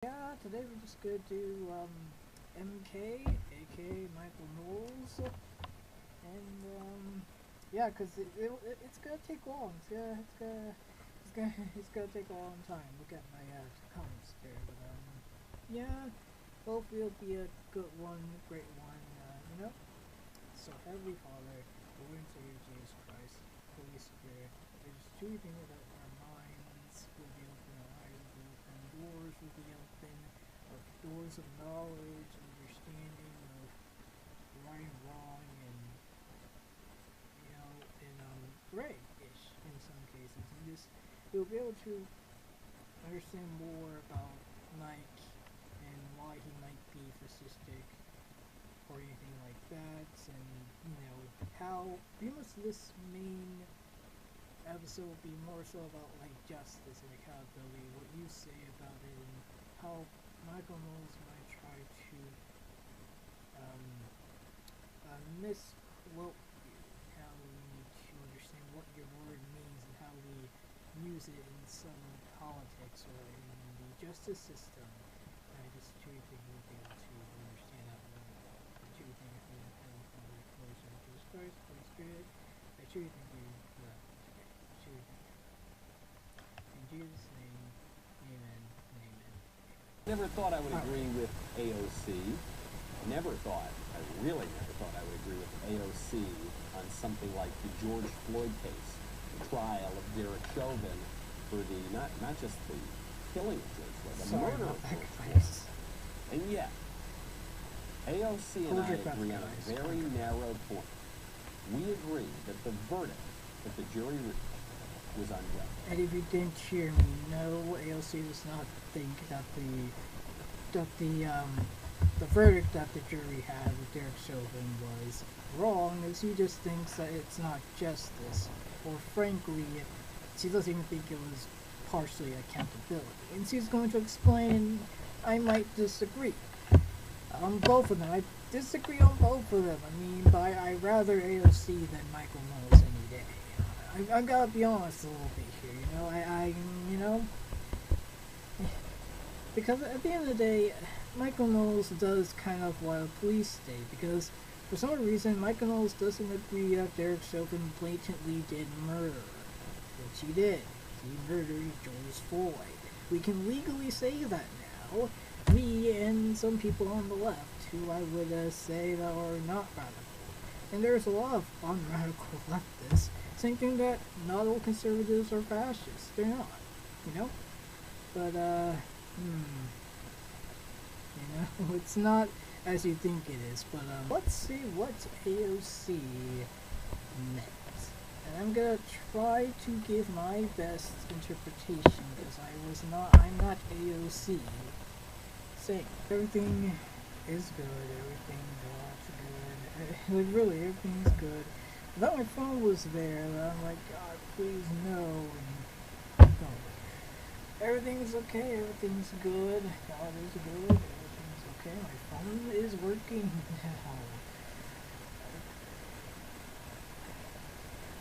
Yeah, today we're just gonna do MK, aka Michael Knowles, and yeah, cause it's gonna take long. It's gonna take a long time. Look at my comments there, but yeah, hopefully it'll be a good one, great one, So Heavenly Father, Lord and Savior Jesus Christ, Holy Spirit, there's two things that our minds will be open, our eyes will be open, doors will be open, or doors of knowledge, understanding of right and wrong, and gray-ish in some cases, and just you'll be able to understand more about Mike and why he might be fascistic or anything like that, and how pretty much this main episode will be more so about like justice and accountability, what you say about it, and how Michael Knowles might try to misquote you, how we need to understand what your word means and how we use it in some politics or in the justice system. I just truly think we'll be able to understand that more. I truly think if we have the Father, Lord, Son, Jesus Christ, Holy Spirit, I truly think you for that. I truly think. In Jesus' name, amen and amen. Never thought I would agree with AOC. Never thought, I really never thought I would agree with AOC on something like the George Floyd case, the trial of Derek Chauvin for the, not just the killing of George Floyd, the murder of George Floyd. And yet, AOC and I agree on a very narrow point. We agree that the verdict that the jury reached was unjust. And if you didn't hear me, no, AOC does not think that the verdict that the jury had with Derek Chauvin was wrong, as he just thinks that it's not justice, or frankly, she doesn't even think it was partially accountability. And she's going to explain, I might disagree on both of them. I disagree on both of them. I mean, but I rather AOC than Michael Knowles any day. I gotta be honest a little bit here, because at the end of the day, Michael Knowles does kind of what a police state, because for some reason Michael Knowles doesn't agree that Derek Chauvin blatantly did murder, which he did. He murdered George Floyd. We can legally say that now. Me and some people on the left, who I would say that are not radical. And there's a lot of unradical leftists thinking that not all conservatives are fascists. They're not, But, it's not as you think it is. But, let's see what AOC meant. And I'm gonna try to give my best interpretation, because I'm not AOC saying everything is good, like really, everything's good. I thought my phone was there, and I'm like, God, please no, and no. Everything's okay, everything's good, God is good, everything's okay, my phone is working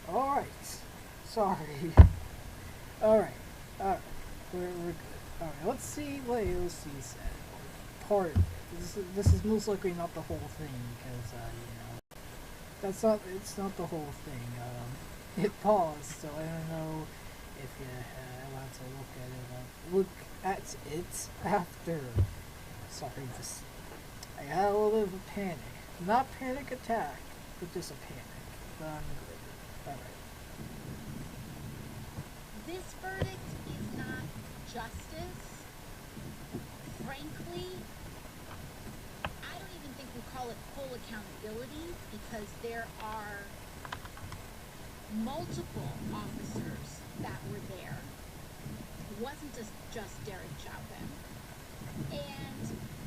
now. Alright, sorry. Alright, we're good. Alright, let's see what AOC said. This is most likely not the whole thing, because, it's not the whole thing. It paused, so I don't know if you want to look at it after. Sorry, I had a little bit of a panic. Not panic attack, but just a panic. But I'm good. Alright. This verdict is not justice. Frankly, I don't even think we call it full accountability, because there are multiple officers that were there. It wasn't just Derek Chauvin. And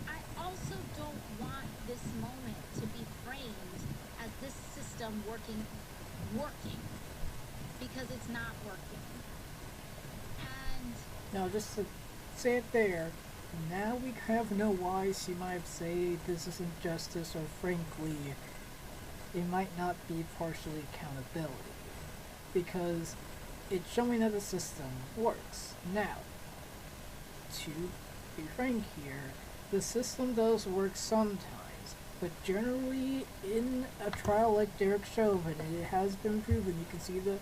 I also don't want this moment to be framed as this system working, because it's not working. And now, just to say it there, now we kind of know why she might say this isn't justice, or frankly, it might not be partially accountability. Because it's showing that the system works. Now, to be frank here, the system does work sometimes, but generally in a trial like Derek Chauvin, and it has been proven, you can see the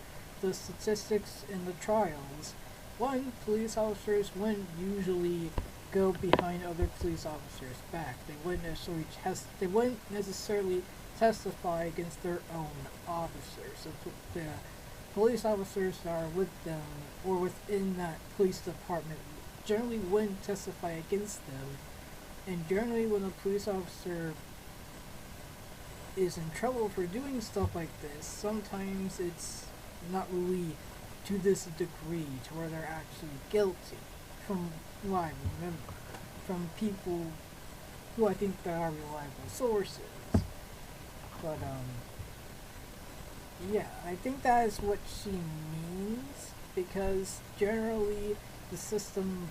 statistics in the trials. One, police officers wouldn't usually go behind other police officers' back. They wouldn't necessarily testify against their own officers. So the police officers that are with them or within that police department generally wouldn't testify against them. And generally when a police officer is in trouble for doing stuff like this, sometimes it's not really to this degree to where they're actually guilty, from what I remember, from people who I think that are reliable sources. But yeah, I think that is what she means, because generally the system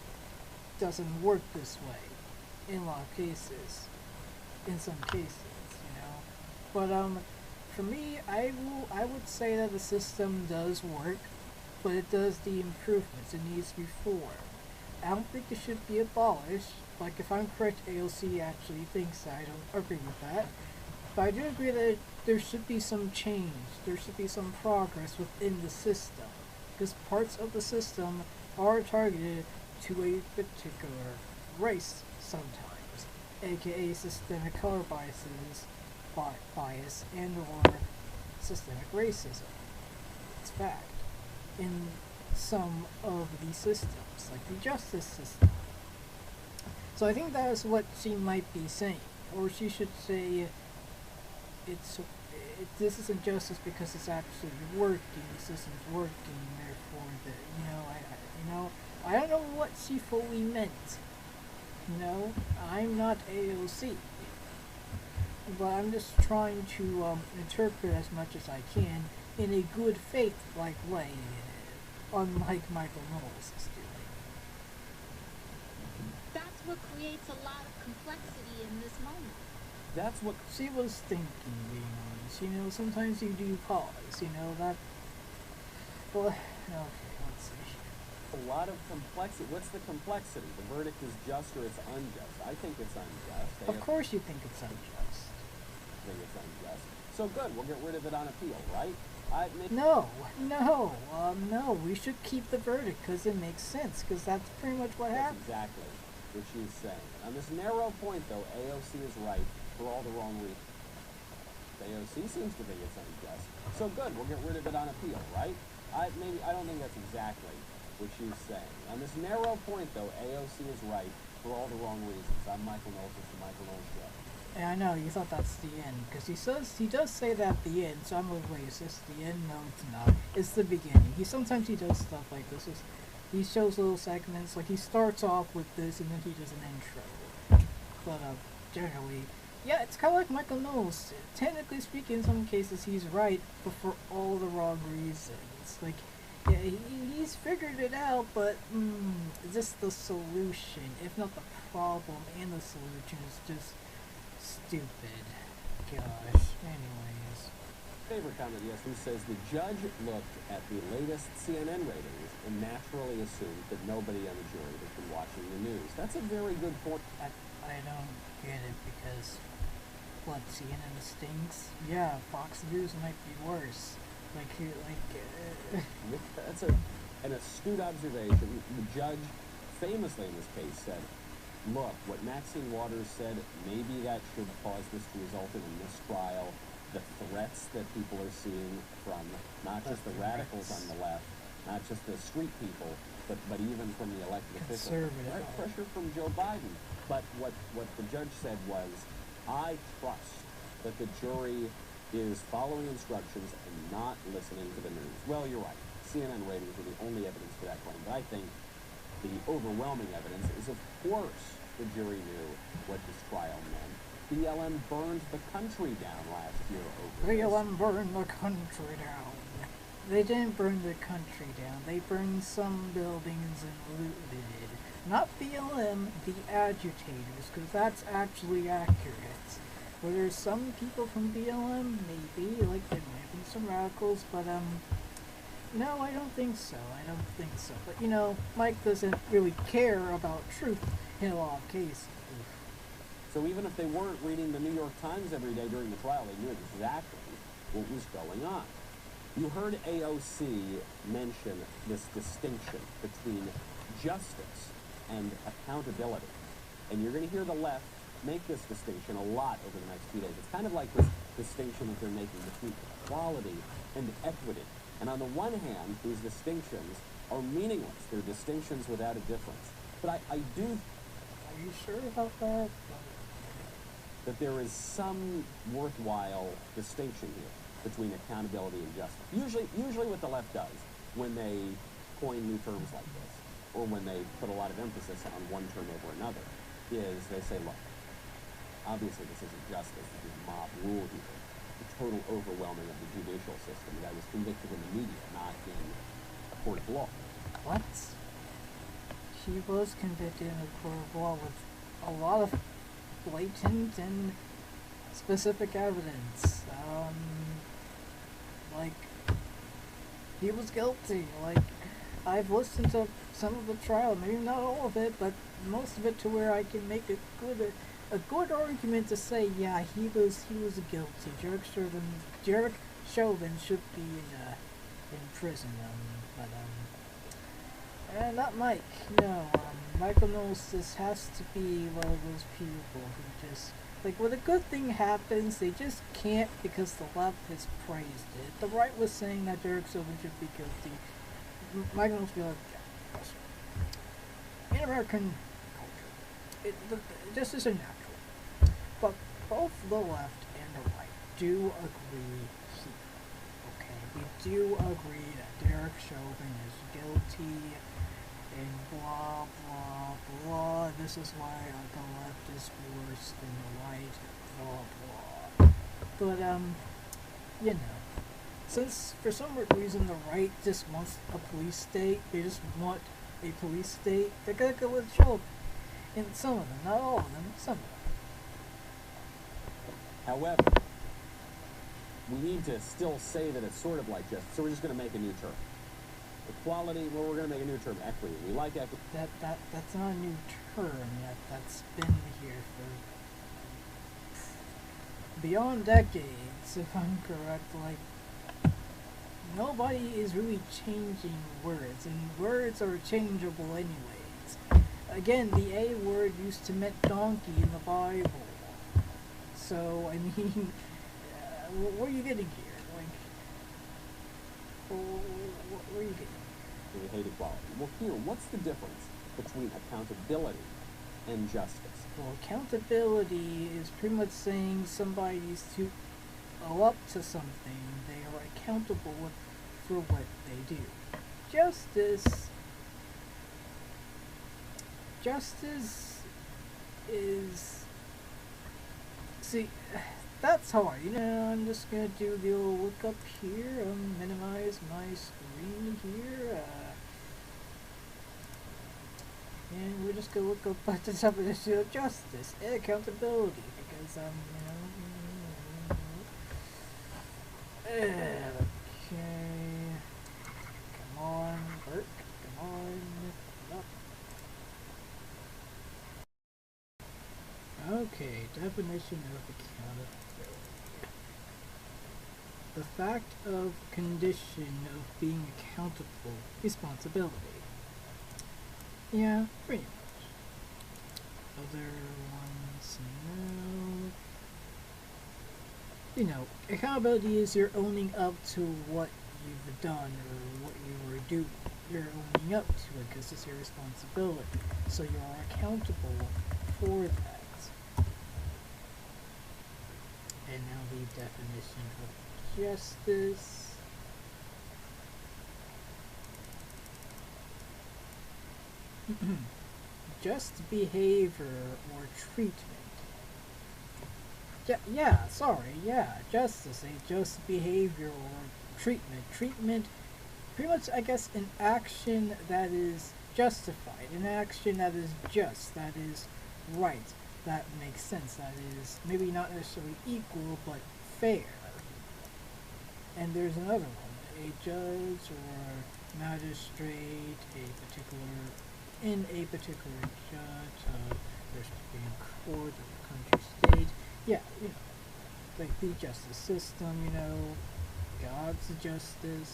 doesn't work this way in a lot of cases, in some cases, you know. But for me, I would say that the system does work, but it does the improvements it needs before. I don't think it should be abolished. Like, if I'm correct, AOC actually thinks that. I don't agree with that. But I do agree that there should be some change. There should be some progress within the system. Because parts of the system are targeted to a particular race sometimes, aka systemic color bias and or systemic racism. It's fact. In some of the systems, like the justice system. So I think that is what she might be saying. Or she should say this isn't justice because it's actually working, the system's working, therefore I don't know what she fully meant. You know, I'm not AOC. But I'm just trying to interpret as much as I can in a good faith-like way, unlike Michael Knowles is doing. That's what creates a lot of complexity in this moment. That's what She was thinking, being honest. You know, sometimes you do pause, you know, that... Well, okay, let's see. a lot of complexity. What's the complexity? The verdict is just or it's unjust. I think it's unjust. Of course you think it's unjust. I think it's unjust. So good, we'll get rid of it on appeal, right? No, we should keep the verdict because it makes sense, because that's pretty much what That's happened. exactly what she's saying. On this narrow point, though, AOC is right for all the wrong reasons. AOC seems to think it's unjust. So good, we'll get rid of it on appeal, right? I don't think that's exactly what she's saying. On this narrow point, though, AOC is right for all the wrong reasons. I'm Michael Knowles. It's the Michael Knowles Show. And I know, you thought that's the end, because he does say that at the end, so I'm like, wait, is this the end? No, it's not. It's the beginning. Sometimes he does stuff like this. He shows little segments, like he starts off with this, and then he does an intro. But, generally, yeah, it's kind of like Michael Knowles. Technically speaking, in some cases, he's right, but for all the wrong reasons. Like, yeah, he's figured it out, but, is this the solution? If not the problem, and the solution is just stupid. Gosh. Anyways. Favorite comment, yes, who says the judge looked at the latest CNN ratings and naturally assumed that nobody on the jury has been watching the news. That's a very good point. I don't get it, because what, CNN stinks? Yeah, Fox News might be worse. That's an astute observation. The judge famously in this case said, look, what Maxine Waters said, maybe that should cause this to result in a mistrial. The threats that people are seeing from not just the radicals on the left, not just the street people, but even from the elected officials. Right? Pressure from Joe Biden. But what the judge said was, I trust that the jury is following instructions and not listening to the news. Well, you're right. CNN ratings are the only evidence for that claim. But I think the overwhelming evidence is, of course, the jury knew what this trial meant. BLM burned the country down last year over BLM burned the country down. They didn't burn the country down. They burned some buildings and looted. Not BLM, the agitators, because that's actually accurate. Were there some people from BLM? Maybe. Like, there might have been some radicals, but, No, I don't think so. I don't think so. But you know, Mike doesn't really care about truth in a lot of cases. So even if they weren't reading the New York Times every day during the trial, they knew exactly what was going on. You heard AOC mention this distinction between justice and accountability. And you're going to hear the left make this distinction a lot over the next few days. It's kind of like this distinction that they're making between equality and equity. And on the one hand, these distinctions are meaningless. They're distinctions without a difference. But I do Are you sure about that? that there is some worthwhile distinction here between accountability and justice. Usually what the left does when they coin new terms like this, or when they put a lot of emphasis on one term over another, is they say, look, obviously this isn't justice, this is mob rule here. The total overwhelming of the judicial system. The guy was convicted in the media, not in a court of law. What? He was convicted in a court of law with a lot of blatant and specific evidence. Like, he was guilty. Like, I've listened to some of the trial, maybe not all of it, but most of it, to where I can make a good argument to say, yeah, he was guilty. Derek Chauvin should be in prison. Not Mike. No, Michael Knowles just has to be one of those people who just, like, when a good thing happens, they just can't because the left has praised it. The right was saying that Derek Chauvin should be guilty. Michael Knowles be like, yeah, in American culture, this is a natural. But both the left and the right do agree here. Okay, we do agree that Derek Chauvin is guilty. And blah, blah, blah. This is why the left is worse than the right. Blah, blah. But, you know, since for some reason the right just wants a police state, they just want a police state, they're gonna go with Chauvin. And some of them, not all of them, some of them. However, we need to still say that it's sort of like justice, so we're just going to make a new term. Equality, well, we're going to make a new term, equity. We like equity. That's not a new term yet. That's been here for beyond decades, if I'm correct. Like, nobody is really changing words, and words are changeable anyways. Again, the A word used to mean donkey in the Bible. So, I mean, what are you getting here? Like, what are you getting? We hate equality. Well, here, what's the difference between accountability and justice? Well, accountability is pretty much saying somebody's to owe up to something. They are accountable for what they do. Justice is... See, that's hard. You know, I'm just gonna do the old look up here, minimize my screen here, and we're just gonna look up at the definition of justice and accountability, because, okay, come on, work, come on, up. Okay, definition of accountability. The fact of condition of being accountable, responsibility. Yeah, pretty much. Other ones, no. You know, accountability is you're owning up to what you've done or what you were doing. You're owning up to it because it's your responsibility. So you are accountable for that. And now the definition of justice. Just behavior or treatment. Justice, a just behavior or treatment. Treatment, pretty much, I guess, an action that is justified, an action that is just, that is right, that makes sense, that is maybe not necessarily equal, but fair. And there's another one, a judge or magistrate, in a particular judge, there's Supreme Court of the country, state. Yeah, like the justice system, God's justice.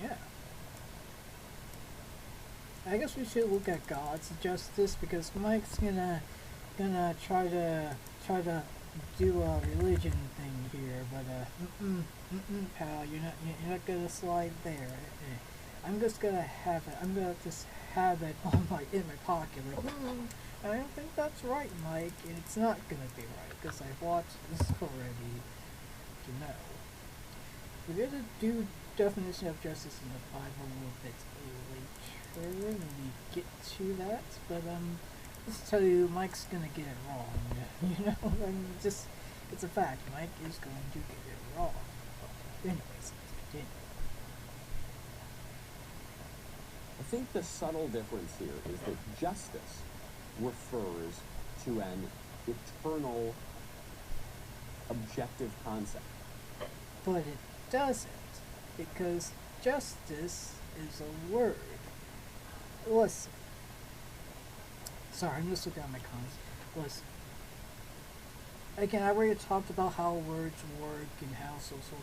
Yeah. I guess we should look at God's justice because Mike's gonna try to do a religion thing here, but pal, you're not gonna slide there. I'm just gonna have it. I'm gonna just have it in my pocket. Like, I don't think that's right, Mike. And it's not gonna be right because I've watched this already to know. We're gonna do definition of justice in the Bible a little bit later when we get to that, but let's tell you, Mike's gonna get it wrong. It's a fact. Mike is going to get it wrong. But anyways, let's continue. I think the subtle difference here is that justice refers to an eternal, objective concept. But it doesn't, because justice is a word. Listen. Sorry, I'm just looking at my comments. Listen. Again, I already talked about how words work and how social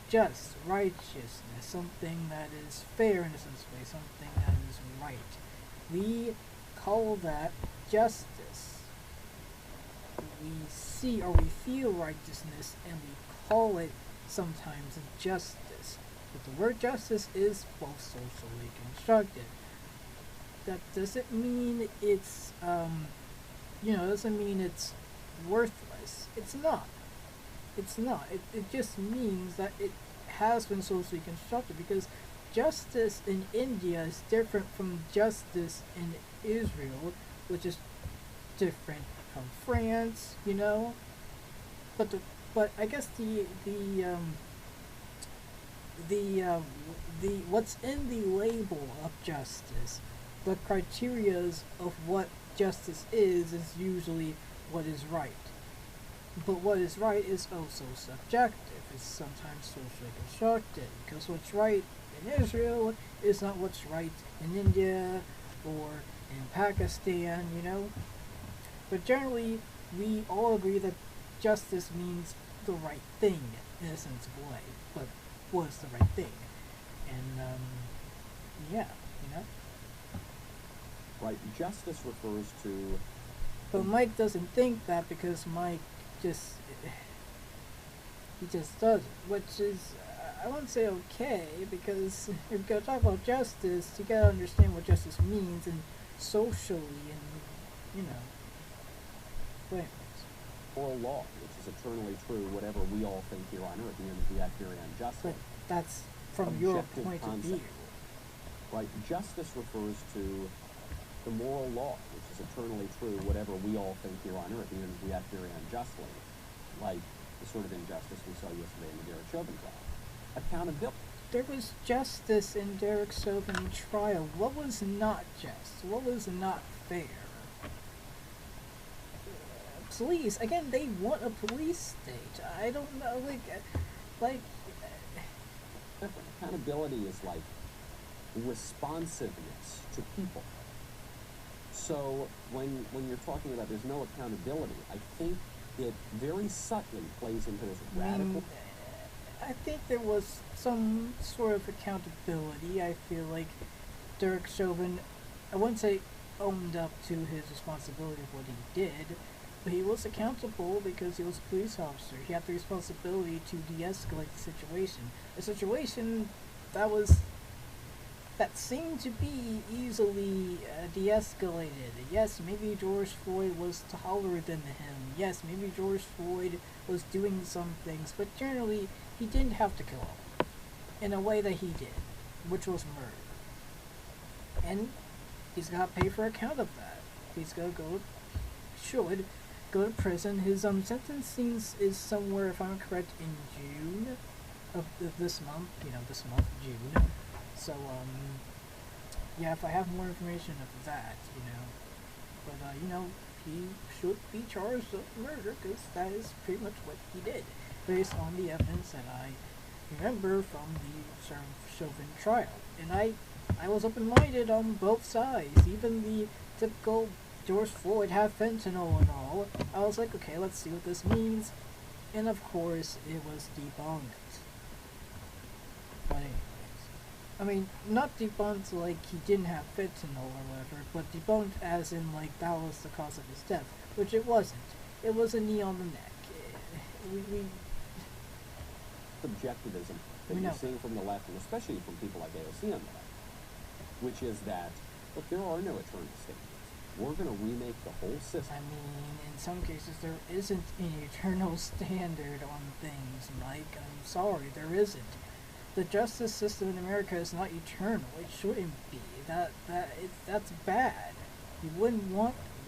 just righteousness, something that is fair in a sense way, something that is right. We call that justice. We see or we feel righteousness and we call it sometimes justice. But the word justice is both socially constructed. That doesn't mean it's doesn't mean it's worthless. It's not. It's not. It just means that it has been socially constructed, because justice in India is different from justice in Israel, which is different from France, But I guess the what's in the label of justice, the criterias of what justice is usually what is right. But what is right is also subjective. It's sometimes socially constructed, because what's right in Israel is not what's right in India or in Pakistan, But generally, we all agree that justice means the right thing in a sense of way. But what is the right thing? And, Right, justice refers to... But Mike doesn't think that, because Mike he just doesn't, which is, I wouldn't say okay, because if you're going to talk about justice, you gotta understand what justice means, and socially, and, wait. Moral law, which is eternally true, whatever we all think here on earth, the end of the act very unjustly. But that's from your point of view. Right, justice refers to the moral law, which is eternally true, whatever we all think here on earth, even if we act very unjustly, like the sort of injustice we saw yesterday in the Derek Chauvin trial. Accountability. There was justice in Derek Chauvin trial. What was not just? What was not fair? Police, again, they want a police state. I don't know, Accountability is like responsiveness to people. So when you're talking about there's no accountability, I think it very subtly plays into this radical... I think there was some sort of accountability. I feel like Derek Chauvin, I wouldn't say owned up to his responsibility of what he did, but he was accountable because he was a police officer. He had the responsibility to de-escalate the situation. A situation that seemed to be easily de-escalated. Yes, maybe George Floyd was taller than him. Yes, maybe George Floyd was doing some things, but generally, he didn't have to kill him in a way that he did, which was murder. And he's got to pay for account of that. He's got to should go to prison. His sentence is somewhere, if I'm correct, in June of this month. This month, June. So, yeah, if I have more information of that, but, he should be charged with murder, because that is pretty much what he did. based on the evidence that I remember from the Chauvin trial. And I was open-minded on both sides, even the typical George Floyd had fentanyl and all. I was like, okay, let's see what this means. And of course, it was debunked. But anyways, I mean, not debunked like he didn't have fentanyl or whatever, but debunked as in like that was the cause of his death, which it wasn't. It was a knee on the neck. We Subjectivism that you're seeing from the left, and especially from people like AOC on the left, which is that, look, there are no eternal standards. We're going to remake the whole system. I mean, in some cases there isn't an eternal standard on things, Mike. I'm sorry, there isn't. The justice system in America is not eternal. It shouldn't be. That's bad. You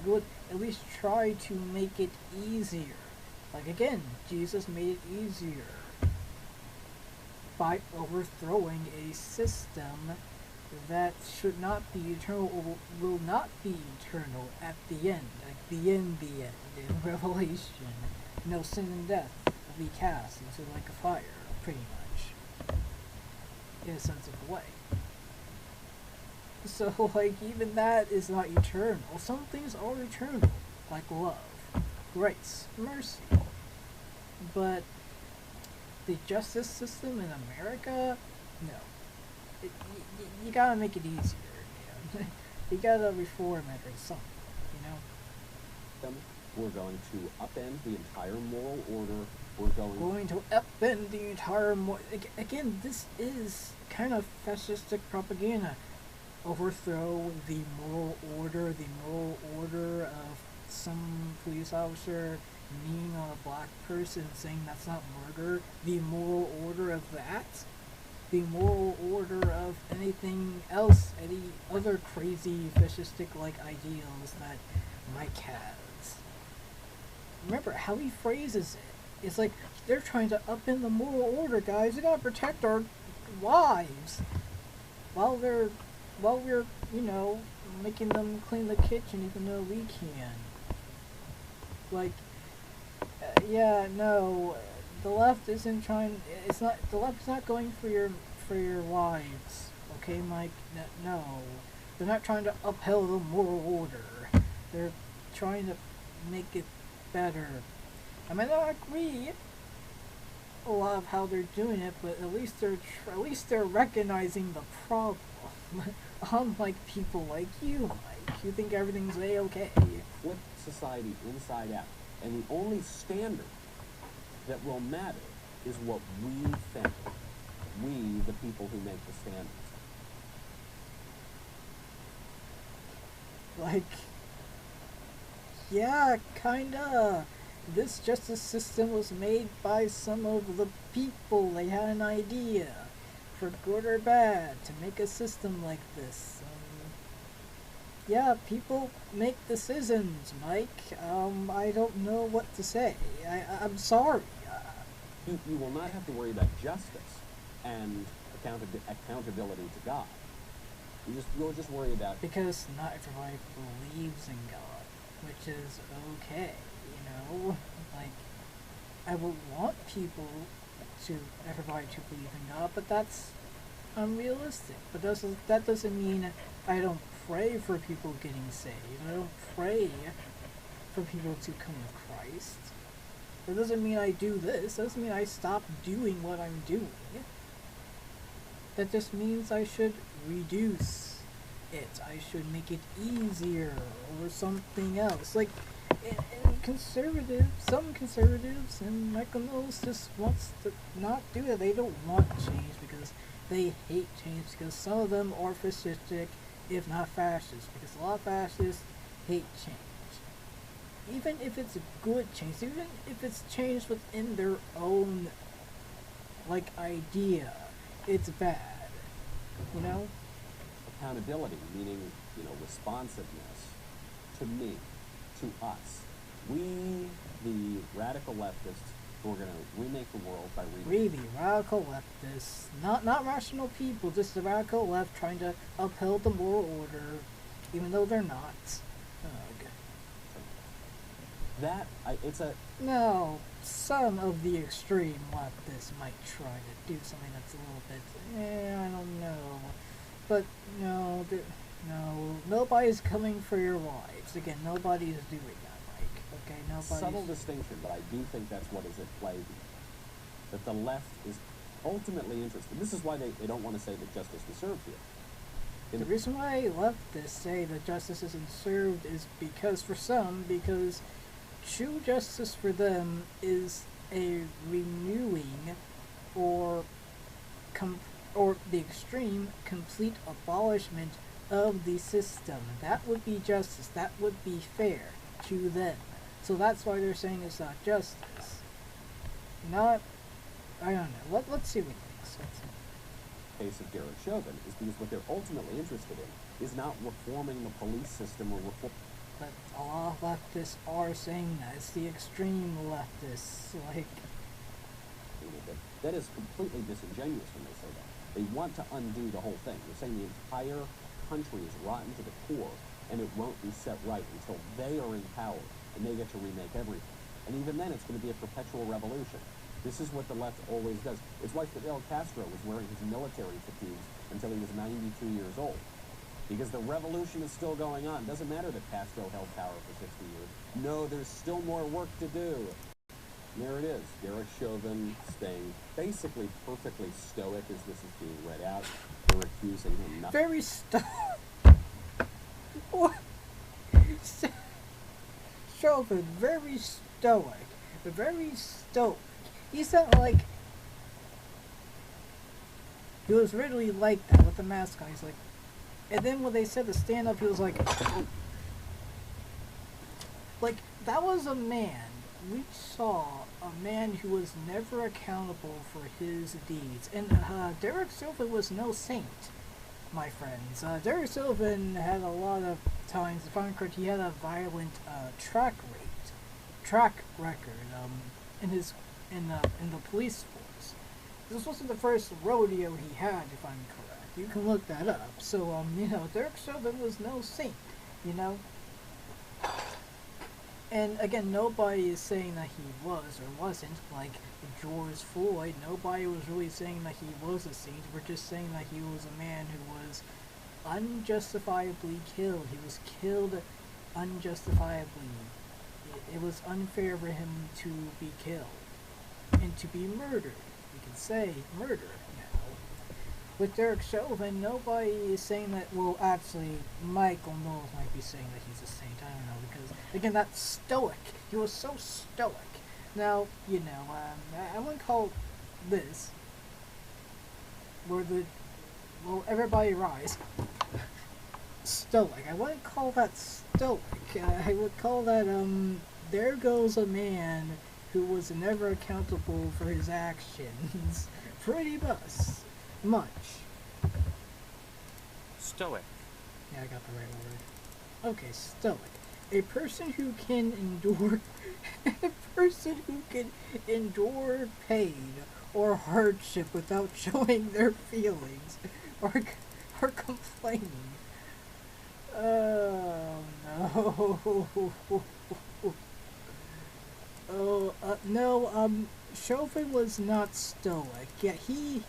would at least try to make it easier. Like again, Jesus made it easier by overthrowing a system that should not be eternal or will not be eternal at the end. Like the end in Revelation. No, sin and death will be cast into like a fire, pretty much. In a sense of a way. So like even that is not eternal. Some things are eternal, like love, grace, mercy. But the justice system in America, no. You gotta make it easier. You gotta reform it or something, you know? We're going to upend the entire moral order. We're going to upend the entire again, this is kind of fascistic propaganda. Overthrow the moral order of some police officer kneeing on a black person saying that's not murder. The moral order of that. The moral order of anything else, any other crazy fascistic like ideals that Mike has. Remember how he phrases it. It's like they're trying to upend the moral order, guys. We gotta protect our wives while we're, you know, making them clean the kitchen even though we can. Like, yeah, no, the left isn't trying. The left's not going for your wives. Okay, Mike. No, they're not trying to uphold the moral order. They're trying to make it better. I may not agree a lot of how they're doing it, but at least they're recognizing the problem. Unlike people like you, Mike, you think everything's a-okay. Flip society inside out, and the only standard that will matter is what we think. We, the people who make the standards. Like, yeah, kinda. This justice system was made by some of the people. They had an idea, for good or bad, to make a system like this. Yeah, people make decisions, Mike. I don't know what to say. I'm sorry. You will not have to worry about justice and accountability to God. You'll just worry about... Because not everybody believes in God, which is okay, you know? Like, I would want everybody to believe in God, but that's unrealistic. But that doesn't mean I don't pray for people getting saved. I don't pray for people to come to Christ. That doesn't mean I do this. That doesn't mean I stop doing what I'm doing. That just means I should reduce it. I should make it easier or something else. Like, some conservatives, and Michael Knowles just wants to not do it. They don't want change because they hate change, because some of them are fascistic, if not fascist, because a lot of fascists hate change. Even if it's a good change, even if it's changed within their own, like, idea, it's bad, you know? Accountability, meaning, responsiveness to me, to us. We, the radical leftists, who are going to remake the world by reading. Really, radical leftists. Not rational people, just the radical left trying to uphold the moral order, even though they're not. It's a... No. some of the extreme leftists might try to do something that's a little bit, I don't know. But no, no, nobody's coming for your lives. Again, nobody's doing that, Mike. Okay, nobody's. Subtle distinction, but I do think that's what is at play here. That the left is ultimately interested. This is why they don't want to say that justice was served here. The reason why leftists say that justice isn't served is because, for some, because true justice for them is a renewing or the extreme complete abolishment of the system. That would be justice. That would be fair to them. So that's why they're saying it's not justice. Not, I don't know. Let's see what he thinks. Case of Derek Chauvin is because what they're ultimately interested in is not reforming the police system or But a lot of leftists are saying that. It's the extreme leftists. Like, that is completely disingenuous when they say that. They want to undo the whole thing. They're saying the entire country is rotten to the core, and it won't be set right until they are in power and they get to remake everything. And even then, it's going to be a perpetual revolution. This is what the left always does. It's why Fidel Castro was wearing his military fatigues until he was 92 years old. Because the revolution is still going on. It doesn't matter that Castro held power for 60 years. No, there's still more work to do. And there it is. Derek Chauvin staying basically perfectly stoic as this is being read out. They're accusing him nothing. very stoic. What? Chauvin, very stoic. Very stoic. He's not like... He was really like that with the mask on. He's like... And then when they said to stand up, he was like... Like, that was a man. We saw a man who was never accountable for his deeds. And Derek Chauvin was no saint, my friends. Derek Chauvin had a lot of times, if I'm correct, he had a violent track record in the police force. This wasn't the first rodeo he had, if I'm correct. You can look that up. So, Derek Chauvin was no saint, And again, nobody is saying that he was or wasn't. Like George Floyd, nobody was really saying that he was a saint. We're just saying that he was a man who was unjustifiably killed. He was killed unjustifiably. It was unfair for him to be killed and to be murdered. You can say murder now. With Derek Chauvin, nobody is saying that. Well, actually, Michael Knowles might be saying that he's a saint. I don't know, because again, that's stoic. He was so stoic. Now, I wouldn't call this where everybody rise stoic. I wouldn't call that stoic. I would call that there goes a man who was never accountable for his actions. Pretty much. Stoic. Yeah, I got the right word. Okay, stoic. A person who can endure pain or hardship without showing their feelings or complaining. Oh no. No, Chauvin was not stoic. Yeah, he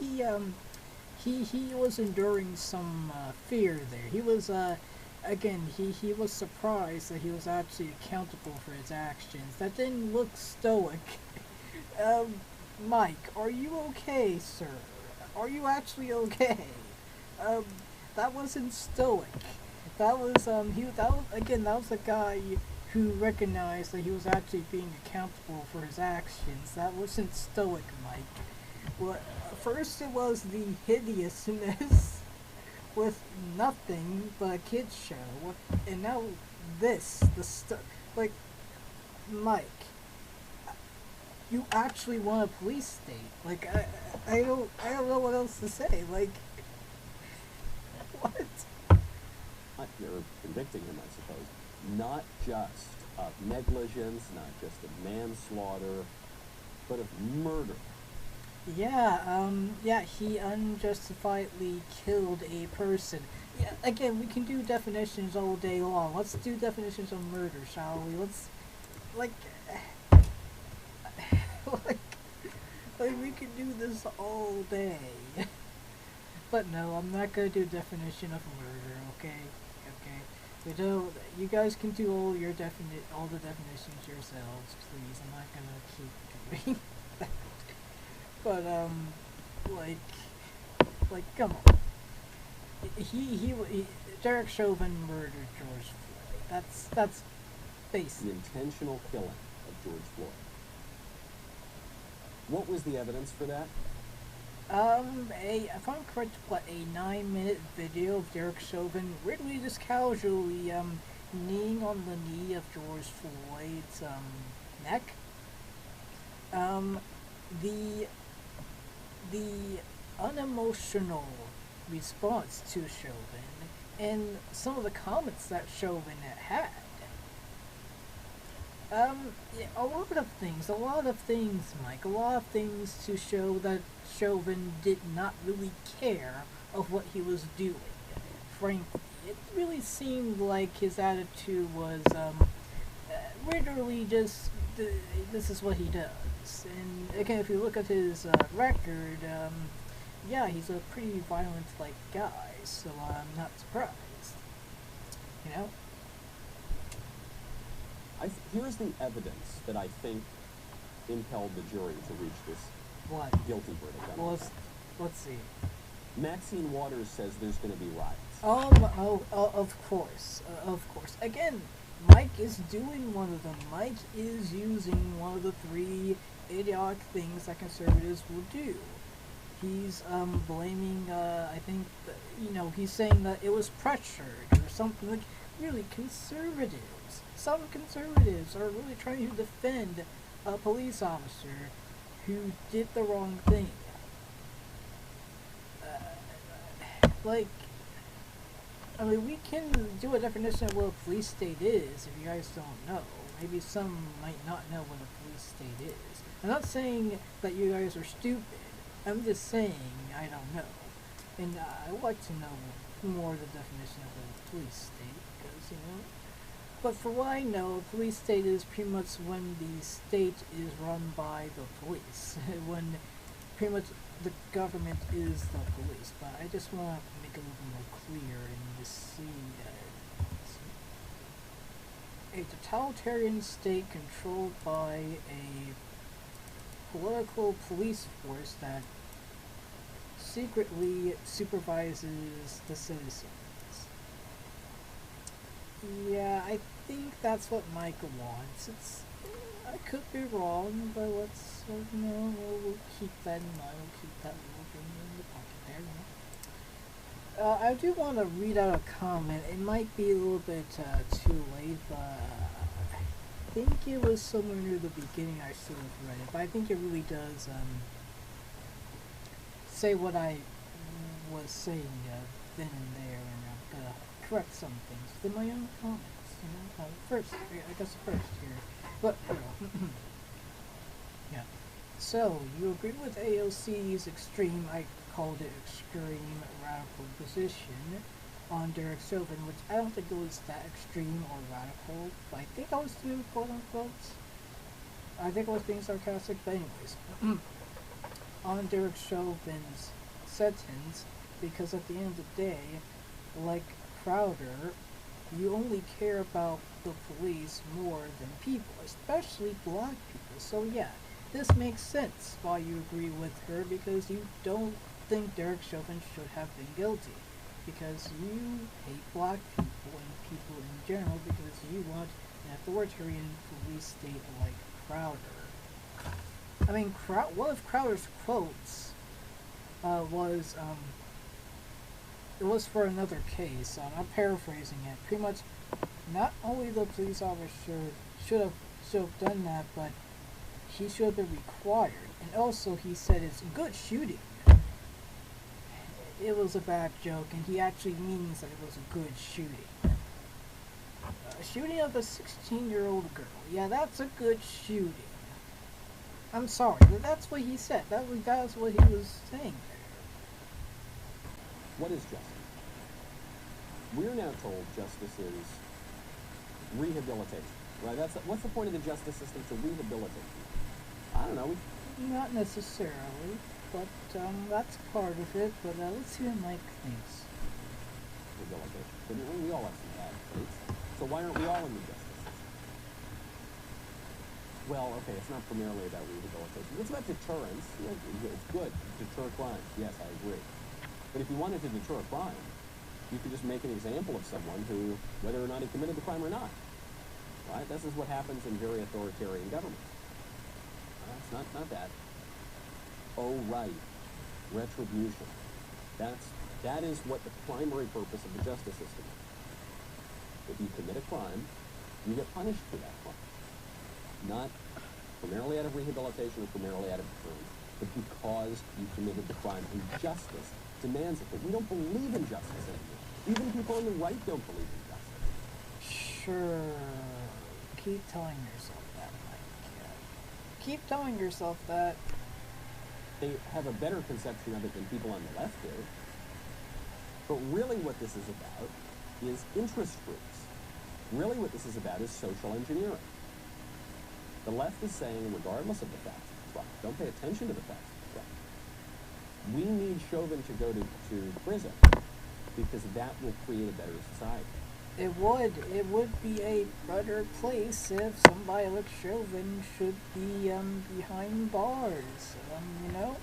was enduring some fear there. He was again, he was surprised that he was actually accountable for his actions. That didn't look stoic. Mike, are you okay, sir? Are you actually okay? That wasn't stoic. That was that was a guy who recognized that he was actually being accountable for his actions. That wasn't stoic, Mike. Well, first it was the hideousness with nothing but a kid's show, and now this, like, Mike, you actually want a police state. Like, I don't know what else to say. Like, what? You're convicting him, I suppose, not just of negligence, not just of manslaughter, but of murder. Yeah, he unjustifiably killed a person. Yeah, again, we can do definitions all day long. Let's do definitions of murder, shall we? Let's, like, like, like we could do this all day. But no, I'm not gonna do definition of murder, okay? Okay. We do, you guys can do all the definitions yourselves, please. I'm not gonna keep doing that. But like, come on. He Derek Chauvin murdered George Floyd. That's basic. The intentional killing of George Floyd. What was the evidence for that? If I'm correct, a 9-minute video of Derek Chauvin weirdly just casually, kneeing on the knee of George Floyd's, neck. The unemotional response to Chauvin and some of the comments that Chauvin had. Yeah, a lot of things, Mike. A lot of things to show that Chauvin did not really care of what he was doing. Frankly, it really seemed like his attitude was, literally just, this is what he does. And again, if you look at his, record, yeah, he's a pretty violent, like, guy, so I'm not surprised. You know? Here's the evidence that I think impelled the jury to reach this What? guilty verdict. Well, let's see. Maxine Waters says there's going to be riots. Of course. Again, Mike is doing one of them. Mike is using one of the 3 idiotic things that conservatives will do. He's, blaming, I think, he's saying that it was pressured or something like really conservatives. Some conservatives are really trying to defend a police officer who did the wrong thing. We can do a definition of what a police state is if you guys don't know. Maybe some might not know what a police state is. I'm not saying that you guys are stupid. I'm just saying I don't know. And I would like to know more of the definition of a police state, because, But for what I know, a police state is pretty much when the state is run by the police. When pretty much the government is the police. But I just want to make it a little more clear and just see a totalitarian state controlled by a political police force that secretly supervises the citizens. Yeah, I think that's what Michael wants. I could be wrong, but we'll keep that in mind. We'll keep that little thing in the pocket there. I do want to read out a comment. It might be a little bit too late, but I think it was somewhere near the beginning I should have read it. But I think it really does say what I was saying then and there, and I'm gonna correct some things within my own comments. First here, but yeah. So you agree with AOC's extreme, I called it extreme radical position on Derek Chauvin, which I don't think it was that extreme or radical, but I think I was doing quote unquote. I think I was being sarcastic, but anyways. On Derek Chauvin's sentence, because at the end of the day, like Crowder, you only care about the police more than people, especially black people. So yeah, this makes sense why you agree with her, because you don't think Derek Chauvin should have been guilty, because you hate black people and people in general, because you want an authoritarian police state like Crowder. I mean, one of Crowder's quotes was, it was for another case. I'm paraphrasing it. Pretty much, not only the police officer should have done that, but he should have been required. And also, he said it's good shooting. It was a bad joke, and he actually means that it was a good shooting. Shooting of a 16-year-old girl. Yeah, that's a good shooting. I'm sorry, but that's what he said. That's what he was saying there. What is justice? We're now told justice is rehabilitation, right? What's the point of the justice system? To rehabilitate people. I don't know. Not necessarily, but that's part of it. But let's see what Mike thinks. Rehabilitation. But we all have some bad traits. So why aren't we all in the justice system? Well, okay, it's not primarily about rehabilitation. It's about deterrence. It's good. Deter crime. Yes, I agree. But if you wanted to deter a crime, you could just make an example of someone who, whether or not he committed the crime or not. Right? This is what happens in very authoritarian governments. It's not that. Oh, right. Retribution. That is what the primary purpose of the justice system is. If you commit a crime, you get punished for that crime. Not primarily out of rehabilitation or primarily out of deterrence, but because you committed the crime, and justice demands it. But we don't believe in justice anymore. Even people on the right don't believe in justice. Sure. Keep telling yourself that, Mike. Keep telling yourself that. They have a better conception of it than people on the left do. But really what this is about is interest groups. Really what this is about is social engineering. The left is saying, regardless of the facts of the crime, don't pay attention to the facts of the crime. We need Chauvin to go to prison because that will create a better society. It would be a better place if somebody like Chauvin should be behind bars. You know,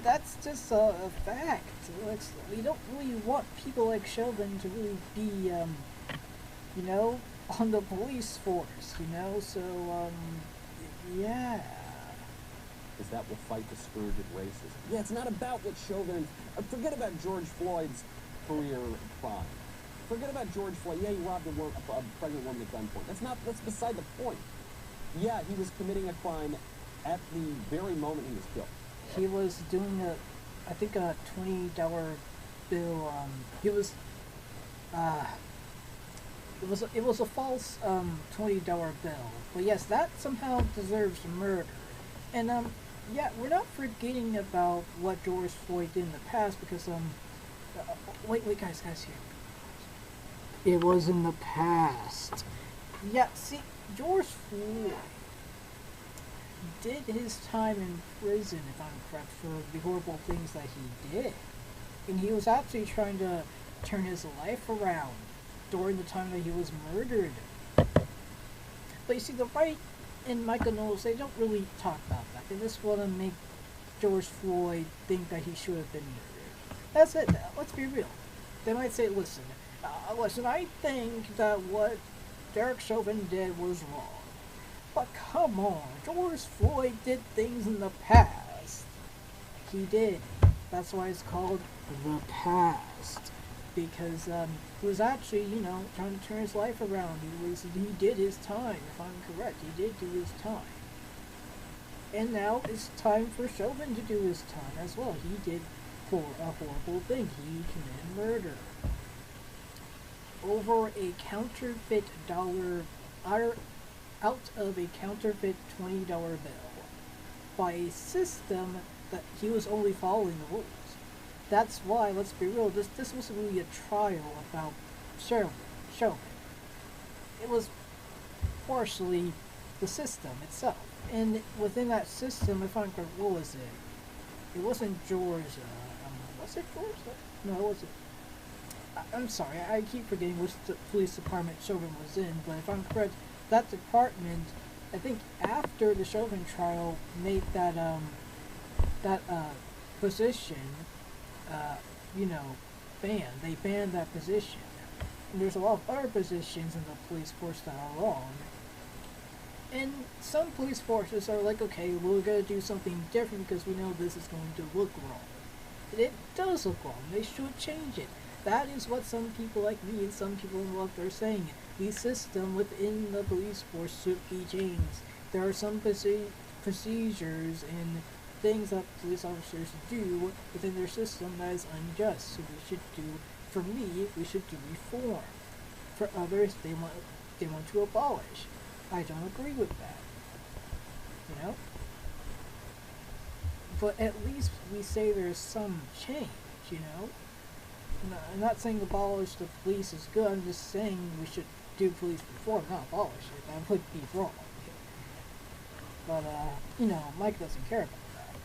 that's just a fact. We don't really want people like Chauvin to really be, you know, on the police force. You know, so yeah. Because that will fight the scourge of racism. Yeah, it's not about what Chauvin. Forget about George Floyd's career crime. Forget about George Floyd. Yeah, he robbed a pregnant woman at gunpoint. That's beside the point. Yeah, he was committing a crime at the very moment he was killed. He was doing I think a $20 bill. It was a false $20 bill. But yes, that somehow deserves murder. And yeah, we're not forgetting about what George Floyd did in the past because wait guys here. It was in the past. Yeah, see, George Floyd did his time in prison, if I'm correct, for the horrible things that he did. And he was actually trying to turn his life around during the time that he was murdered. But you see, the right and Michael Knowles, they don't really talk about that. They just want to make George Floyd think that he should have been murdered. That's it. Let's be real. They might say, listen, I think that what Derek Chauvin did was wrong. But come on, George Floyd did things in the past. He did. That's why it's called the past. Because he was actually, you know, trying to turn his life around. He did his time, if I'm correct. He did do his time. And now it's time for Chauvin to do his time as well. He did a horrible thing. He committed murder over a counterfeit dollar, out of a counterfeit $20 bill, by a system that he was only following the rules. That's why, let's be real, this wasn't really a trial about Chauvin. It was partially the system itself. And within that system, if I'm correct, what was it? It wasn't George, was it George? No, it wasn't. I'm sorry, I keep forgetting which police department Chauvin was in, but if I'm correct, that department, I think after the Chauvin trial, made that position, you know, banned. They banned that position. And there's a lot of other positions in the police force that are wrong. And some police forces are like, okay, we're going to do something different because we know this is going to look wrong. And it does look wrong. They should change it. That is what some people like me and some people in the left are saying. The system within the police force should be changed. There are some procedures and things that police officers do within their system that is unjust. So we should do, for me, we should do reform. For others, they want to abolish. I don't agree with that. You know? But at least we say there's some change, you know? I'm not saying abolish the police is good, I'm just saying we should do police reform, not abolish it. That would be wrong. But, Mike doesn't care about that.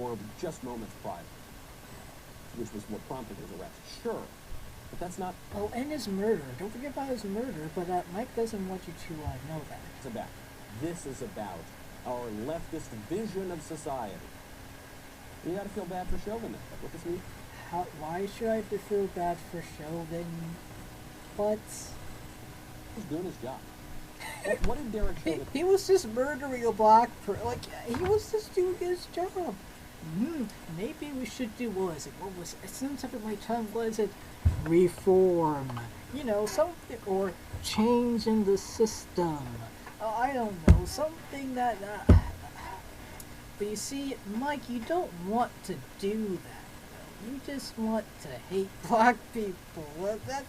Or just moments prior, which was what prompted his arrest. Sure, but that's not Oh, and his murder. Don't forget about his murder, but Mike doesn't want you to know that. it's about. This is about our leftist vision of society. You gotta feel bad for Chauvin. That's what this means. Why should I feel bad for Chauvin? But He's doing his job. What did Derek Chauvin... he was just murdering a black person. Like, he was just doing his job. Maybe we should do, what was it? It's on top of my tongue, what is it? Reform. Something, or change in the system. I don't know, something that, but you see, Mike, you don't want to do that, though. You just want to hate black people. Well, that's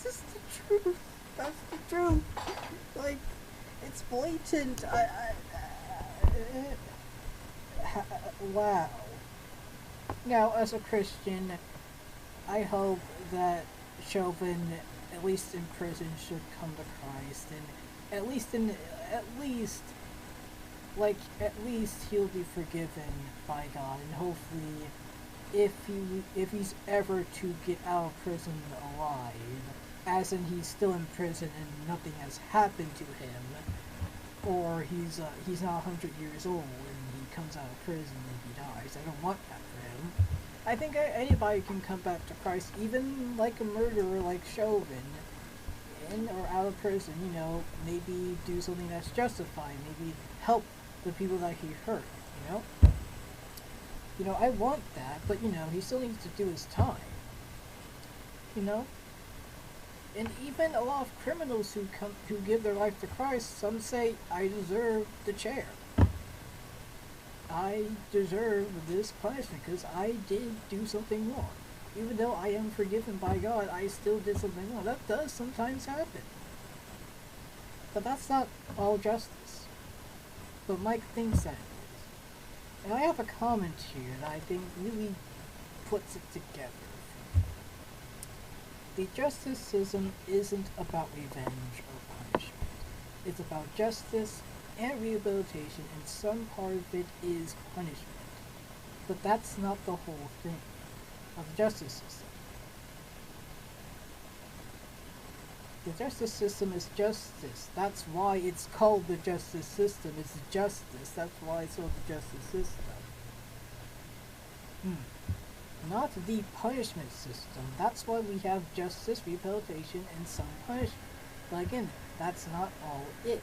just the truth. That's the truth. Like, it's blatant. Wow. Now, as a Christian, I hope that Chauvin, at least in prison, should come to Christ, and at least he'll be forgiven by God, and hopefully, if he's ever to get out of prison alive, as in he's still in prison and nothing has happened to him, or he's not 100 years old and he comes out of prison and he dies. I don't want that for him. I think anybody can come back to Christ, even like a murderer like Chauvin, in or out of prison, maybe do something that's justified, maybe help the people that he hurt, I want that, but, he still needs to do his time, And even a lot of criminals who give their life to Christ, some say, I deserve the chair. I deserve this punishment because I did do something wrong. Even though I am forgiven by God, I still did something wrong. That does sometimes happen. But that's not all justice. But Mike thinks that it is. And I have a comment here that I think really puts it together. The justice system isn't about revenge or punishment. It's about justice and rehabilitation, and some part of it is punishment. But that's not the whole thing of the justice system. The justice system is justice. That's why it's called the justice system. It's justice. That's why it's called the justice system. Not the punishment system. That's why we have justice, rehabilitation, and some punishment. But again, that's not all it.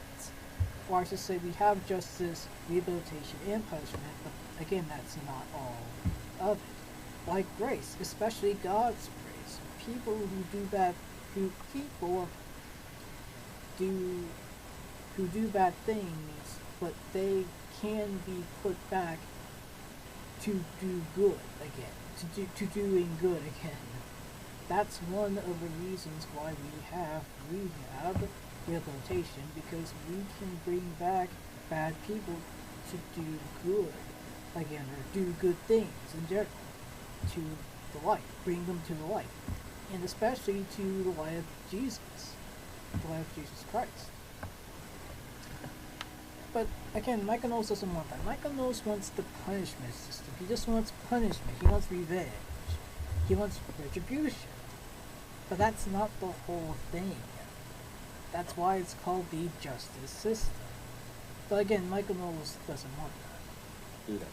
Or I should say we have justice, rehabilitation, and punishment, but again, that's not all of it. Like grace, especially God's grace. People who do bad things, but they can be put back to do good again, to doing good again. That's one of the reasons why we have rehabilitation, because we can bring back bad people to do good again, or do good things in general, to the light, bring them to the light, and especially to the light of Jesus, the light of Jesus Christ. But again, Michael Knowles doesn't want that. Michael Knowles wants the punishment system. He just wants punishment. He wants revenge. He wants retribution. But that's not the whole thing. That's why it's called the justice system. But again, Michael Knowles doesn't want that. Do that.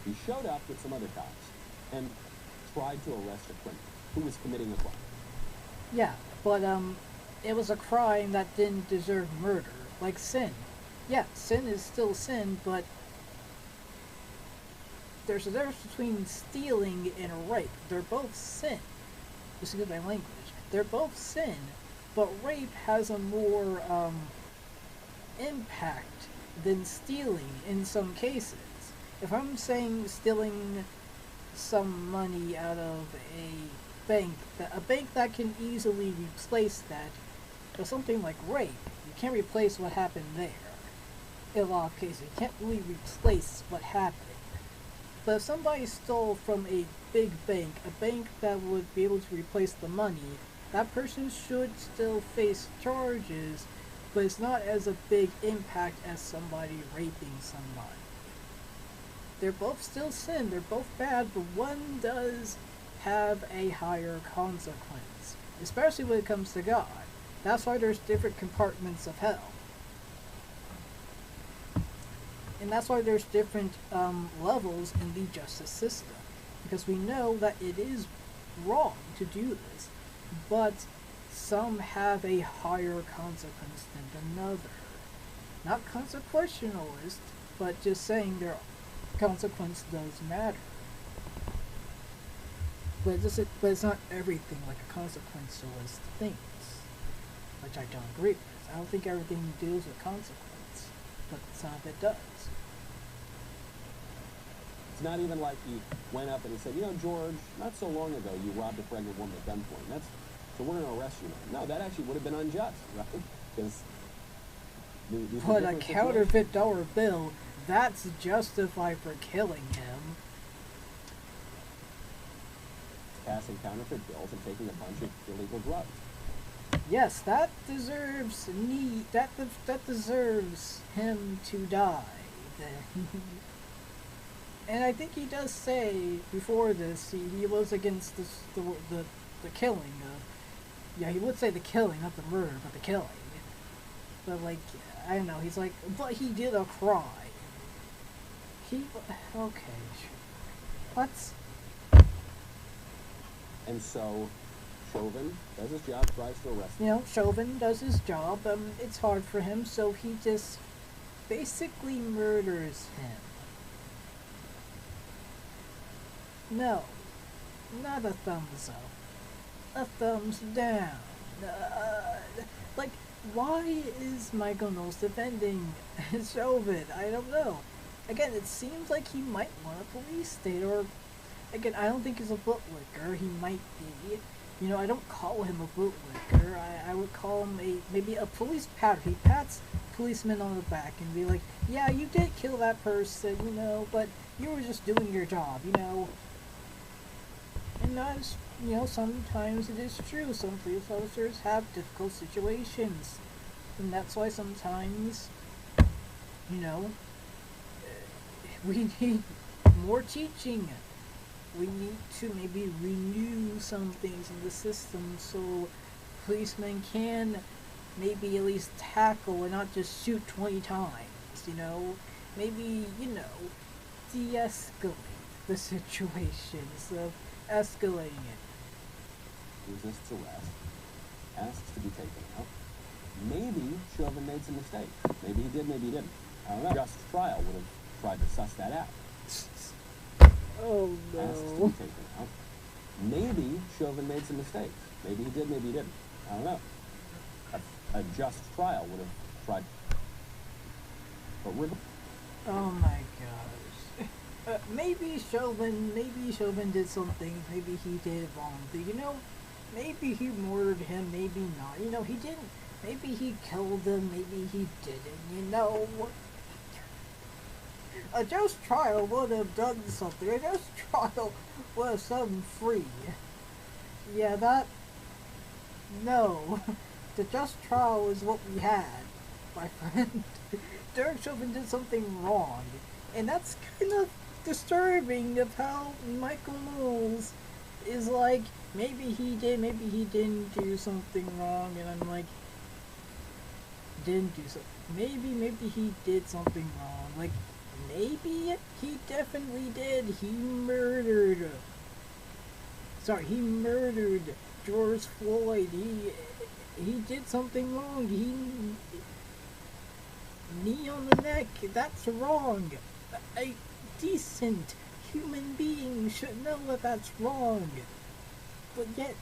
He showed up with some other cops and tried to arrest a criminal who was committing a crime. Yeah, but it was a crime that didn't deserve murder, like sin. Yeah, sin is still sin, but there's a difference between stealing and rape. They're both sin. Just to get my language. They're both sin, but rape has a more impact than stealing in some cases. If I'm saying stealing some money out of a bank that can easily replace that, but something like rape, you can't replace what happened there. In a lot of cases, you can't really replace what happened. But if somebody stole from a big bank, a bank that would be able to replace the money, that person should still face charges, but it's not as a big impact as somebody raping somebody. They're both still sin, they're both bad, but one does have a higher consequence, especially when it comes to God. That's why there's different compartments of hell. And that's why there's different levels in the justice system. Because we know that it is wrong to do this, but some have a higher consequence than another. Not consequentialist, but just saying their consequence does matter. But it's not everything like a consequentialist thinks, which I don't agree with. I don't think everything deals with consequence, but some of it does. It's not even like he went up and he said, you know, George, not so long ago you robbed a pregnant woman at gunpoint. So we're going to arrest you now. No, that actually would have been unjust, right? Because but a counterfeit dollar bill, that's justified for killing him. Passing counterfeit bills and taking a bunch of illegal drugs. Yes, that deserves that deserves him to die. And I think he does say before this he was against the killing of, yeah, he would say the killing, not the murder, but the killing. But like, I don't know, he's like, but he did a crime. Okay, let's. And so, Chauvin does his job, tries to arrest him. You know, Chauvin does his job. It's hard for him, so he just basically murders him. No, not a thumbs up. A thumbs down. Like, why is Michael Knowles defending Chauvin? I don't know. Again, it seems like he might want a police state, or again, I don't think he's a bootlicker. He might be. You know, I don't call him a bootlicker. I would call him maybe a police patter. He pats policemen on the back and be like, yeah, you did kill that person, you know, but you were just doing your job, you know. And that's, you know, sometimes it is true. Some police officers have difficult situations. And that's why sometimes, you know, we need more teaching. We need to maybe renew some things in the system so policemen can maybe at least tackle and not just shoot 20 times, you know. Maybe, you know, de-escalate the situations of escalating it. Resists arrest, asks to be taken out. Maybe Chauvin made some mistakes. Maybe he did, maybe he didn't. I don't know. Just trial would have tried to suss that out. Oh no. Asks to be taken out. Maybe Chauvin made some mistakes. Maybe he did, maybe he didn't. I don't know. A just trial would have tried. But we're. Oh my gosh. Maybe Chauvin did some things. Maybe he did wrong. You know, maybe he murdered him. Maybe not. You know, he didn't. Maybe he killed him. Maybe he didn't. You know. A just trial would have done something. A just trial would have set him free. Yeah, that. No. The just trial is what we had, my friend. Derek Chauvin did something wrong. And that's kind of disturbing of how Michael Knowles is like, maybe he did, maybe he didn't do something wrong, and I'm like, didn't do something. Maybe he did something wrong. Like, maybe he definitely did. He murdered George Floyd. He did something wrong. Knee on the neck, that's wrong. A decent human being should know that that's wrong. But yet,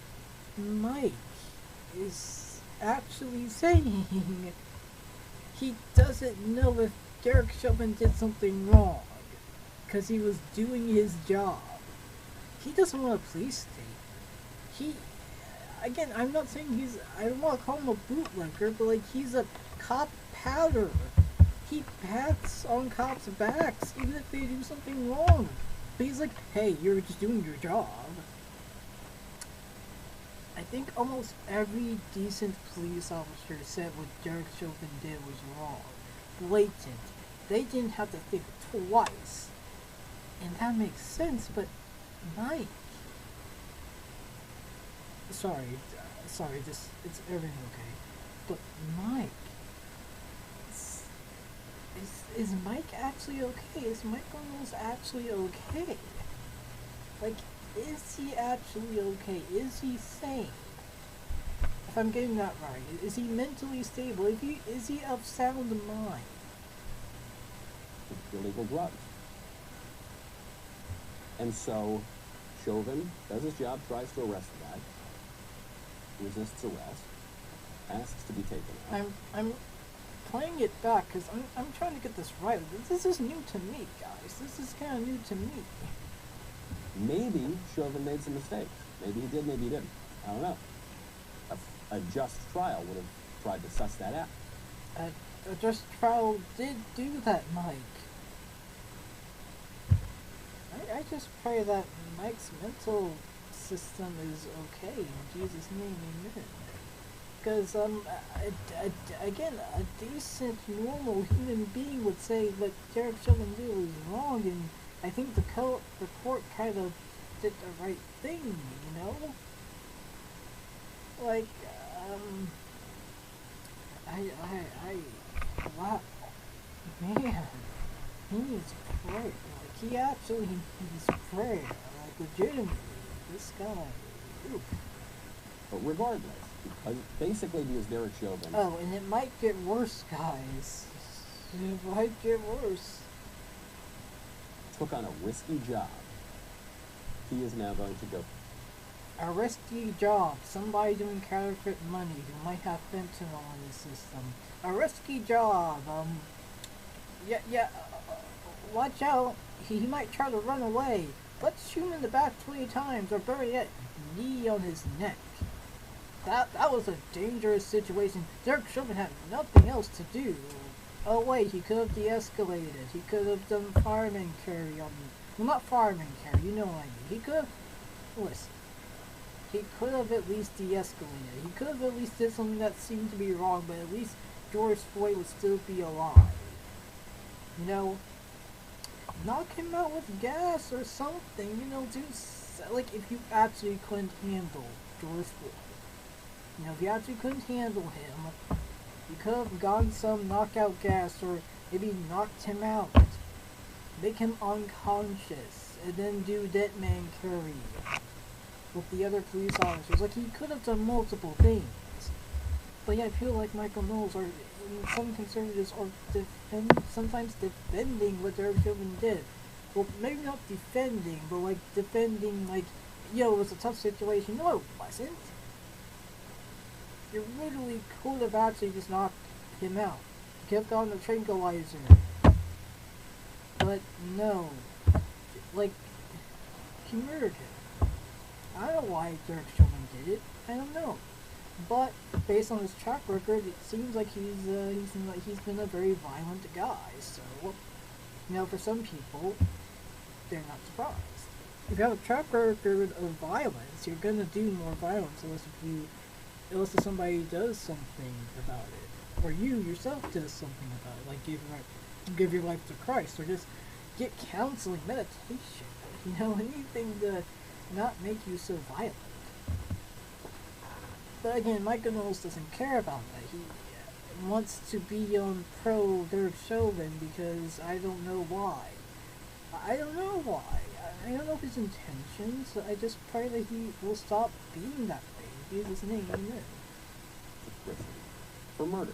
Mike is actually saying he doesn't know if Derek Chauvin did something wrong because he was doing his job. He doesn't want a police state. Again, I'm not saying I don't want to call him a bootlegger, but like, he's a cop powder. He pats on cops' backs even if they do something wrong. But he's like, hey, you're just doing your job. I think almost every decent police officer said what Derek Chauvin did was wrong. Blatant. They didn't have to think twice. And that makes sense, but Mike. Sorry, it's everything okay. But Mike. Is Mike actually okay? Is Michael Knowles actually okay? Like, is he actually okay? Is he sane? If I'm getting that right, is he mentally stable? Is he of sound mind? Illegal drugs. And so Chauvin does his job, tries to arrest the guy, resists arrest, asks to be taken out. I'm playing it back because I'm trying to get this right. This is new to me, guys. This is kind of new to me. Maybe Chauvin made some mistakes. Maybe he did, maybe he didn't. I don't know. A just trial would have tried to suss that out. A just trial did do that, Mike. I just pray that Mike's mental system is okay. In Jesus' name, amen. Because, again, a decent, normal human being would say that Derek Chauvin did was wrong, and I think the court kind of did the right thing, you know? Like, wow, man, he needs prayer. Like, he actually needs prayer. Like, legitimately, this guy, oof. But regardless, because Derek Chauvin... Oh, and it might get worse, guys. It might get worse. Took on a risky job. He is now going to go... A risky job. Somebody doing counterfeit money who might have fentanyl in his system. A risky job. Watch out. He might try to run away. Let's shoot him in the back 20 times, or better yet, knee on his neck. That was a dangerous situation. Derek Chauvin had nothing else to do. Oh wait, he could have de-escalated. He could have done fireman carry on me. Well, not fireman carry, you know what I mean. He could have... Listen. He could have at least de-escalated. He could have at least did something that seemed to be wrong, but at least George Floyd would still be alive. You know? Knock him out with gas or something. You know, do... Like, if you actually couldn't handle George Floyd. You know, if you actually couldn't handle him, you could have gotten some knockout gas, or maybe knocked him out, make him unconscious, and then do dead man carry with the other police officers. Like, he could have done multiple things. But yeah, I feel like Michael Knowles, or some conservatives, are sometimes defending what Derek Chauvin did. Well, maybe not defending, but like defending, like, yo, it was a tough situation. No, it wasn't. You literally could have actually just knocked him out. You could have gotten a tranquilizer. But no. Like, he murdered him. I don't know why Derek Chauvin did it. I don't know. But based on his track record, it seems like he's been a very violent guy. So, you know, for some people, they're not surprised. If you have a track record of violence, you're gonna do more violence unless somebody does something about it, or you yourself does something about it, like give your life to Christ, or just get counseling, meditation, you know, anything to not make you so violent. But again, Michael Knowles doesn't care about that. He wants to be on pro Derek Chauvin because I don't know why. I don't know why. I don't know his intentions. I just pray that he will stop being that way. In Jesus' name, amen. For murder.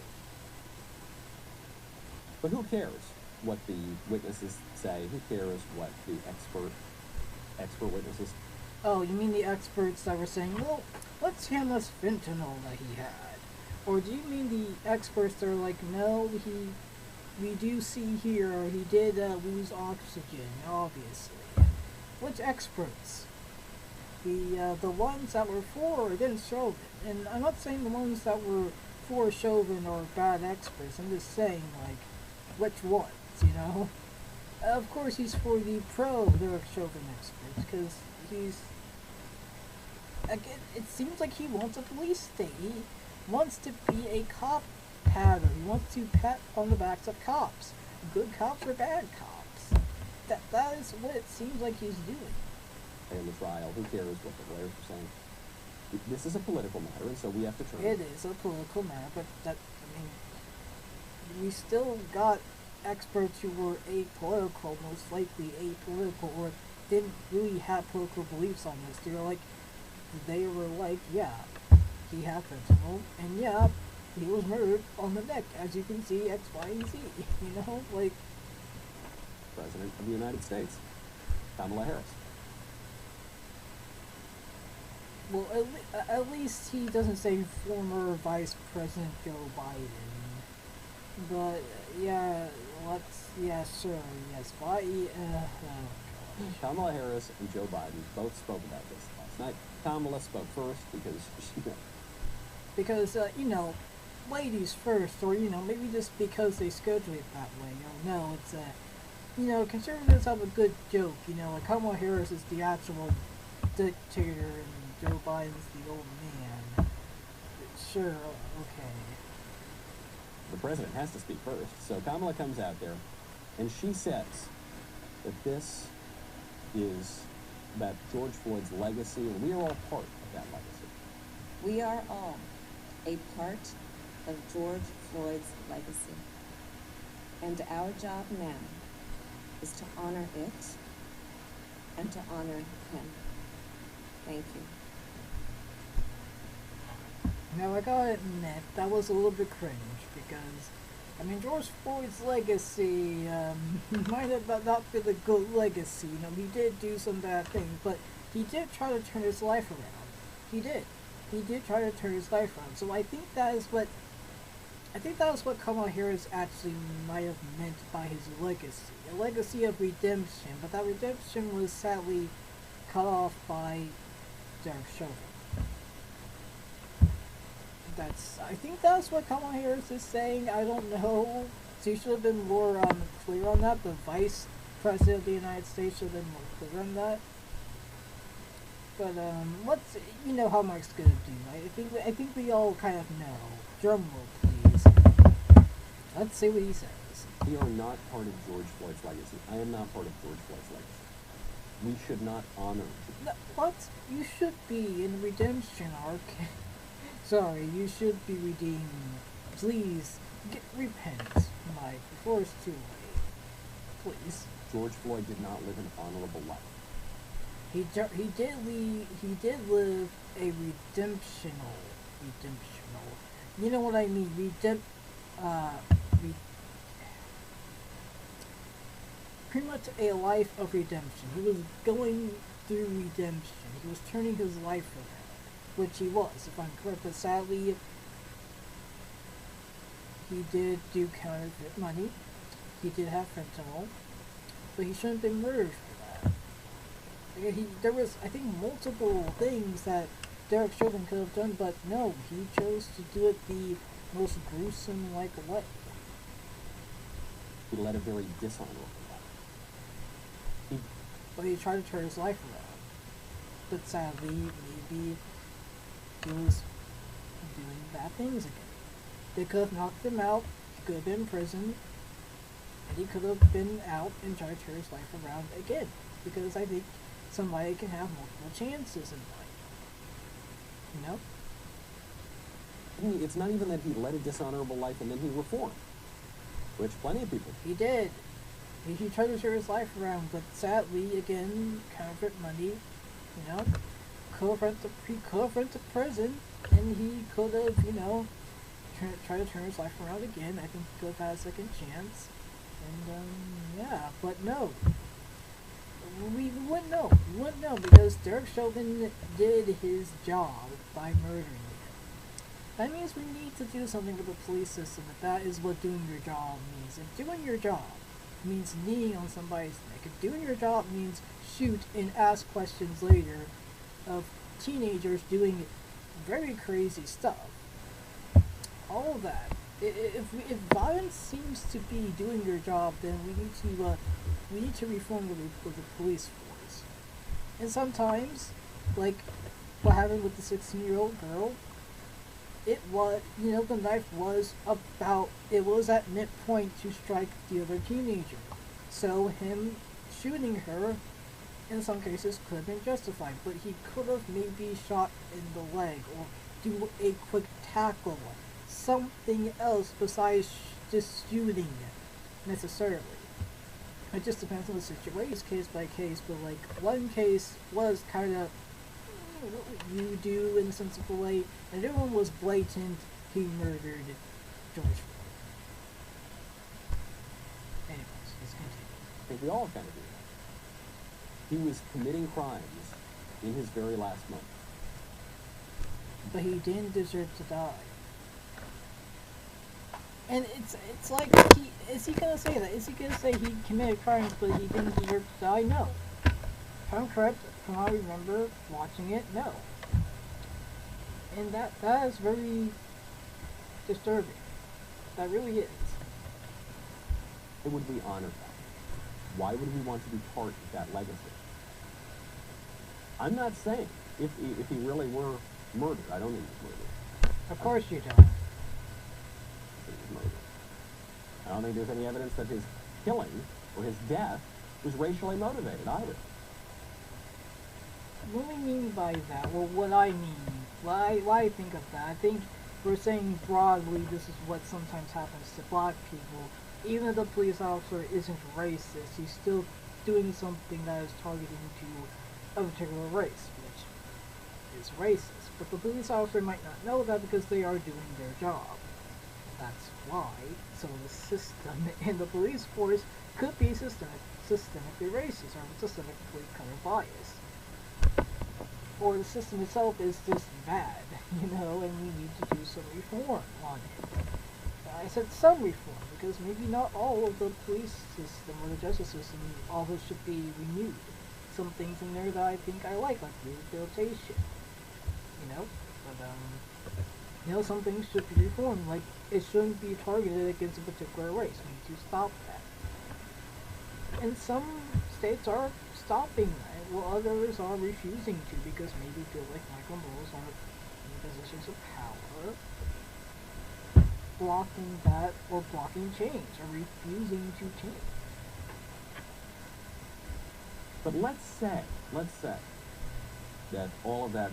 But who cares what the witnesses say? Who cares what the expert witnesses? Oh, you mean the experts that were saying, well, let's see how much fentanyl that he had? Or do you mean the experts that are like, no, we do see here, or he did lose oxygen, obviously. Which experts? The ones that were for or against Chauvin. And I'm not saying the ones that were for Chauvin are bad experts. I'm just saying, like, which ones, you know? Of course he's for the pro Derek Chauvin experts, because again, it seems like he wants a police state. He wants to be a cop patter. He wants to pat on the backs of cops. Good cops or bad cops. That is what it seems like he's doing. In the trial, who cares what the lawyers are saying? This is a political matter, and so we have to turn. It is a political matter, but I mean, we still got experts who were apolitical, most likely apolitical, or didn't really have political beliefs on this. They were like, yeah, he had fentanyl, and yeah, he was murdered on the neck, as you can see, X, Y, and Z. Like, President of the United States, Kamala Harris. well, at least he doesn't say former Vice President Joe Biden. But, yeah, sure, yes, why, Kamala Harris and Joe Biden both spoke about this last night. Kamala spoke first because ladies first, or, maybe just because they schedule it that way. No, it's, conservatives have a good joke, like Kamala Harris is the actual dictator and Joe Biden's the old man. Sure, okay. the president has to speak first. So Kamala comes out there, and she says that this is about George Floyd's legacy, and we are all part of that legacy. We are all a part of George Floyd's legacy. And our job now is to honor it and to honor him. Thank you. Now, I gotta admit, that was a little bit cringe, because, George Floyd's legacy, might have not been a good legacy. He did do some bad things, but he did try to turn his life around. He did. He did try to turn his life around. So I think that is what Kamala Harris actually might have meant by his legacy. A legacy of redemption, but that redemption was sadly cut off by Derek Chauvin. I think that's what Kamala Harris is saying. I don't know. She should have been more clear on that. The Vice President of the United States should have been more clear on that. But you know how Mike's gonna do, right? I think we all kind of know. Drum roll, please. Let's see what he says. We are not part of George Floyd's legacy. I am not part of George Floyd's legacy. We should not honor. No, what? You should be in the redemption arc. Sorry, you should be redeemed. Please, repent, Mike, before it's too late. Please. George Floyd did not live an honorable life. He did live a redemptional. You know what I mean? Pretty much a life of redemption. He was going through redemption. He was turning his life around, which he was, if I'm correct. But sadly, he did do counterfeit money. He did have fentanyl, but he shouldn't have been murdered for that. There was, I think, multiple things that Derek Chauvin could have done, but no, he chose to do it the most gruesome way. He led a very dishonorable life. But he tried to turn his life around. But sadly, maybe he was doing bad things again. They could have knocked him out, he could have been in prison, and he could have been out and tried to turn his life around again. Because I think somebody can have multiple chances in life. It's not even that he led a dishonorable life and then he reformed, which plenty of people. He did. He tried to turn his life around, but sadly, again, counterfeit money, could have went to prison, and he could have, tried to turn his life around again. I think he could have had a second chance, and, yeah, but no. We wouldn't know. We wouldn't know, because Derek Chauvin did his job by murdering him. That means we need to do something with the police system, if that is what doing your job means. If doing your job means kneeing on somebody's neck, if doing your job means shoot and ask questions later of teenagers doing very crazy stuff, all of that. If violence seems to be doing your job, then we need to reform the police force. And sometimes, like what happened with the 16-year-old girl, it was, the knife was it was at midpoint to strike the other teenager. So him shooting her, in some cases, could have been justified, but he could have maybe shot in the leg or do a quick tackle, something else besides just shooting it, necessarily. It just depends on the situation, case by case, but like, one case was kind of, what would you do in a sensible way, and the other one was blatant, he murdered George Floyd. Anyways, let's continue. I think we all kind of do that. He was committing crimes in his very last moment. But he didn't deserve to die. And it's like, is he gonna say that? Is he gonna say he committed crimes but he didn't deserve to die? No. If I'm correct, from how I remember watching it, no. And that is very disturbing. That really is. Why would we honor that? Why would we want to be part of that legacy? I'm not saying if he really were murdered. I don't think he was murdered. Of course you don't. He was murdered. I don't think there's any evidence that his killing or his death was racially motivated either. What do we mean by that? Well, what I mean, why I think of that, I think we're saying broadly this is what sometimes happens to black people. Even if the police officer isn't racist, he's still doing something that is targeting to a particular race, which is racist. But the police officer might not know that because they are doing their job. That's why. So the system in the police force could be systemically racist or systemically color biased. Or the system itself is just bad, and we need to do some reform on it. I said some reform, because maybe not all of the police system or the justice system also should be renewed. Some things in there that I think I like rehabilitation, but, some things should be reformed, like, it shouldn't be targeted against a particular race. We need to stop that. And some states are stopping that, while others are refusing to, because maybe feel like Michael Knowles are in positions of power, blocking that, or blocking change, or refusing to change. But let's say that all of that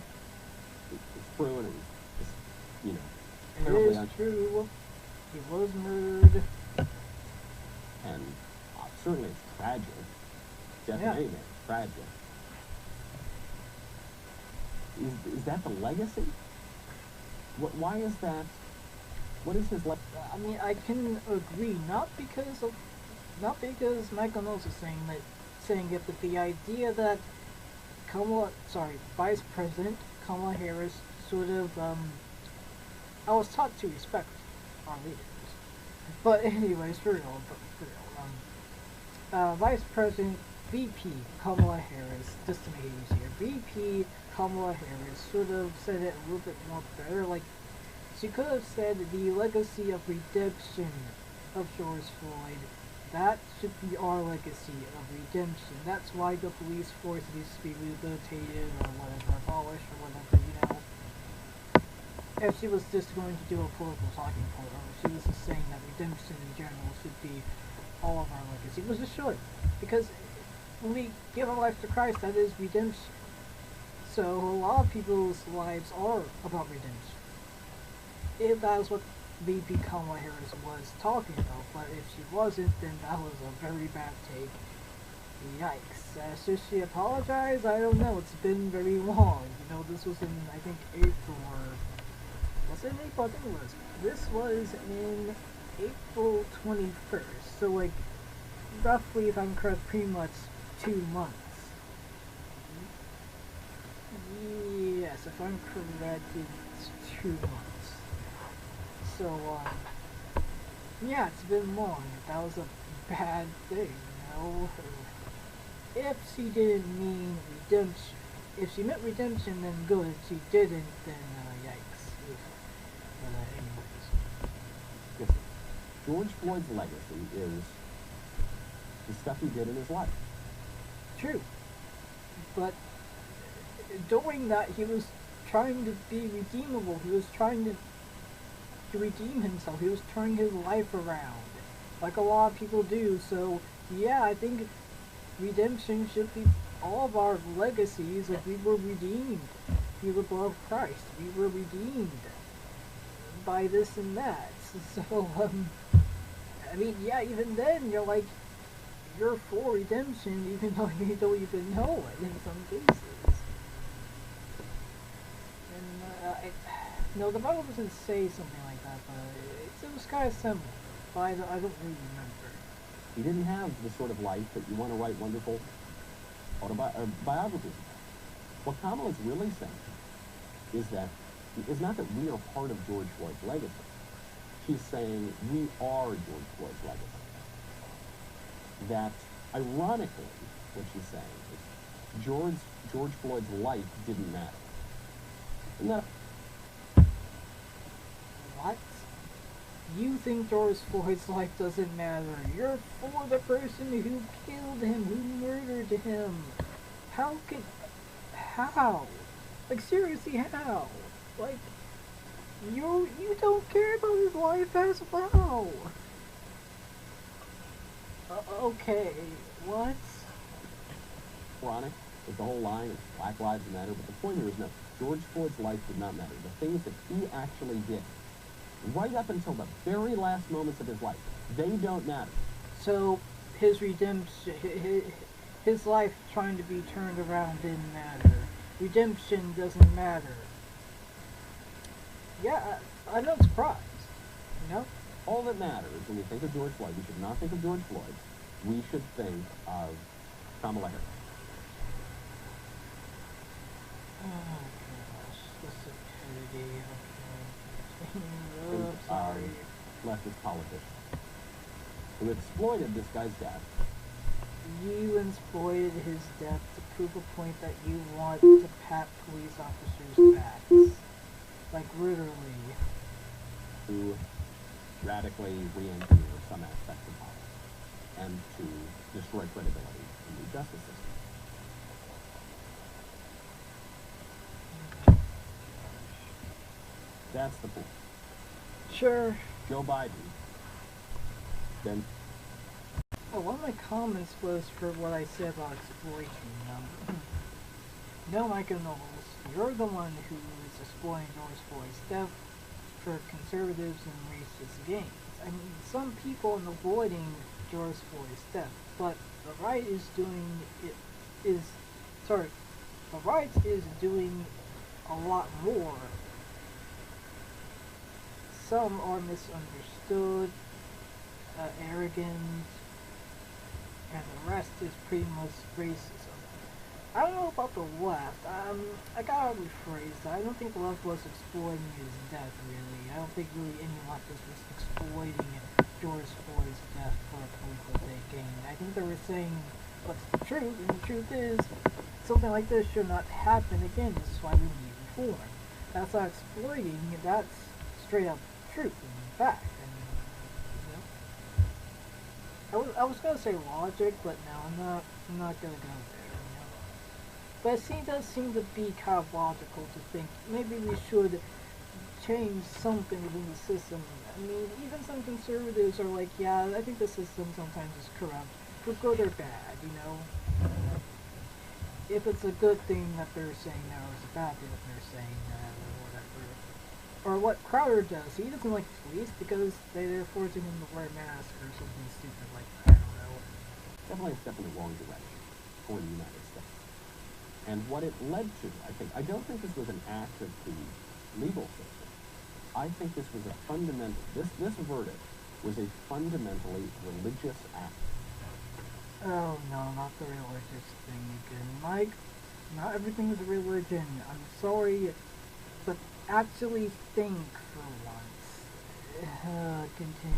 is true and it's, It is true. He was murdered. And certainly it's tragic. Definitely tragic. Is that the legacy? Why is that? What is his legacy? I mean, I can agree, not because Michael Knowles is saying it, but the idea that Vice President Kamala Harris sort of, I was taught to respect our leaders. But anyways, for real, Vice President VP Kamala Harris, just to make it easier, VP Kamala Harris sort of said it a little bit more better, like, she could have said the legacy of redemption of George Floyd, that should be our legacy of redemption. That's why the police force needs to be rehabilitated or whatever, abolished or whatever, If she was just going to do a political talking point, or if she was just saying that redemption in general should be all of our legacy, which it should. Because when we give our life to Christ, that is redemption. So a lot of people's lives are about redemption. If that is what VP Kamala Harris was talking about, but if she wasn't, then that was a very bad take. Yikes. Should she apologize? I don't know. It's been very long. This was in, I think, April, or... Was it in April? I think it was. This was in April 21st. So, like, roughly, if I'm correct, pretty much 2 months. Yes, if I'm correct, it's 2 months. So, yeah, it's been long. That was a bad thing, If she didn't mean redemption. If she meant redemption, then good. If she didn't, then, yikes. But, anyways. Yes, George Floyd's legacy is the stuff he did in his life. True. But, doing that, he was trying to be redeemable. He was trying to redeem himself. He was turning his life around, like a lot of people do. So yeah, I think redemption should be all of our legacies. Like, we were redeemed through the blood of Christ. We were redeemed by this and that. So I mean, yeah, even then you're like, you're for redemption even though you don't even know it in some cases. And no, the Bible doesn't say something like that, but it was kind of similar. But I don't really remember. He didn't have the sort of life that you want to write wonderful biographies about. What Kamala's really saying is not that we are part of George Floyd's legacy. She's saying we are George Floyd's legacy. That, ironically, what she's saying is George Floyd's life didn't matter. Isn't that What? You think George Floyd's life doesn't matter? You're for the person who killed him, who murdered him. How? Like, seriously, how? Like, you don't care about his life as well. Okay, what? ironic with the whole line of Black Lives Matter? But the point here is no, George Floyd's life did not matter. The things that he actually did, right up until the very last moments of his life, they don't matter. So, his redemption, his life trying to be turned around didn't matter. Redemption doesn't matter. Yeah, I'm not surprised. You know? All that matters when we think of George Floyd, we should not think of George Floyd. We should think of Kamala Harris. Oh gosh, the stupidity. Okay. Oh, sorry. Leftist politician who exploited this guy's death. You exploited his death to prove a point that you want to pat police officers' backs. Like, literally. To radically re-engineer some aspects of politics and to destroy credibility in the justice system. That's the point. Sure. Joe Biden, then Well, one of my comments was for what I said about exploiting. No, Michael Knowles, you're the one who is exploiting George Floyd's death for conservatives and racist gains. I mean, some people are avoiding George Floyd's death, but the right is doing doing a lot more. Some are misunderstood, arrogant, and the rest is pretty much racism. I don't know about the left. I gotta rephrase that. I don't think the left was exploiting his death, really. I don't think really any leftist was exploiting George Floyd's death for a political gain. I think they were saying what's the truth, and the truth is, something like this should not happen again. This is why we need reform. That's not exploiting, that's straight up truth and fact. I was gonna say logic, but no, I'm not gonna go there. You know? But it does seem to be kind of logical to think maybe we should change something within the system. I mean, even some conservatives are like, yeah, I think the system sometimes is corrupt, for good or bad. You know, if it's a good thing that they're saying that, or it's a bad thing that they're saying that, or whatever. Or what Crowder does, he doesn't like police because they're forcing him to wear a mask or something stupid like that, I don't know. definitely a step in the wrong direction for the United States. And what it led to, I don't think this was an act of the legal system. I think this was a this verdict was a fundamentally religious act. Oh no, not the religious thing again. Mike, not everything is religion. I'm sorry, but actually think for once. Continue.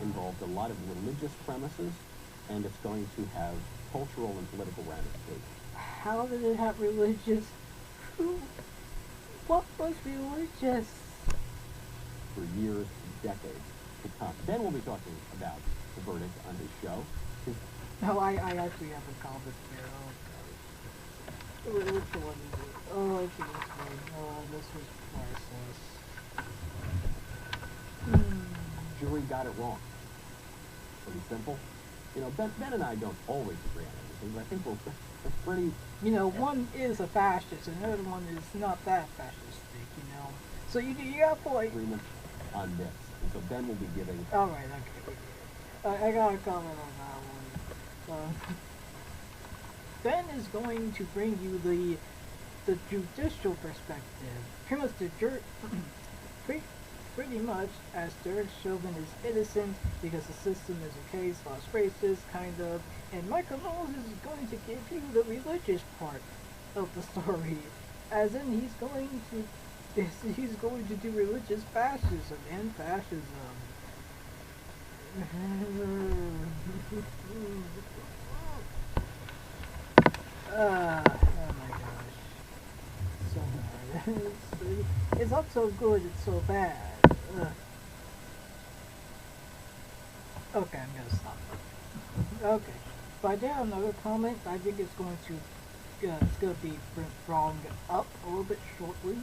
Involved a lot of religious premises, and it's going to have cultural and political ramifications. How did it have religious? What was religious? For years, decades to come. Then we'll be talking about the verdict on his show. No, I actually have a comment there. Oh, God. Which one is it? Oh, I see this one. Oh, this was priceless. Jury got it wrong. Pretty simple. You know, Ben and I don't always agree on everything, but I think we're pretty. You know, one is a fascist, and the other one is not that fascistic, you know. So you got point. Agreement on this. And so Ben will be giving. Alright, okay. I got a comment on that one. Ben is going to bring you the judicial perspective. Pretty much pretty much as Derek Chauvin is innocent because the system is okay / racist, kind of, and Michael Knowles is going to give you the religious part of the story, as in he's going to do religious fascism and fascism. Oh my gosh. So bad. It's not so good, it's so bad. Okay, I'm gonna stop. Okay. But I did have another comment. I think it's going to be brought up a little bit shortly.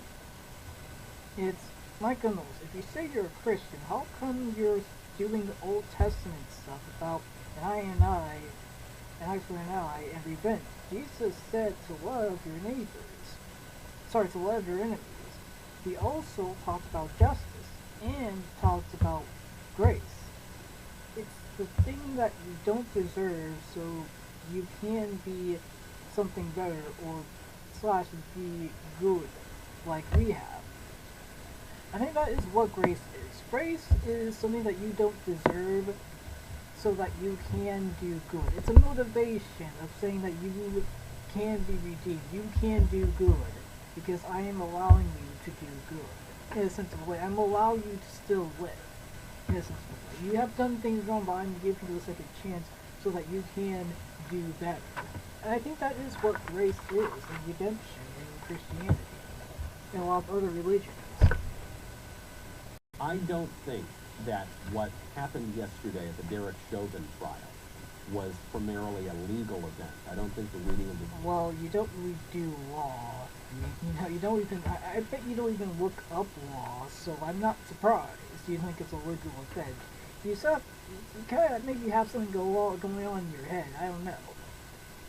It's Michael Knowles. If you say you're a Christian, how come you're doing the Old Testament stuff about an eye for an eye, and revenge? Jesus said to love your neighbors. Sorry, to love your enemies. He also talked about justice and talked about grace. It's the thing that you don't deserve, so you can be something better or / be good like we have. I think that is what grace is. Grace is something that you don't deserve so that you can do good. It's a motivation of saying that you can be redeemed. You can do good because I am allowing you to do good. In a sense of way, I'm allowing you to still live. In a sense of way. You have done things wrong, but I'm giving you a second chance so that you can do better. And I think that is what grace is in redemption in Christianity and a lot of other religions. I don't think that what happened yesterday at the Derek Chauvin trial was primarily a legal event. I don't think the reading of the... Well, you don't really do law. You don't even... I bet you don't even look up law, so I'm not surprised you think it's a legal event. You kind of maybe have something going on in your head. I don't know.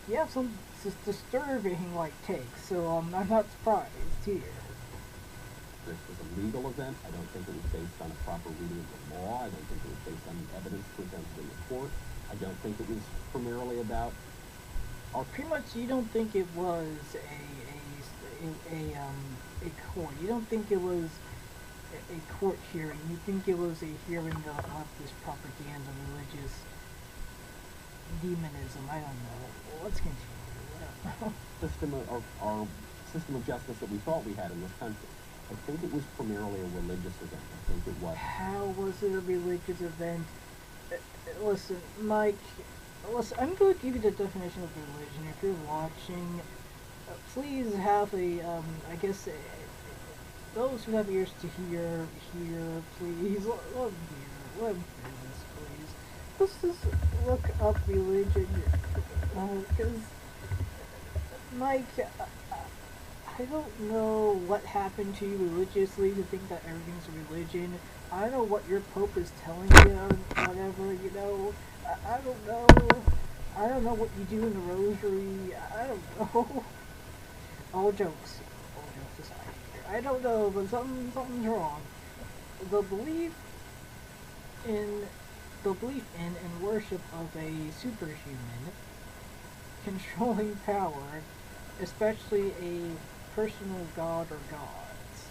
You have some disturbing takes, so I'm not surprised here. This was a legal event. I don't think it was based on a proper reading of the law. I don't think it was based on the evidence presented in the court. I don't think it was primarily about... Pretty much you don't think it was a court. You don't think it was a court hearing. You think it was a hearing of leftist propaganda, religious demonism. I don't know. Let's continue. Our system of justice that we thought we had in this country. I think it was primarily a religious event. I think it was. How was it a religious event? Listen, Mike, I'm going to give you the definition of religion. If you're watching, please have those who have ears to hear, please. Let me hear this, please. Let's just look up religion, because, Mike, I don't know what happened to you religiously to think that everything's a religion. I don't know what your Pope is telling you or whatever, I don't know. I don't know what you do in the rosary. I don't know. All jokes aside here. I don't know, but something's wrong. The belief in and worship of a superhuman controlling power, especially a personal god or gods.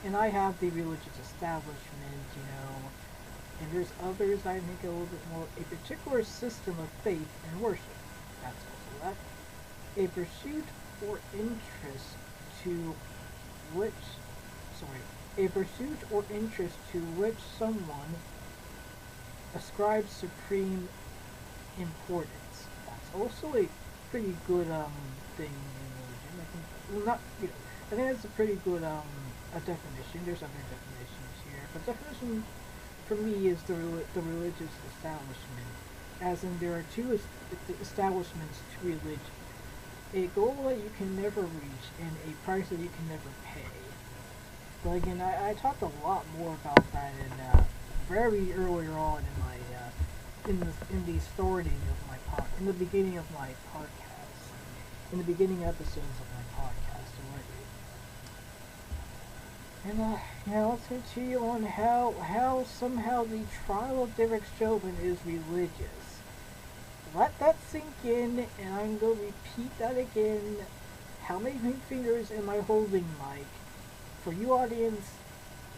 And I have the religious establishment, and there's others I think a little bit more, a particular system of faith and worship. That's also that. A pursuit or interest to which someone ascribes supreme importance. That's also a pretty good thing in religion. I think, well, not, I think that's a pretty good a definition. There's other definitions here, but definition for me is the religious establishment, as in there are two establishments to religion. a goal that you can never reach and a price that you can never pay. But again, I talked a lot more about that very earlier on in my in the starting of my in the beginning of my podcast, in the beginning episodes of my podcast already. And now let's continue on how somehow the trial of Derek Chauvin is religious. Let that sink in, and I'm going to repeat that again. How many fingers am I holding, Mike? For you audience,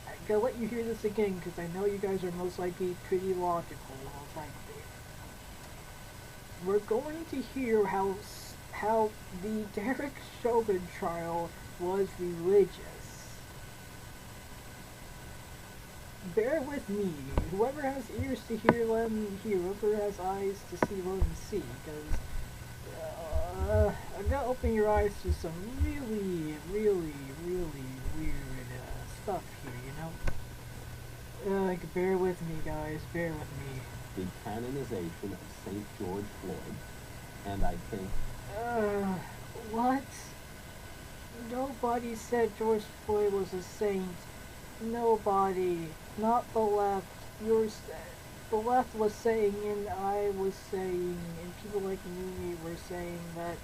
I'm going to let you hear this again, because I know you guys are most likely pretty logical, most likely. We're going to hear how the Derek Chauvin trial was religious. Bear with me. Whoever has ears to hear, let them hear. Whoever has eyes to see, let them see. Because I'm gonna open your eyes to some really, really, really weird stuff here. You know. Bear with me, guys. Bear with me. The canonization of St. George Floyd, and I think. What? Nobody said George Floyd was a saint. Nobody. Not the left. The left was saying, and I was saying, and people like me were saying that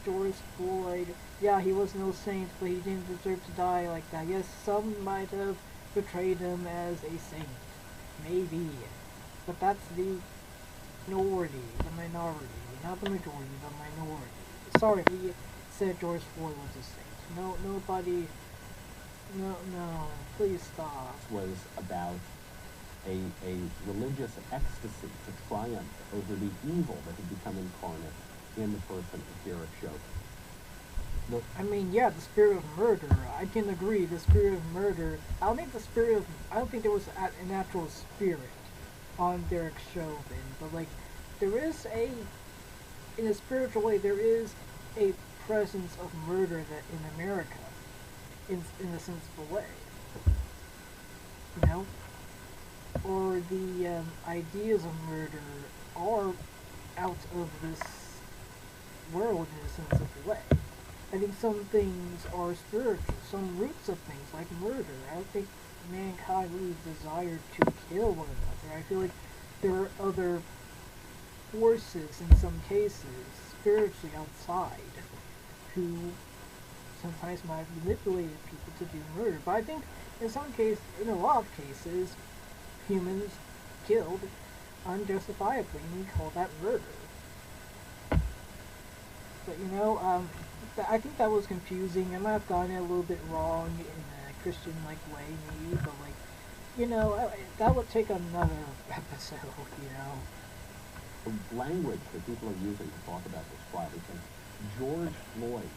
George Floyd, yeah, he was no saint, but he didn't deserve to die like that. Yes, some might have portrayed him as a saint. Maybe. But that's the minority, not the majority, the minority. Sorry, we said George Floyd was a saint. Nobody. No, please stop. Was about a religious ecstasy to triumph over the evil that had become incarnate in the person of Derek Chauvin. I mean, yeah, the spirit of murder. I can agree, the spirit of murder. I don't think there was an actual spirit on Derek Chauvin, but like, there is in a spiritual way, there is a presence of murder that in America, in a sensible way, you know, or the ideas of murder are out of this world in a sensible way. I think some things are spiritual, some roots of things like murder. I don't think mankind really desired to kill one another. I feel like there are other forces in some cases, spiritually outside, who sometimes might have manipulated people to do murder. But I think in a lot of cases, humans killed unjustifiably, and we call that murder. But you know, I think that was confusing. I might have gotten it a little bit wrong in a Christian-like way, maybe, but like, you know, that would take another episode, you know. The language that people are using to talk about this trial, because George Floyd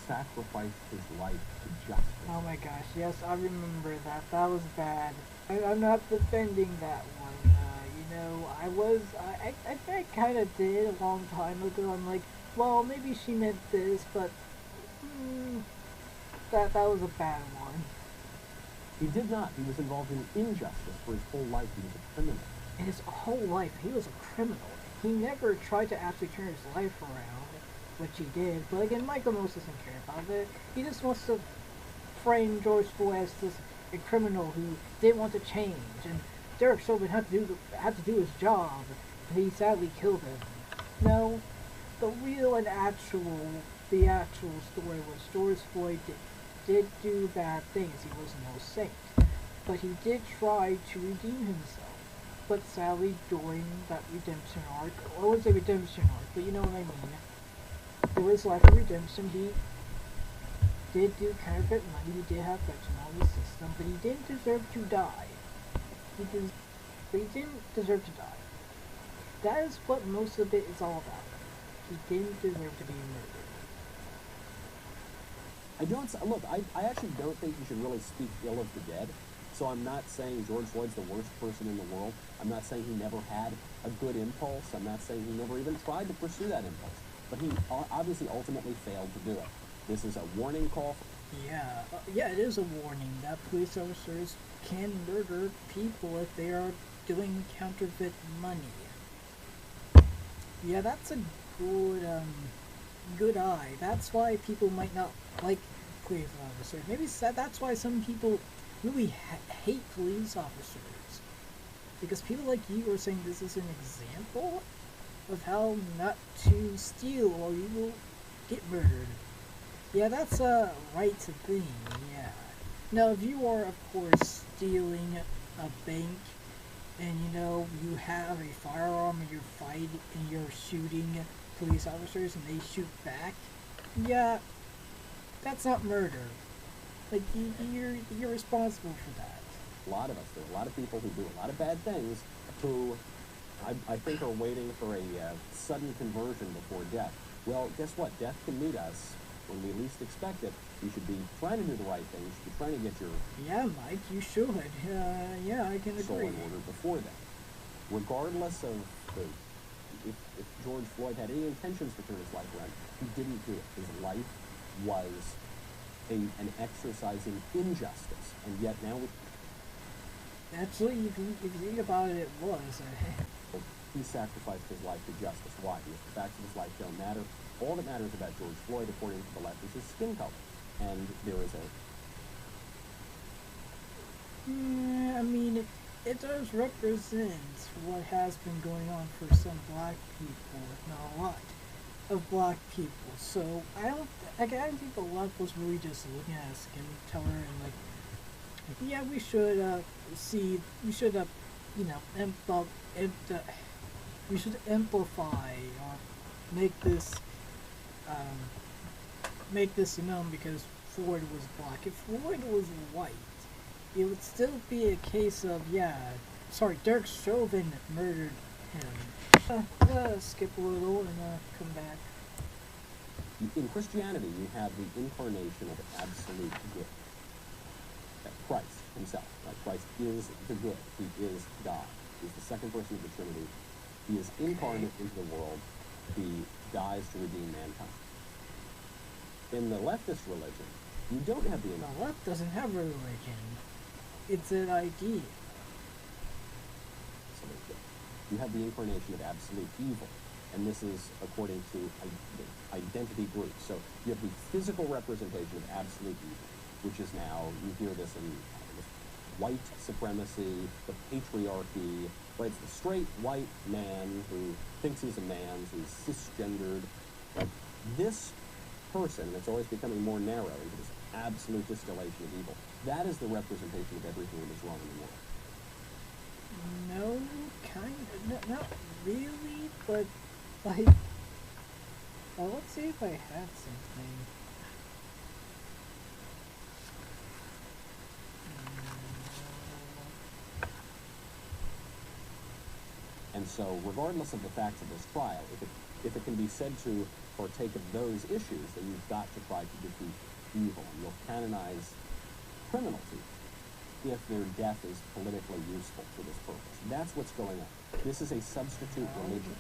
sacrificed his life to justice. Oh my gosh, yes, I remember that. That was bad. I'm not defending that one. You know, I think I kind of did a long time ago. I'm like, well, maybe she meant this, but that was a bad one. He did not. He was involved in injustice for his whole life. He was a criminal. In his whole life, he was a criminal. He never tried to actually turn his life around, which he did. But again, Michael Knowles doesn't care about it. He just wants to frame George Floyd as a criminal who didn't want to change, and Derek Chauvin had to do his job, and he sadly killed him. No, the real and the actual story was George Floyd did do bad things. He was no saint, but he did try to redeem himself. But sadly, during that redemption arc, or it was a redemption arc, but you know what I mean. Through his life of redemption, he did do counterfeit money, he did have fentanyl in the system, but he didn't deserve to die. But he didn't deserve to die. That is what most of it is all about. He didn't deserve to be murdered. I actually don't think you should really speak ill of the dead. So I'm not saying George Floyd's the worst person in the world. I'm not saying he never had a good impulse. I'm not saying he never even tried to pursue that impulse. But he obviously ultimately failed to do it. This is a warning call. Yeah, it is a warning that police officers can murder people if they are doing counterfeit money. Yeah, that's a good good eye. That's why people might not like police officers. Maybe that's why some people really hate police officers. Because people like you are saying this is an example of how not to steal or you will get murdered. Yeah, that's a right thing, yeah. Now, if you are, of course, stealing a bank and you have a firearm and you're shooting police officers and they shoot back, yeah, that's not murder. Like, you're responsible for that. A lot of us, there are a lot of people who do a lot of bad things who I think are waiting for a sudden conversion before death. Well, guess what? Death can meet us when we least expect it. You should be trying to do the right thing. You should be trying to get your Yeah, Mike, you should. Yeah, I can soul agree. in order before that. Regardless of if George Floyd had any intentions to turn his life around, he didn't do it. His life was an exercise in injustice, and yet now Actually, if you think about it, it was. he sacrificed his life to justice. Why? Because the facts of his life don't matter. All that matters about George Floyd, according to the left, is his skin color. And there is I mean, it does represent what has been going on for some black people, if not a lot of black people. So I don't think the left was really just looking at a skin color and like, yeah, we should we should amplify or make this known because Floyd was black. If Floyd was white, it would still be a case of, Derek Chauvin murdered him. Skip a little and come back. in Christianity, you have the incarnation of absolute good. Christ himself. Right? Christ is the good. He is God. He's the second person of the Trinity. He is incarnate into the world. He dies to redeem mankind. In the leftist religion, you don't have the left doesn't have a religion. It's an idea. You have the incarnation of absolute evil. And this is according to identity groups. So you have the physical representation of absolute evil, which is now, you hear this in white supremacy, the patriarchy, right? It's the straight white man who thinks he's a man, who's cisgendered. Like this person, and it's always becoming more narrow into this absolute distillation of evil. That is the representation of everything that is wrong in the world. No, not really, but like, well, let's see if I have something. And so, regardless of the facts of this trial, if it can be said to partake of those issues, then you've got to try to defeat evil. And you'll canonize criminals if their death is politically useful for this purpose. That's what's going on. This is a substitute religion.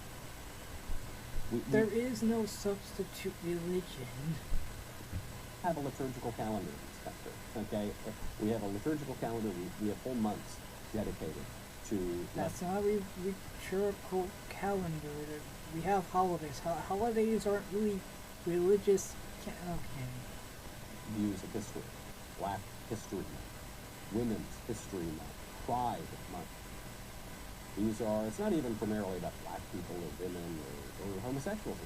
There is no substitute religion. We have a liturgical calendar in this country, okay? We have a liturgical calendar. We have whole months dedicated to... That's not a liturgical calendar. We have holidays. Holidays aren't really religious. Okay. Views of history. Black History Month. Women's History Month. Pride Month. These are, it's not even primarily about black people or women or homosexuals.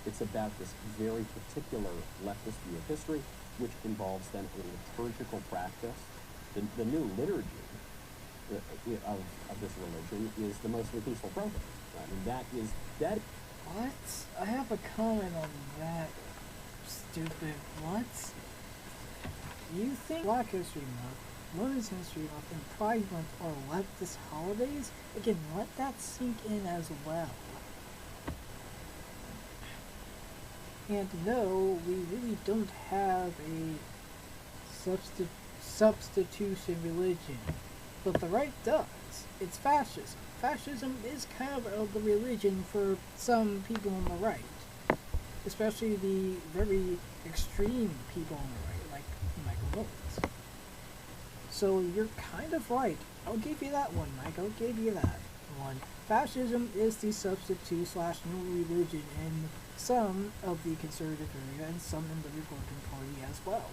It's about this very particular leftist view of history, which involves then a liturgical practice. The new liturgy of this religion is the mostly peaceful protest. I mean, that. What? I have a comment on that. Stupid. What? You think Black History Month, Women's History Month, and Pride Month are leftist holidays? Again, let that sink in as well. And no, we really don't have a substitution religion. But the right does. It's fascism. Fascism is kind of the religion for some people on the right. Especially the very extreme people on the right, like Michael Knowles. So you're kind of right. I'll give you that one, Mike. I'll give you that. one. Fascism is the substitute slash new religion in some of the conservative area and some in the Republican Party as well.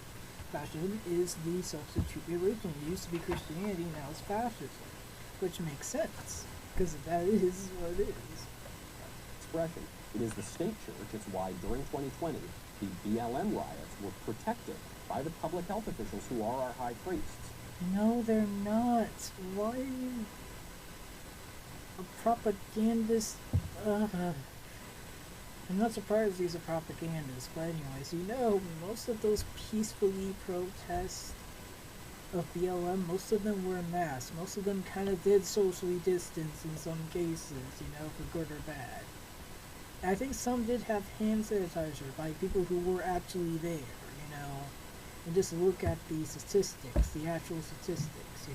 Fascism is the substitute religion. It used to be Christianity, now it's fascism, which makes sense because that is what it is. Expression. It is the state church. It's why during 2020, the BLM riots were protected by the public health officials who are our high priests. No, they're not. Why are you a propagandist? I'm not surprised these are propagandists, but anyways, most of those peacefully protests of BLM, most of them were masks. Most of them kind of did socially distance in some cases, for good or bad. I think some did have hand sanitizer by people who were actually there, and just look at the statistics, the actual statistics,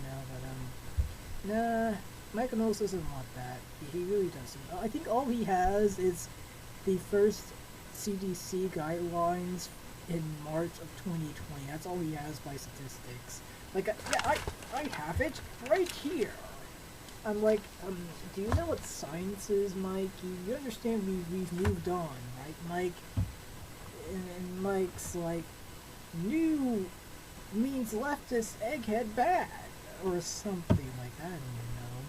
but, nah, Michael Knowles doesn't want that. He really doesn't. I think all he has is the first CDC guidelines in March of 2020. That's all he has by statistics. I have it right here. I'm like, do you know what science is, Mike? You understand we've moved on, right, Mike? And Mike's like, new means leftist egghead bad, or something like that,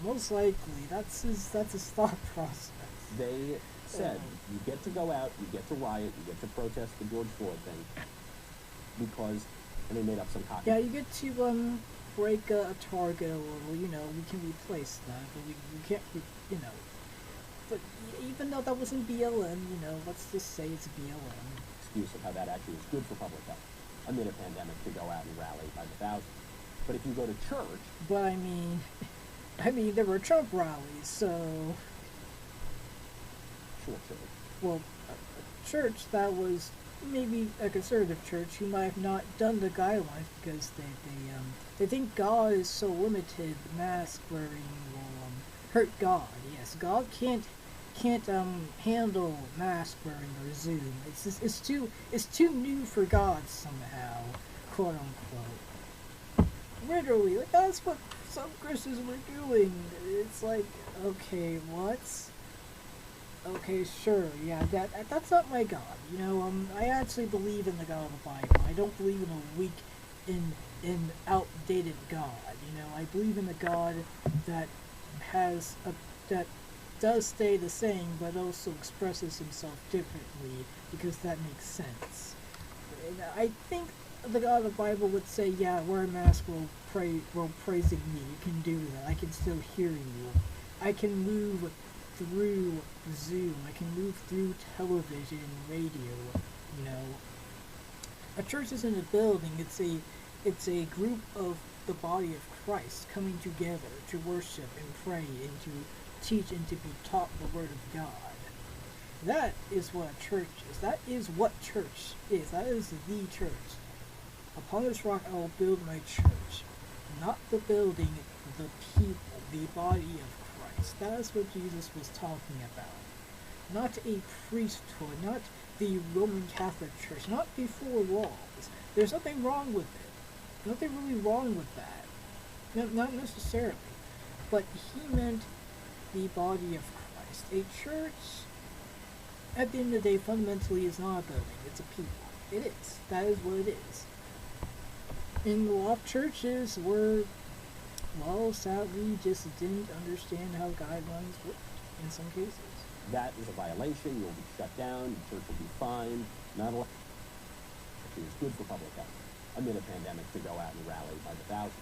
Most likely, that's his thought process. They said, you get to go out, you get to riot, you get to protest the George Floyd thing, because, and they made up some copy. Yeah, you get to, break a target a little, we can replace that, but we can't, but even though that wasn't BLM, let's just say it's BLM. Excuse of how that actually is good for public health amid a pandemic to go out and rally by the thousands. But if you go to church... But I mean, there were Trump rallies, so... Sure. Well, a church that was maybe a conservative church who might have not done the guidelines because they think God is so limited, mask wearing will hurt God. Yes, God can't handle mask wearing or Zoom. It's too new for God somehow, quote unquote. Literally, that's what some Christians were doing. It's like, okay, what? Okay, sure, yeah, that's not my God. I actually believe in the God of the Bible. I don't believe in a weak and outdated God. I believe in a God that that does stay the same, but also expresses himself differently, because that makes sense. And I think the God of the Bible would say, yeah, wear a mask while praising me. You can do that. I can still hear you. I can move through Zoom. I can move through television and radio. A church isn't a building. It's a group of the body of Christ coming together to worship and pray and to teach and to be taught the Word of God. That is what a church is. That is what church is. That is the church. Upon this rock I will build my church. Not the building, the people, the body of Christ. That is what Jesus was talking about. Not a priesthood, not the Roman Catholic Church, not the four walls. There's nothing wrong with it. Nothing really wrong with that. No, not necessarily. But he meant the body of Christ. A church, at the end of the day, fundamentally is not a building. It's a people. It is. That is what it is. And a lot of churches were, well, sadly, just didn't understand how guidelines worked in some cases. That is a violation. You'll be shut down. The church will be fined. Not allowed. Actually, it's good for public health amid a pandemic to go out and rally by the thousands.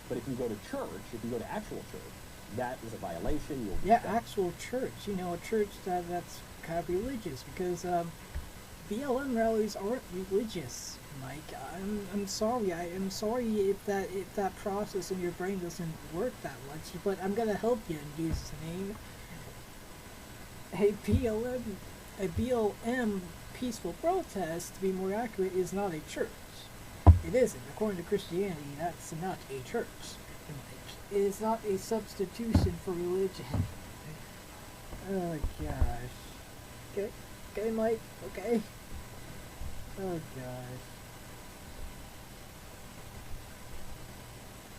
But if you go to church, if you go to actual church, that is a violation. You'll be actual church. A church that's kind of religious, because BLM rallies aren't religious, Mike. I'm sorry. I'm sorry if that process in your brain doesn't work that much, but I'm gonna help you in Jesus' name. A BLM peaceful protest, to be more accurate, is not a church. It isn't. According to Christianity, that's not a church. It is not a substitution for religion. Oh gosh. Okay, Mike. Okay. Oh gosh.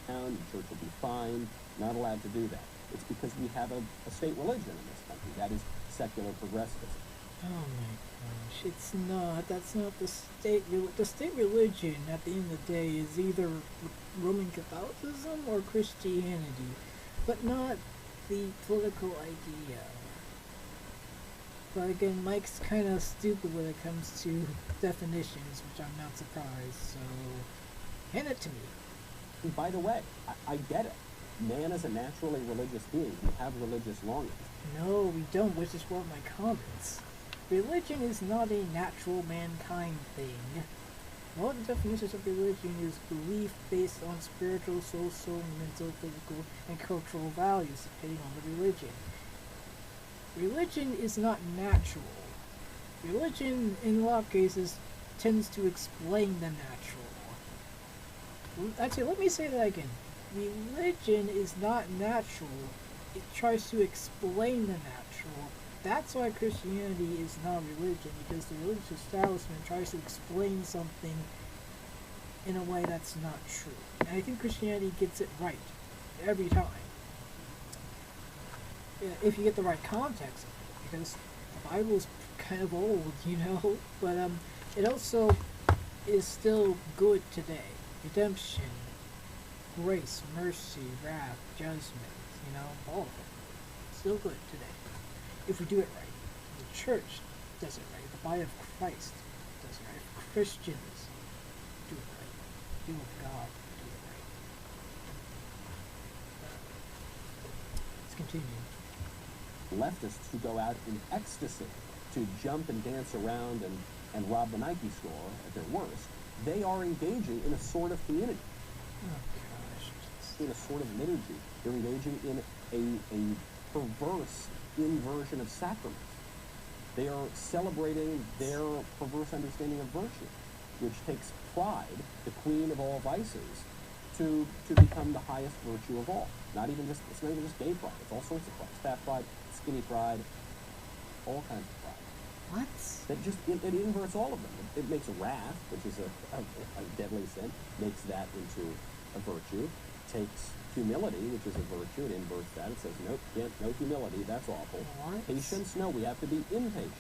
The church will be fined. Not allowed to do that. It's because we have a state religion in this country. That is secular progressivism. Oh my gosh, it's not. That's not the state. The state religion, at the end of the day, is either Roman Catholicism or Christianity, but not the political idea. But again, Mike's kind of stupid when it comes to definitions, which I'm not surprised, so hand it to me. And by the way, I get it. Man is a naturally religious being. We have religious longings. No, we don't, which is one of my comments. Religion is not a natural mankind thing. One of the definitions of religion is belief based on spiritual, social, mental, physical, and cultural values, depending on the religion. Religion is not natural. Religion, in a lot of cases, tends to explain the natural. Actually, let me say that again. Religion is not natural. It tries to explain the natural. That's why Christianity is not religion, because the religious establishment tries to explain something in a way that's not true. And I think Christianity gets it right every time. If you get the right context of it, because the Bible's kind of old, you know, but it also is still good today. Redemption, grace, mercy, wrath, judgment, you know, all of it. Still good today. If we do it right. The church does it right. The body of Christ does it right. If Christians do it right. Do with God, do it right. Let's continue. Leftists who go out in ecstasy to jump and dance around and rob the Nike store at their worst, they are engaging in a sort of community. Oh gosh. In a sort of liturgy. They're engaging in a perverse inversion of sacraments. They are celebrating their perverse understanding of virtue, which takes pride, the queen of all vices, to become the highest virtue of all. It's not even just gay pride. It's all sorts of pride. Fat pride, skinny pride, all kinds of pride. What? That just it inverts all of them. It makes wrath, which is a deadly sin, makes that into a virtue. Takes humility, which is a virtue, it inverts that. It says nope, no humility. That's awful. What? Patience, no, we have to be impatient.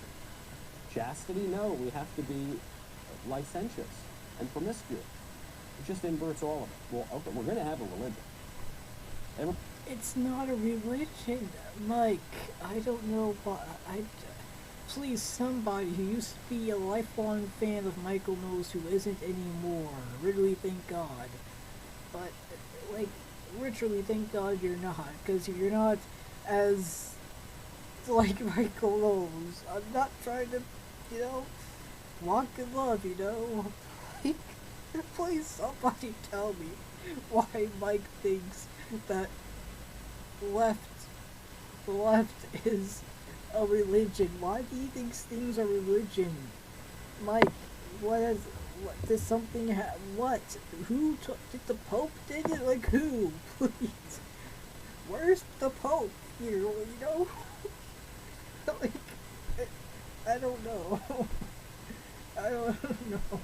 Chastity, no, we have to be licentious and promiscuous. It just inverts all of it. Well, okay, we're going to have a religion. It's not a religion, Mike. I don't know why. Please, somebody who used to be a lifelong fan of Michael Knowles who isn't anymore. Really, thank God. But, like, literally, thank God you're not. Because if you're not as, like, Michael Knowles, I'm not trying to, you know, walk in love, you know. Like, please, somebody tell me why Mike thinks that left is a religion. Why do you think things are religion? Mike, does something what? Who did the Pope did it? Like who? Please. Where's the Pope here, you know? Like, I don't know. I don't know.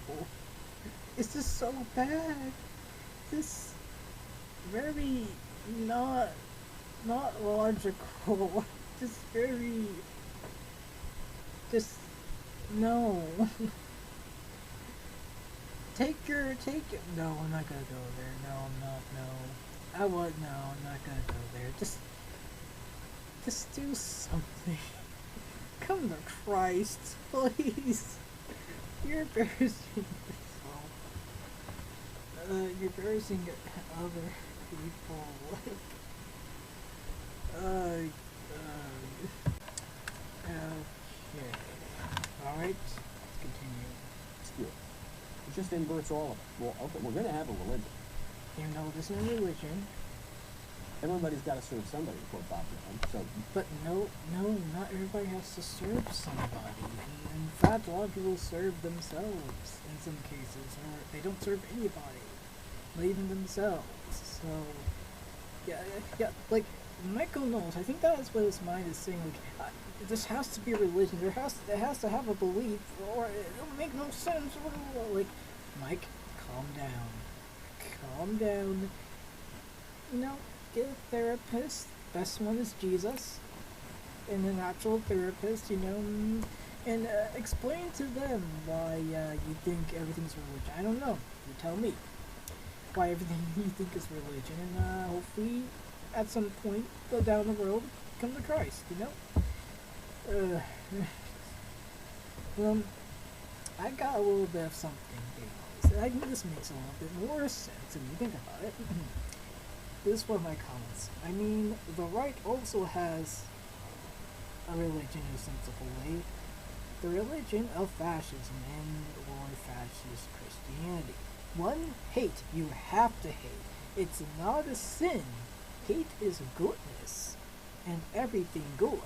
It's just so bad. This very not logical. Just no. Take it. No, I'm not gonna go there. No, I'm not. No, I'm not gonna go there. Just do something. Come to Christ, please. You're embarrassing yourself. You're embarrassing other people. Okay. Alright, let's continue. Still, it just inverts all of it. Well, okay, we're going to have a religion. You know, this is a religion. Everybody's got to serve somebody before Bob Brown. So, but no, not everybody has to serve somebody. In fact, a lot of people serve themselves in some cases, or they don't serve anybody, not even themselves. So, yeah, like Michael Knowles, I think that is what his mind is saying. Like, this has to be a religion. It has to have a belief, or it'll make no sense. Like, Mike, calm down. You know, get a therapist. best one is Jesus, and an actual therapist, and explain to them why you think everything's religion. I don't know. You tell me why everything you think is religion, and hopefully, at some point down the road, come to Christ. Uh, well, I got a little bit of something, guys. I think this makes a little bit more sense when you think about it. This is one of my comments. I mean, the right also has a religion in a sensible way. The religion of fascism or fascist Christianity. One, hate. You have to hate. It's not a sin. Hate is goodness, and everything good.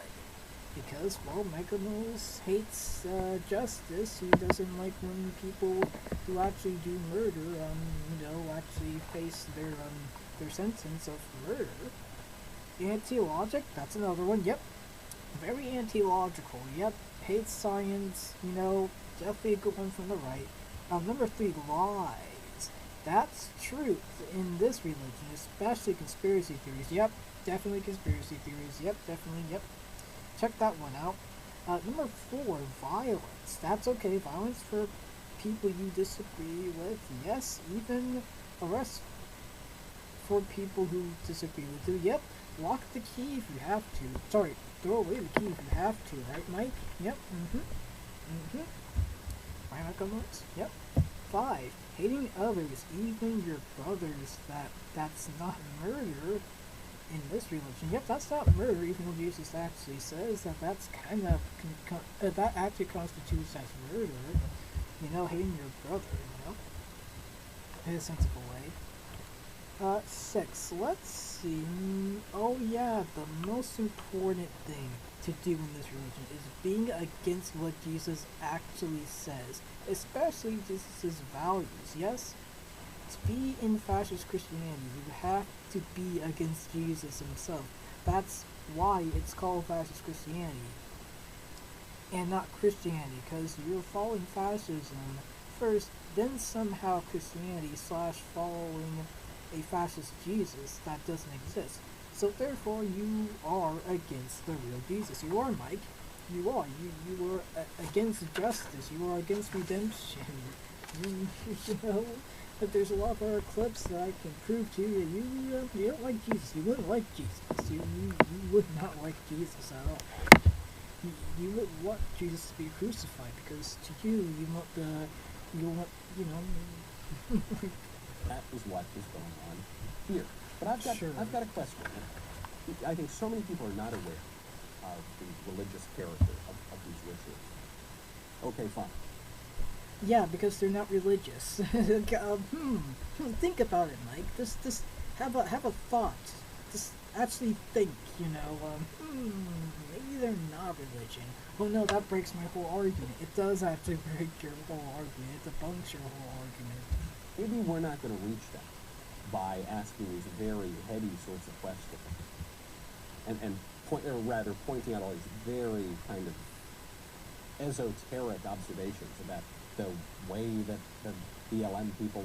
Because, well, Michael Knowles hates justice. He doesn't like when people who actually do murder, actually face their sentence of murder. Anti-logic, that's another one. Yep, very anti-logical. Yep, hates science. Definitely a good one from the right. Number 3, lies. That's truth in this religion, especially conspiracy theories. Yep, definitely conspiracy theories. Yep, definitely. Yep. Check that one out. Number 4, violence. That's okay. Violence for people you disagree with. Yes, even arrest for people who disagree with you. Yep. Lock the key if you have to. Sorry, throw away the key if you have to. Right, Mike? Yep. Right, Michael Knowles? Yep. 5, hating others, even your brothers. That's not murder. In this religion, yep, that's not murder, even though Jesus actually says that's kind of, that actually constitutes as murder, hating your brother, in a sensible way. 6, let's see, oh yeah, the most important thing to do in this religion is being against what Jesus actually says, especially Jesus' values, yes? To be in fascist Christianity, you have to be against Jesus himself. That's why it's called fascist Christianity, and not Christianity, because you're following fascism first, then somehow Christianity / following a fascist Jesus that doesn't exist. So therefore, you are against the real Jesus. You are, Mike. You are. You are against justice. You are against redemption. But there's a lot of other clips that I can prove to you. You don't like Jesus. You wouldn't like Jesus. You would not like Jesus at all. You would want Jesus to be crucified, because to you That is what is going on here. But I've got a question. I think so many people are not aware of the religious character of these rituals. Okay, fine. Yeah, because they're not religious. Think about it, Mike. Just have a thought. Just actually think. Maybe they're not religion. Well, no, that breaks my whole argument. It does actually break your whole argument. It debunks your whole argument. Maybe we're not going to reach that by asking these very heady sorts of questions, and pointing out all these very kind of esoteric observations about the way that the BLM people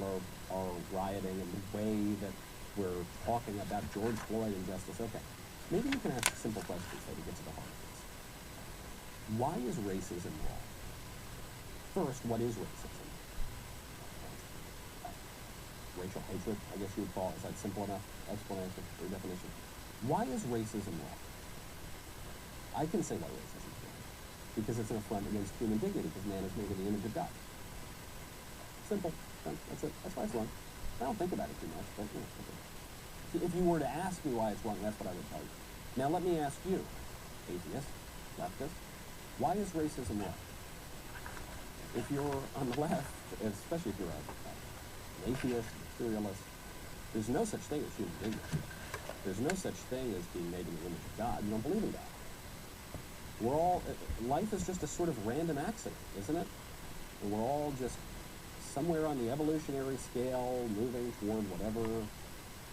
are rioting, and the way that we're talking about George Floyd and justice. Okay, maybe you can ask simple questions so to get to the heart of this. Why is racism wrong? First, what is racism? Racial hatred, I guess you would call it. Is that simple enough explanation or definition? Why is racism wrong? I can say why racism is wrong. Because it's an affront against human dignity, because man is made in the image of God. Simple. That's it. That's why it's wrong. I don't think about it too much, but okay. If you were to ask me why it's wrong, that's what I would tell you. Now let me ask you, atheist, leftist, why is racism wrong? If you're on the left, especially if you're an atheist, materialist, there's no such thing as human dignity. There's no such thing as being made in the image of God. You don't believe in God. Life is just a sort of random accident, isn't it? And we're all just somewhere on the evolutionary scale, moving toward whatever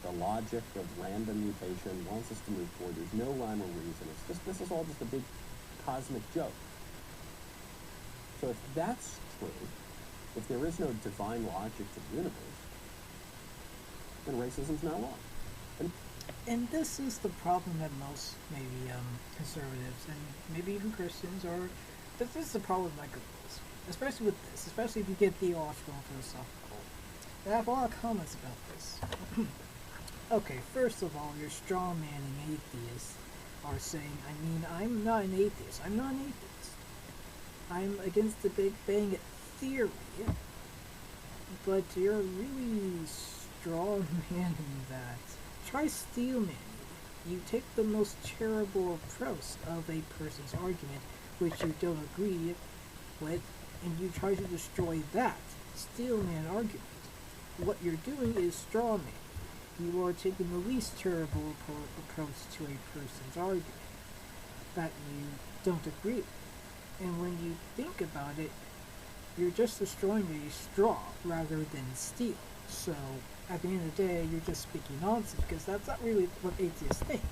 the logic of random mutation wants us to move toward. There's no rhyme or reason. This is all just a big cosmic joke. So if that's true, if there is no divine logic to the universe, then racism's not wrong. And this is the problem that most maybe conservatives and maybe even Christians are. This is the problem with Michael Knowles, especially with this, especially if you get theological and philosophical. And I have a lot of comments about this. Okay, first of all, your straw man and atheists are saying, I mean, I'm not an atheist. I'm not an atheist. I'm against the Big Bang theory. But you're really straw manning that. Try steel manning. You take the most charitable approach of a person's argument, which you don't agree with, and you try to destroy that steel man argument. What you're doing is straw man. You are taking the least charitable approach to a person's argument that you don't agree with. And when you think about it, you're just destroying a straw rather than steel. So, at the end of the day, you're just speaking nonsense, because that's not really what atheists think.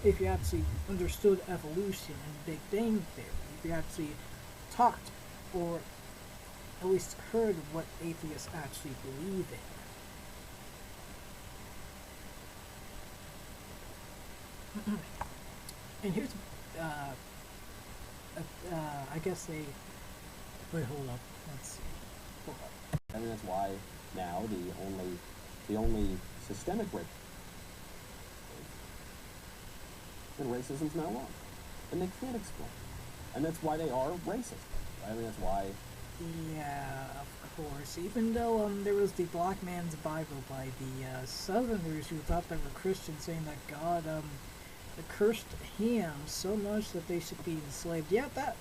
If you actually understood evolution and Big Bang theory, if you actually talked, or at least heard what atheists actually believe in. And here's, I guess wait, hold up, let's see, hold up. And that's why now the only systemic racism, and racism's not wrong, and they can't explain it. And that's why they are racist. I mean, that's why. Yeah, of course. Even though there was the Black Man's Bible by the Southerners who thought they were Christians, saying that God cursed Ham so much that they should be enslaved. Yeah, that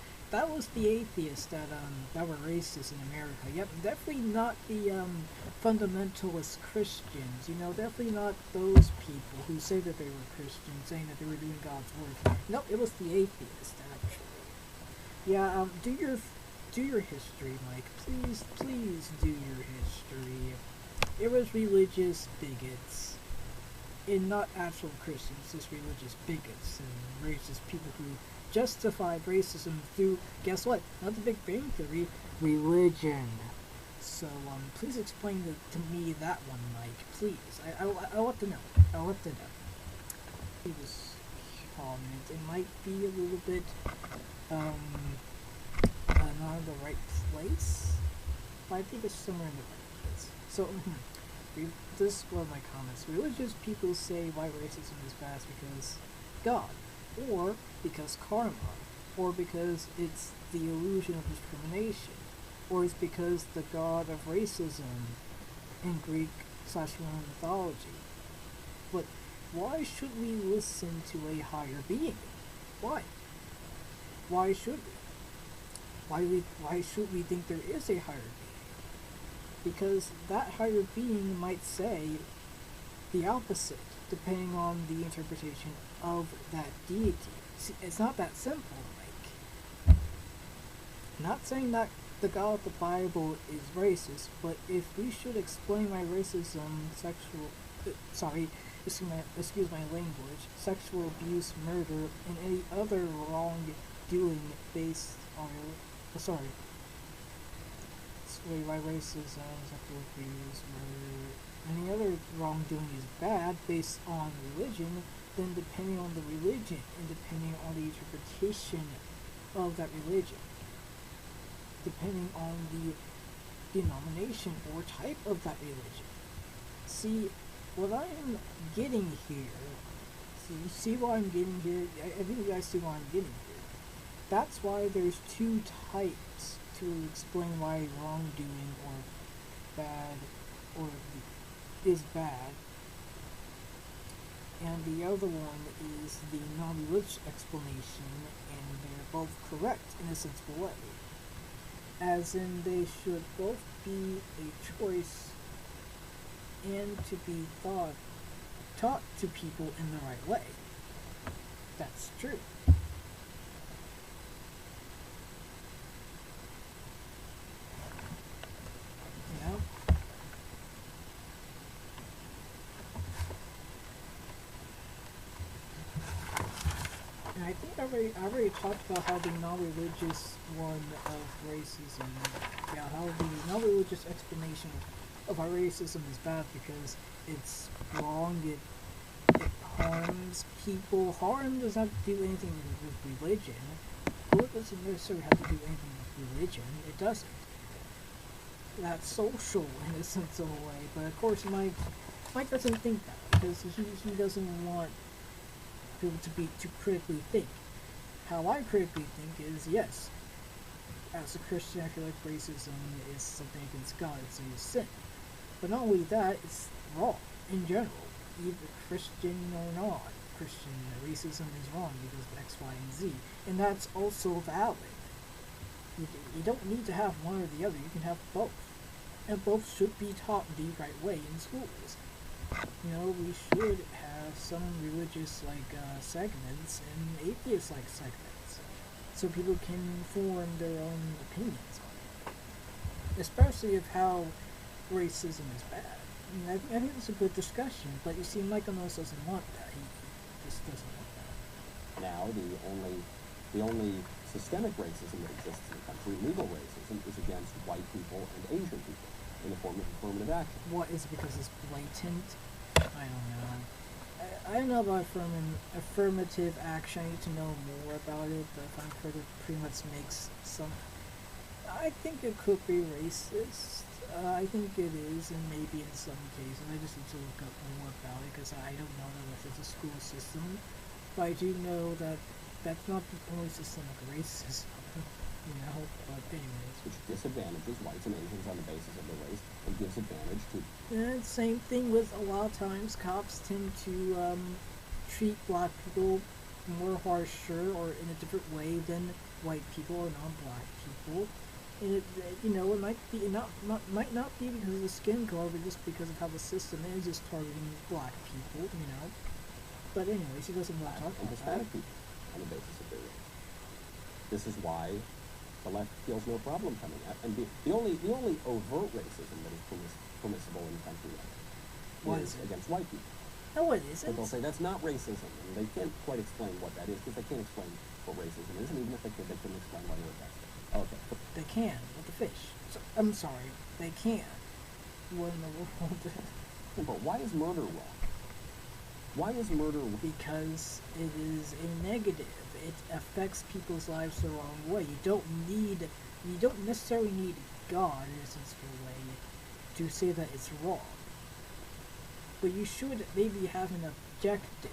was the atheists that were racist in America. Yep, definitely not the fundamentalist Christians. You know, definitely not those people who say that they were Christians, saying that they were doing God's work. No, it was the atheists actually. Yeah, do your history, Mike. Please do your history. It was religious bigots, and not actual Christians, just religious bigots and racist people who justified racism through, guess what? Not the Big Bang Theory, religion. So, please explain to me that one, Mike. Please. I want to know. I want to know. This comment, it might be a little bit, not in the right place, but I think it's somewhere in the right place. So, this is one of my comments. Religious people say why racism is bad is because God, or because karma, or because it's the illusion of discrimination, or it's because the god of racism in Greek/Roman mythology. But why should we listen to a higher being? Why? Why should we? Why should we think there is a higher being? Because that higher being might say the opposite, depending on the interpretation of that deity. See, it's not that simple, Mike. Not saying that the God of the Bible is racist, but if we should explain why racism, excuse my language, sexual abuse, murder, and any other wrongdoing based on, why racism, sexual abuse, murder, any other wrongdoing is bad based on religion, then depending on the religion and depending on the interpretation of that religion, depending on the denomination or type of that religion. See, what I am getting here, you see what I'm getting here? I think you guys see what I'm getting here. That's why there's two types to explain why wrongdoing or bad or is bad, and the other one is the non-religious explanation, and they're both correct in a sensible way. As in, they should both be a choice and to be taught to people in the right way. That's true. You know? And I think I already talked about how the non-religious one of racism, how the non-religious explanation of why racism is bad because it's wrong, it harms people. Harm does not do anything with religion. Good doesn't necessarily have to do anything with religion. It doesn't. That's social in a sense of a way, but of course Mike doesn't think that because he doesn't want people to critically think. How I critically think is, yes, as a Christian, I feel like racism is something against God. It's a sin. But not only that, it's wrong in general. Either Christian or not Christian, racism is wrong because of X, Y, and Z. And that's also valid. You don't need to have one or the other. You can have both. And both should be taught the right way in schools. You know, we should have some religious segments and atheist segments, so people can form their own opinions on it. Especially of how racism is bad. I think it's a good discussion, but you see, Michael Knowles doesn't want that. He just doesn't want that. Now, the only systemic racism that exists in the country, legal racism, is against white people and Asian people in the form of affirmative action. What is it, because it's blatant? I don't know. I don't know about affirmative action. I need to know more about it, but if I'm heard it pretty much makes some... I think it could be racist. I think it is, and maybe in some cases. I just need to look up more about it, because I don't know that it's a school system. But I do know that that's not the only systemic racism, you know, but anyways. Which disadvantages whites and Asians on the basis of their race, and gives advantage to... And same thing with a lot of times cops tend to treat black people more harsher or in a different way than white people or non-black people. And it, you know, it might not be because of the skin color, but just because of how the system is just targeting black people, you know. But anyways, he doesn't want to talk about Hispanic that. people on the basis of their race. This is why the left feels no problem coming out. And the only overt racism that is permissible in the country right is against white people. No, it isn't. But they'll say that's not racism, and they can't quite explain what that is, because they can't explain what racism is, and even if they could, they couldn't explain what it was. Okay. They can, with the fish. So, I'm sorry, they can. What in the world? But why is murder wrong? Why is murder wrong? Because it is a negative. It affects people's lives the wrong way. You don't necessarily need God in a sensible way to say that it's wrong. But you should maybe have an objective.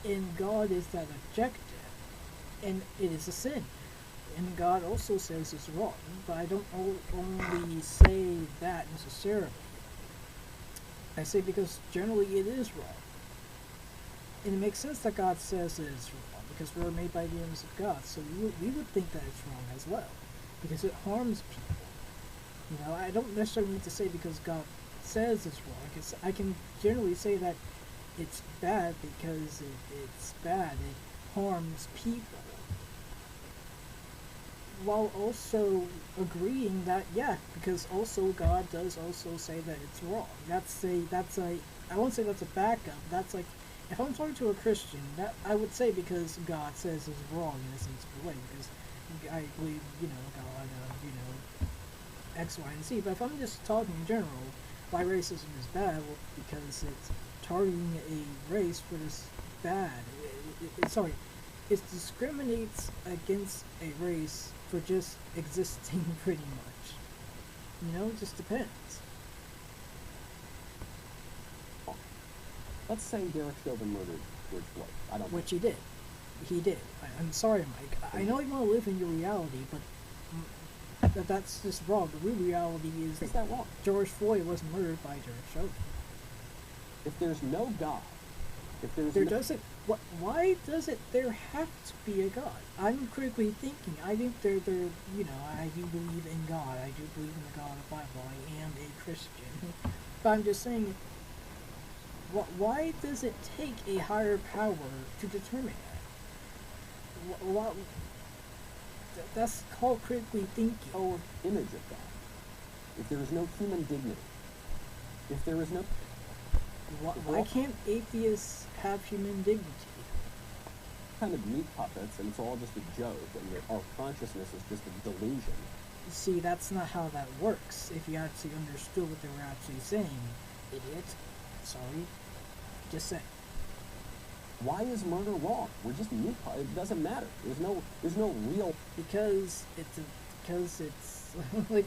And God is that objective. And it is a sin. And God also says it's wrong. But I don't only say that necessarily. I say because generally it is wrong. And it makes sense that God says that it's wrong, because we're made by the image of God, so we would think that it's wrong as well, because it harms people. You know, I don't necessarily need to say because God says it's wrong, because I can generally say that it's bad because it's bad, it harms people, while also agreeing that, yeah, because also God does also say that it's wrong. I won't say that's a backup, that's like, if I'm talking to a Christian, that I would say because God says it's wrong in a sensible way, because I believe, you know, God, you know, X, Y, and Z. But if I'm just talking in general, why racism is bad, well, because it's targeting a race for this bad. It discriminates against a race for just existing pretty much. You know, it just depends. Let's say Derek Chauvin murdered George Floyd. I don't know. Which he did. He did. I'm sorry, Mike. I know you want to live in your reality, but that's just wrong. The real reality is that wrong? George Floyd was murdered by Derek Chauvin. If there's no God, why does it there have to be a God? I'm critically thinking. I think I do believe in God. I do believe in the God of the Bible. I am a Christian. But I'm just saying, why does it take a higher power to determine that? That's called critically thinking. Or image of God. If there is no human dignity, if there is no... Why can't atheists have human dignity? Kind of meat puppets, and it's all just a joke, and our consciousness is just a delusion. See, that's not how that works. If you actually understood what they were actually saying, idiot. Sorry. Just saying. Why is murder wrong? We're just meat. It doesn't matter. There's no real. Because it's like,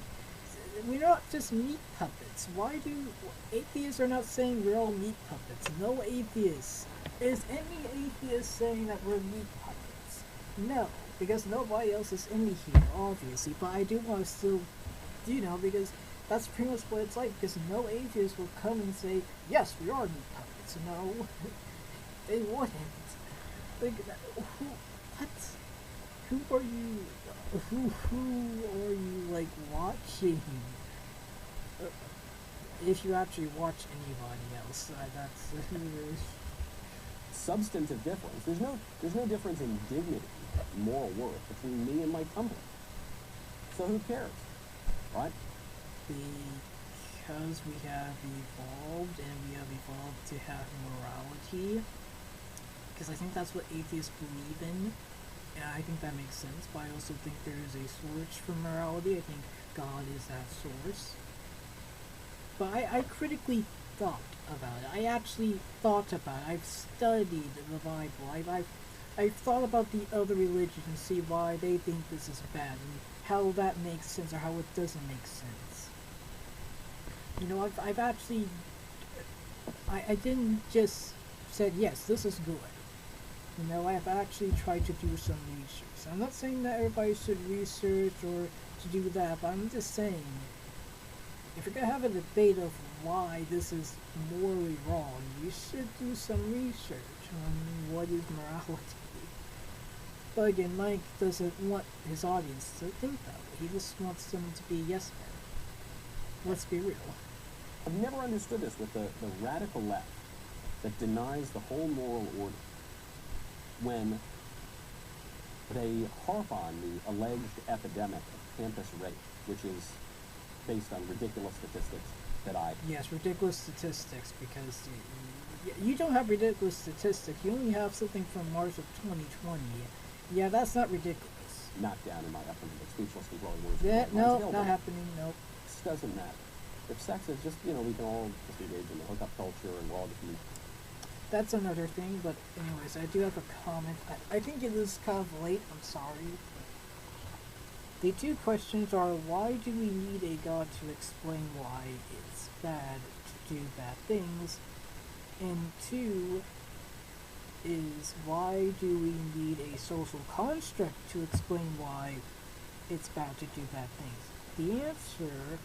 we're not just meat puppets. Why do atheists are not saying we're all meat puppets? No atheists. Is any atheist saying that we're meat puppets? No, because nobody else is in here, obviously. But I do want to still, because that's pretty much what it's like. Because no atheist will come and say, yes, we are meat puppets. No, they wouldn't. Like, what? Who are you? Who are you like watching? If you actually watch anybody else, that's Substantive difference. There's no difference in dignity, moral worth between me and my tumbler. So who cares, right? Because we have evolved, and we have evolved to have morality. Because I think that's what atheists believe in. And I think that makes sense, but I also think there is a source for morality. I think God is that source. But I critically thought about it. I actually thought about it. I've studied the Bible. I've thought about the other religions and see why they think this is bad and how that makes sense or how it doesn't make sense. I've actually, I didn't just said, yes, this is good. I've actually tried to do some research. I'm not saying that everybody should research or to do that, but I'm just saying, if you're going to have a debate of why this is morally wrong, you should do some research on what is morality. But again, Mike doesn't want his audience to think that way. He just wants them to be yes men. Let's be real. I've never understood this with the radical left that denies the whole moral order when they harp on the alleged epidemic of campus rape, which is based on ridiculous statistics that Yes, ridiculous statistics, because you don't have ridiculous statistics. You only have something from March of 2020. Yeah, that's not ridiculous. knocked down in my upbringing, speechlessly blowing words. Yeah, no, not happening, nope. This doesn't matter. If sex is just, we can all just engage in the hookup culture and we're all just That's another thing, but anyways, I do have a comment. I think it is kind of late, I'm sorry. The two questions are, why do we need a God to explain why it's bad to do bad things? And two is, why do we need a social construct to explain why it's bad to do bad things? The answer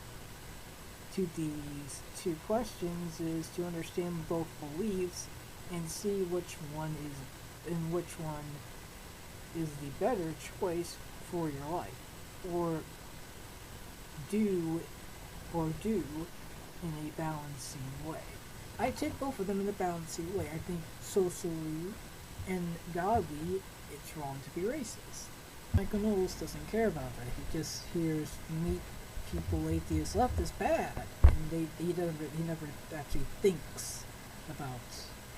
to these two questions is to understand both beliefs and see which one is the better choice for your life, or do in a balancing way. I take both of them in a balancing way. I think socially and godly, it's wrong to be racist. Michael Knowles doesn't care about that. He just hears meat people, atheists, left is bad, and he never actually thinks about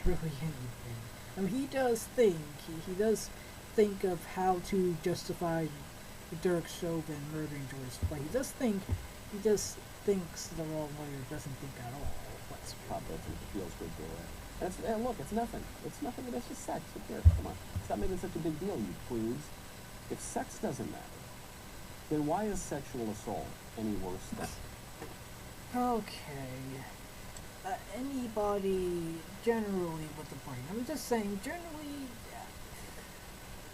really anything. I mean, he does think. He does think of how to justify Derek Chauvin murdering George Floyd. He just thinks the wrong way, or doesn't think at all. What's probably feels good to it. And look, it's nothing. It's nothing. It's just sex. Who cares? Come on. Stop making such a big deal, you prudes. If sex doesn't matter, then why is sexual assault any worse than? Okay. Anybody generally with the brain. I'm just saying, generally.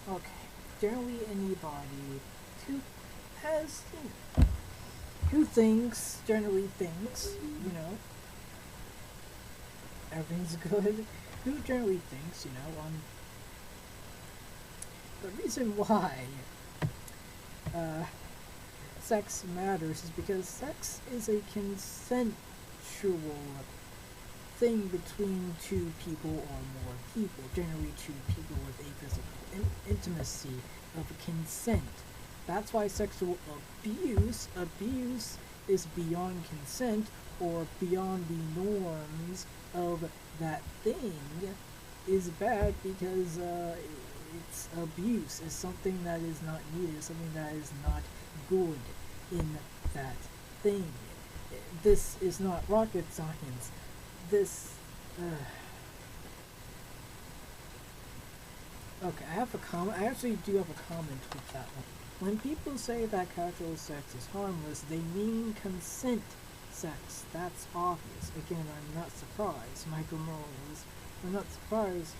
Okay. Generally, anybody who has, who generally thinks, everything's good. Who generally thinks, the reason why sex matters is because sex is a consensual thing between two people or more people, generally two people with a physical intimacy of consent. That's why sexual abuse is beyond consent or beyond the norms of that thing is bad, because it's abuse. It's something that is not needed, something that is not good in that thing. This is not rocket science. This Okay, I have a comment. I actually do have a comment with that one. When people say that casual sex is harmless, they mean consent sex. That's obvious. Again, I'm not surprised. Michael Knowles. I'm not surprised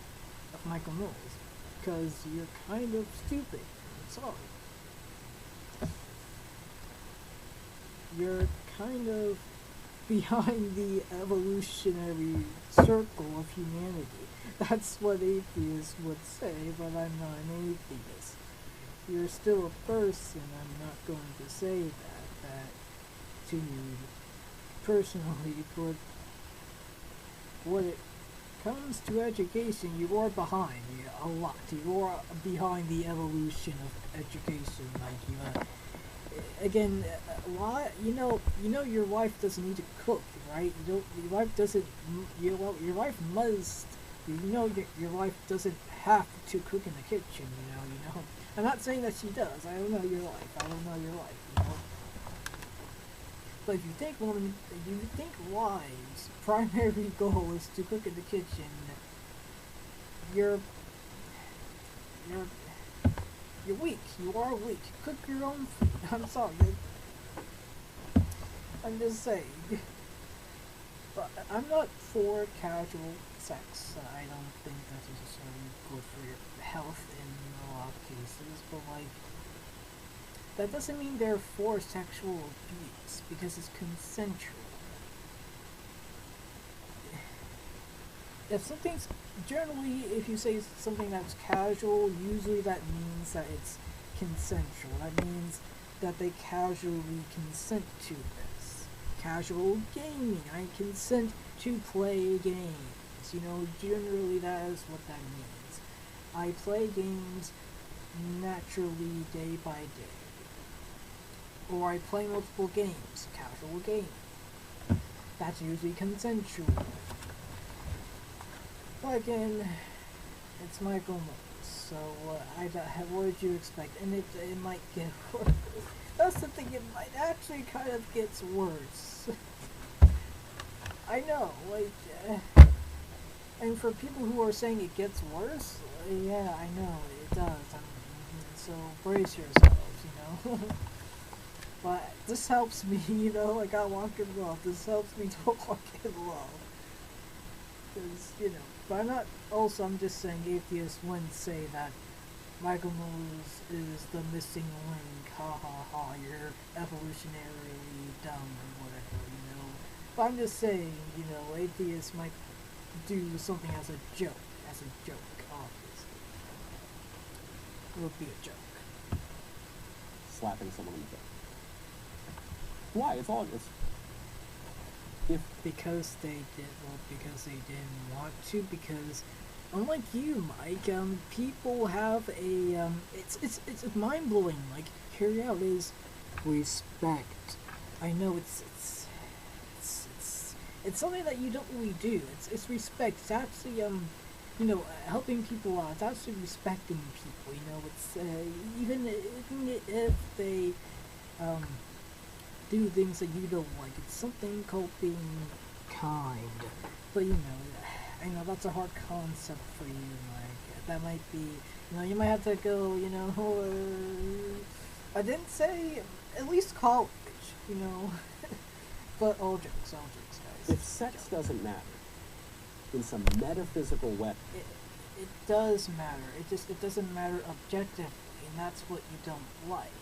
of Michael Knowles because you're kind of stupid. I'm sorry. You're kind of behind the evolutionary circle of humanity. That's what atheists would say, but I'm not an atheist. You're still a person. I'm not going to say that to you personally, but when it comes to education, you are behind a lot. You are behind the evolution of education, like you. Again, why your wife doesn't need to cook, right? Your wife doesn't. Your wife must. Your wife doesn't have to cook in the kitchen. I'm not saying that she does. I don't know your life. I don't know your life. But if you think wives' primary goal is to cook in the kitchen, you're weak. You are weak. Cook your own food. I'm sorry. I'm just saying. But I'm not for casual sex. I don't think that's necessarily good for your health in a lot of cases. But that doesn't mean they're for sexual abuse because it's consensual. If you say something that's casual, usually that means that it's consensual. That means that they casually consent to this. Casual gaming. I consent to play games. Generally that is what that means. I play games naturally day by day. Or I play multiple games. Casual gaming. That's usually consensual. But again, it's Michael Knowles, so what did you expect? And it might get worse. That's the thing, it might actually kind of gets worse. I know, and for people who are saying it gets worse, yeah, I know, it does. So brace yourselves, But this helps me, I got walk in love. This helps me to walk in love. Because, but I'm just saying atheists wouldn't say that Michael Knowles is the missing link, ha ha ha, you're evolutionarily dumb or whatever, But I'm just saying, atheists might do something as a joke, obviously. It would be a joke. Slapping someone in the face. Why? Because they didn't want to, because unlike you, Mike, people have a it's mind-blowing. Hear you out, is respect. I know it's something that you don't really do. It's respect. It's actually helping people out. It's actually respecting people. It's even if they do things that you don't like. It's something called being kind. But I know that's a hard concept for you. That might be, you might have to go, I didn't say at least college, But all jokes, guys. If sex doesn't matter in some metaphysical way, it does matter. It doesn't matter objectively, and that's what you don't like.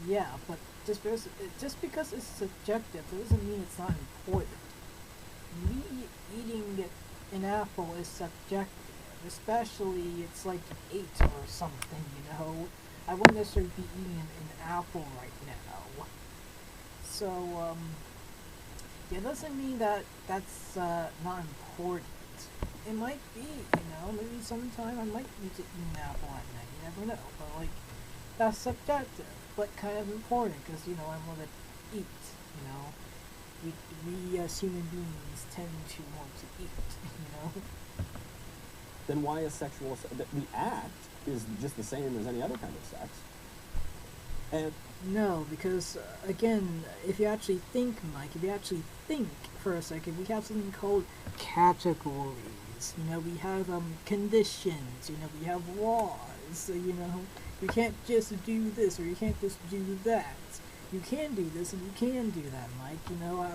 Yeah, but just because it's subjective, it doesn't mean it's not important. Me eating an apple is subjective, especially it's like 8 or something, I wouldn't necessarily be eating an apple right now. So, it doesn't mean that that's not important. It might be, maybe sometime I might need to eat an apple at night, you never know, but that's subjective, but kind of important, because, I'm going to eat, We as human beings tend to want to eat, Then why is the act is just the same as any other kind of sex? And no, because, again, if you actually think, Mike, for a second, we have something called categories. You know, we have conditions. You know, we have laws. So, you know, you can't just do this or you can't just do that. You can do this and you can do that, Mike. You know,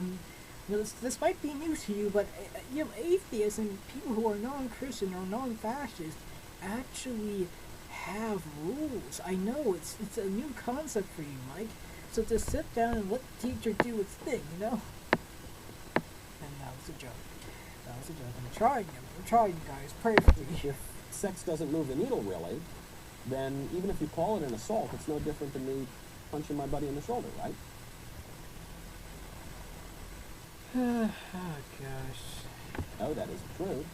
this might be new to you, but you know, atheists and people who are non-Christian or non-fascist actually have rules. I know it's a new concept for you, Mike. So just sit down and let the teacher do its thing, you know. And that was a joke. That was a joke. I'm trying, guys. Pray for me. If sex doesn't move the needle really, then even if you call it an assault, it's no different than me punching my buddy in the shoulder, right? Oh gosh. No, that isn't true.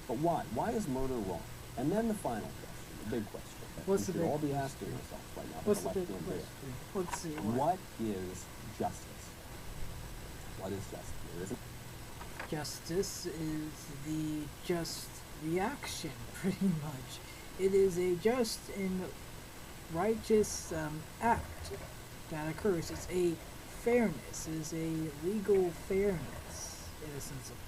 But why? Why is murder wrong? And then the final question, the big question that What's we the should big all be question? asking ourselves right now. What's the for big left-hand here. question? Let's see. What is justice? What is justice? There isn't. Justice is the just reaction, pretty much. It is a just and righteous act that occurs. It's a fairness. It is a legal fairness, in a sense of it.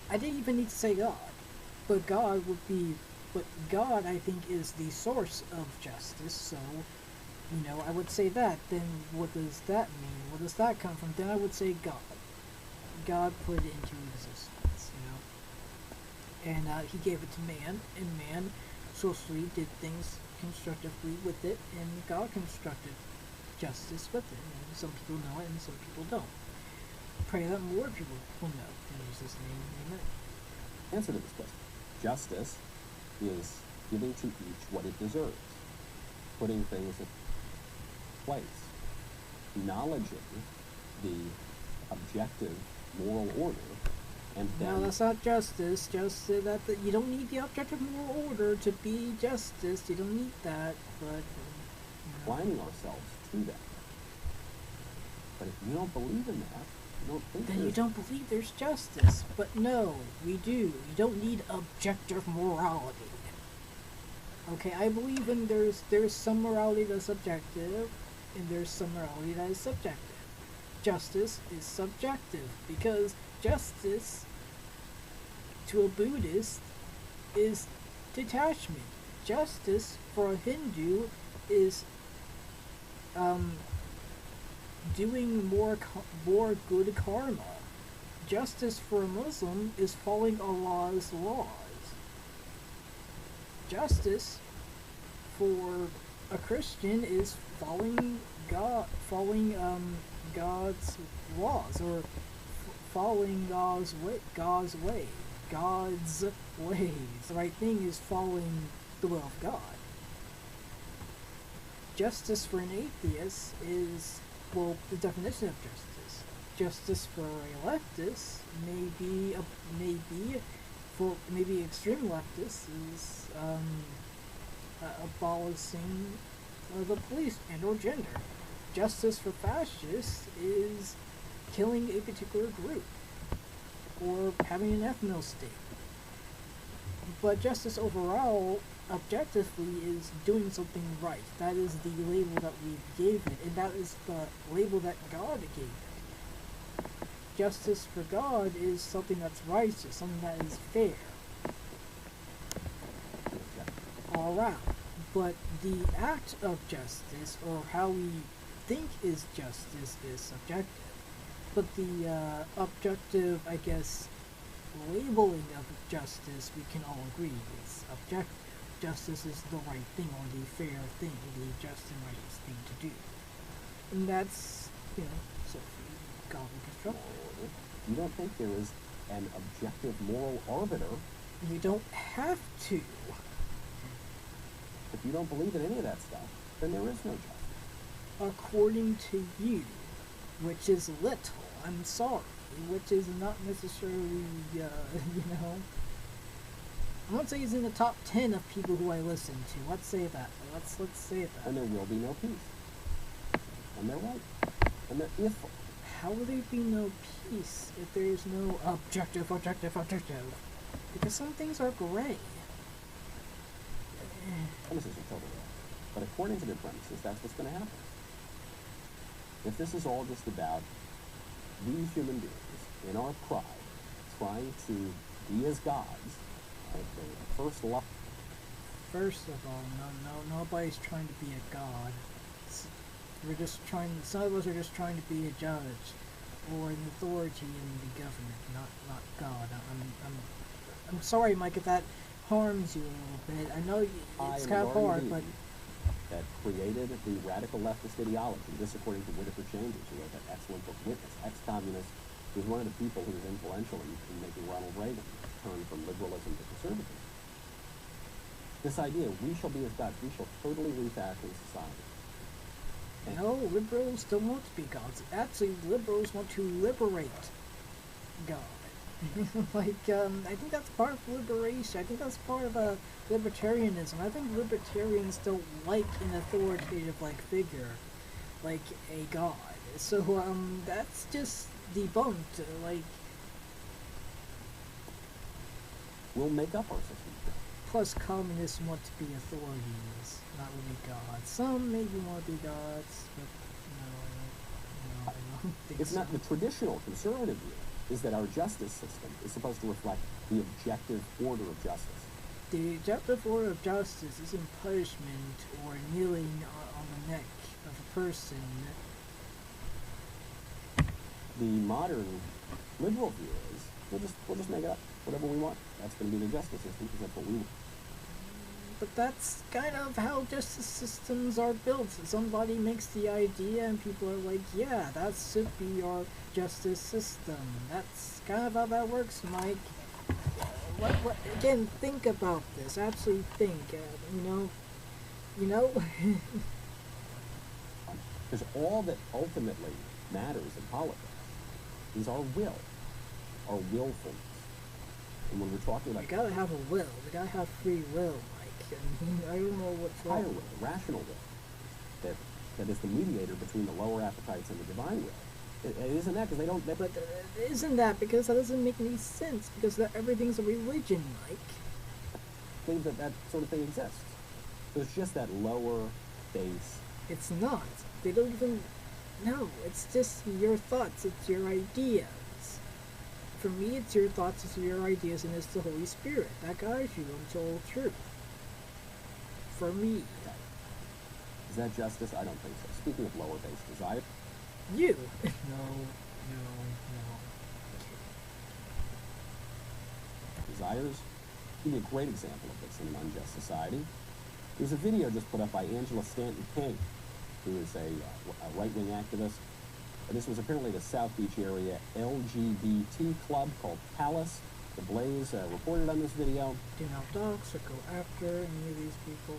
I didn't even need to say God, but God would be. But God, I think, is the source of justice. So, you know, I would say that. Then, what does that mean? Where does that come from? Then I would say God. God put it into existence, you know. And he gave it to man, and man socially did things constructively with it, and God constructed justice with it. And some people know it, and some people don't. Pray that more people will know. In Jesus' name, amen. Answer to this question. Justice is giving to each what it deserves, putting things in place, acknowledging the objective moral order, and then... No, that's not justice. Justice, you don't need the objective moral order to be justice. You don't need that, but... Aligning ourselves to that. But if you don't believe in that, you don't think then you there's... don't believe there's justice. But no, we do. You don't need objective morality. Okay, I believe in there's some morality that's objective, and there's some morality that is subjective. Justice is subjective, because justice, to a Buddhist, is detachment. Justice, for a Hindu, is doing more good karma. Justice for a Muslim is following Allah's laws. Justice for a Christian is following God's laws, or following God's ways. The right thing is following the will of God. Justice for an atheist is, well, the definition of justice. Justice for a leftist maybe extreme leftists is abolishing the police and or gender. Justice for fascists is killing a particular group or having an ethno state. But justice overall, objectively, is doing something right. That is the label that we gave it, and that is the label that God gave it. Justice for God is something that's righteous, something that is fair. All around. But the act of justice, or how we think is justice, is subjective. But the objective, I guess, labeling of justice, we can all agree, is objective. Justice is the right thing, or the fair thing, the just and righteous thing to do. And that's, you know, so God will construct it. You don't think there is an objective moral arbiter? You don't have to. If you don't believe in any of that stuff, then there is no justice. According to you, which is little, I'm sorry, which is not necessarily, you know, I won't say he's in the top 10 of people who I listen to. Let's say that. Let's say that. And there will be no peace. And they're right. And they're if. How will there be no peace if there is no objective? Because some things are gray. Premises are totally wrong. But according to their premises, that's what's going to happen. If this is all just about we human beings, in our pride, trying to be as gods, right? The first love. First of all, nobody's trying to be a god. We're just trying. Some of us are just trying to be a judge, or an authority in the government, not God. I'm sorry, Mike, if that harms you a little bit. I know it's kind of hard, but that created the radical leftist ideology. This, according to Whittaker Chambers, who wrote that excellent book, Witness, ex-communist, who was one of the people who was influential in making Ronald Reagan turn from liberalism to conservatism. This idea, we shall be as gods, we shall totally refashion society. And no, liberals don't want to be gods. Actually, liberals want to liberate God. Like, I think that's part of liberation. I think that's part of libertarianism. I think libertarians don't like an authoritative, like, figure, like a god. So, that's just debunked. Like, we'll make up our system. Plus, communists want to be authorities, not really gods. Some maybe want to be gods, but no, I don't think it's so. not the traditional conservative view. Is that our justice system is supposed to reflect the objective order of justice. The objective order of justice isn't punishment or kneeling on the neck of a person. The modern liberal view is we'll just make it up whatever we want. That's going to be the justice system because that's what we want. But that's kind of how justice systems are built. Somebody makes the idea and people are like, yeah, that should be our justice system. That's kind of how that works, Mike. What again, think about this. Actually think, you know? Because all that ultimately matters in politics is our will, our willfulness. And when we're talking about... You gotta have a will. You gotta have free will, Mike. I don't know what's wrong. Higher will, rational will, that is the mediator between the lower appetites and the divine will. It isn't that because they don't... But isn't that because that doesn't make any sense? Because everything's a religion, Mike. I think that sort of thing exists. So it's just that lower base. It's not. They don't even... No, it's just your thoughts. It's your ideas. For me, it's your thoughts, it's your ideas, and it's the Holy Spirit that guides you into all truth. For me. Is that justice? I don't think so. Speaking of lower base desire... You. No. Desires? Give you a great example of this in an unjust society. There's a video just put up by Angela Stanton King, who is a right-wing activist. And this was apparently the South Beach area LGBT club called Palace. The Blaze reported on this video. Do not dox or go after any of these people.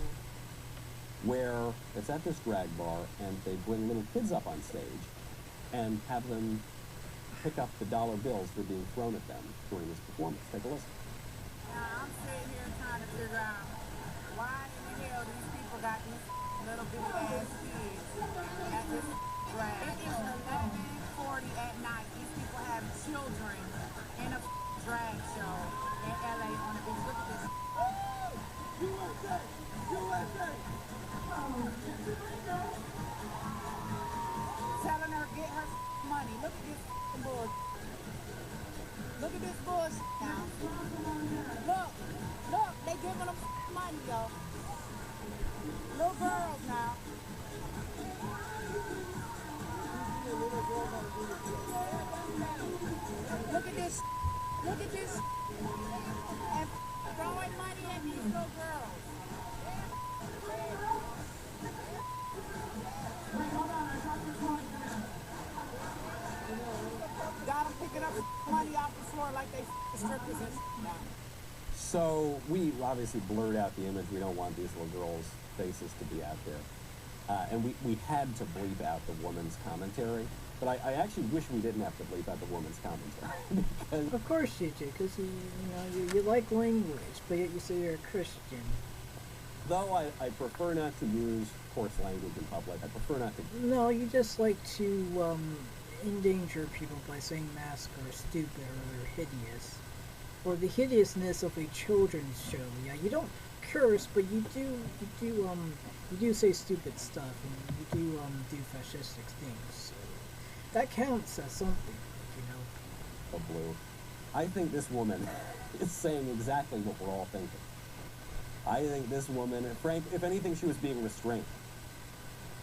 Where it's at this drag bar, and they bring little kids up on stage and have them pick up the dollar bills that are being thrown at them during this performance. Take a listen. I'm sitting here trying to figure out why in the hell these people got these little bitty ass kids at this drag. It is 11:40 at night. These people have children in a drag show in LA on the beach. Look at this. USA! USA! Telling her get her money. Look at this bullshit. Look at this bullshit now. Look, they giving them money, yo. Little girls now. Look at this. Look at this. And throwing money at these little girls. Got them picking up money off the floor like they strippers and now. So we obviously blurred out the image. We don't want these little girls' faces to be out there. And we had to bleep out the woman's commentary. But I actually wish we didn't have to bleep out the woman's commentary. Because Of course you do, because you like language, but yet you say you're a Christian. though I prefer not to use coarse language in public, I prefer not to... No, you just like to endanger people by saying masks are stupid or they're hideous. Or the hideousness of a children's show. Yeah, you don't curse, but you do say stupid stuff, and you do fascistic things. So that counts as something, A blue. I think this woman is saying exactly what we're all thinking. I think this woman, Frank, if anything, she was being restrained.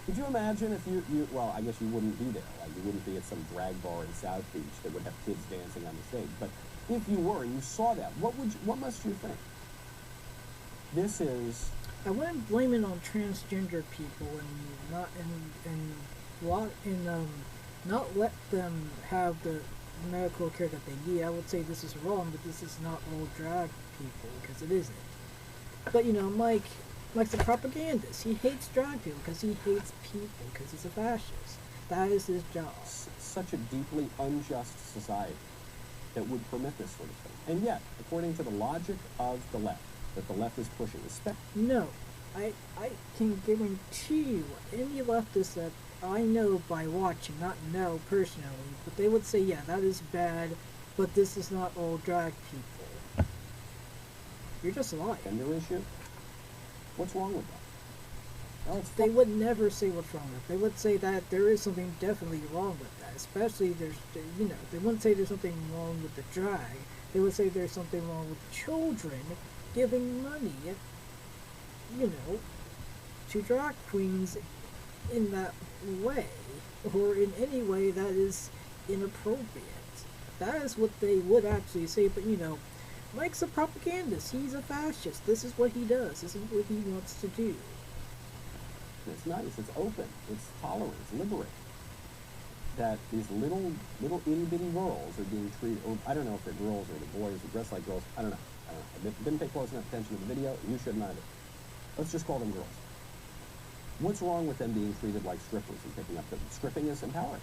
Could you imagine if well, I guess you wouldn't be there. Like, you wouldn't be at some drag bar in South Beach that would have kids dancing on the stage. But if you were and you saw that, what must you think? This is... I wouldn't blame it on transgender people not let them have the medical care that they need. I would say this is wrong, but this is not all drag people, because it isn't. But Mike's a propagandist. He hates drag people because he hates people, because he's a fascist. That is his job. Such a deeply unjust society that would permit this sort of thing. And yet, according to the logic of the left, that the left is pushing, no, I can guarantee you, any leftist that I know by watching, not know personally, but they would say, yeah, that is bad, but this is not all drag people. You're just lying. Gender issue? What's wrong with that? No, they would never say what's wrong with it. They would say that there is something definitely wrong with that. Especially they wouldn't say there's something wrong with the drag. They would say there's something wrong with children giving money, to drag queens in that way, or in any way that is inappropriate. That is what they would actually say, but Mike's a propagandist. He's a fascist. This is what he does. This is what he wants to do. It's nice. It's open. It's tolerant. It's liberating. That these little itty bitty girls are being treated. Or I don't know if they're girls or the boys who dress like girls. I don't know. I didn't pay close enough attention to the video. You shouldn't either. Let's just call them girls. What's wrong with them being treated like strippers and picking up them? Stripping is empowering.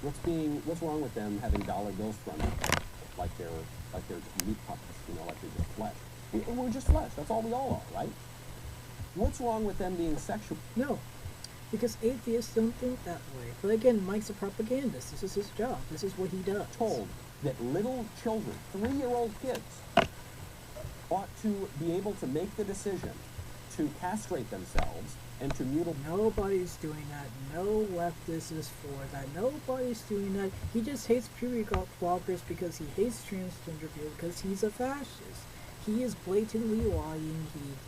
What's wrong with them having dollar bills thrown at them like they're meat puppets, like they're just flesh? We're just flesh. That's all we all are, right? What's wrong with them being sexual? No, because atheists don't think that way. But again, Mike's a propagandist. This is his job. This is what he does. Told that little children, 3-year-old kids, ought to be able to make the decision to castrate themselves and to mutilate. Nobody's doing that. No leftist is for that. Nobody's doing that. He just hates puberty blockers because he hates transgender people, because he's a fascist. He is blatantly lying.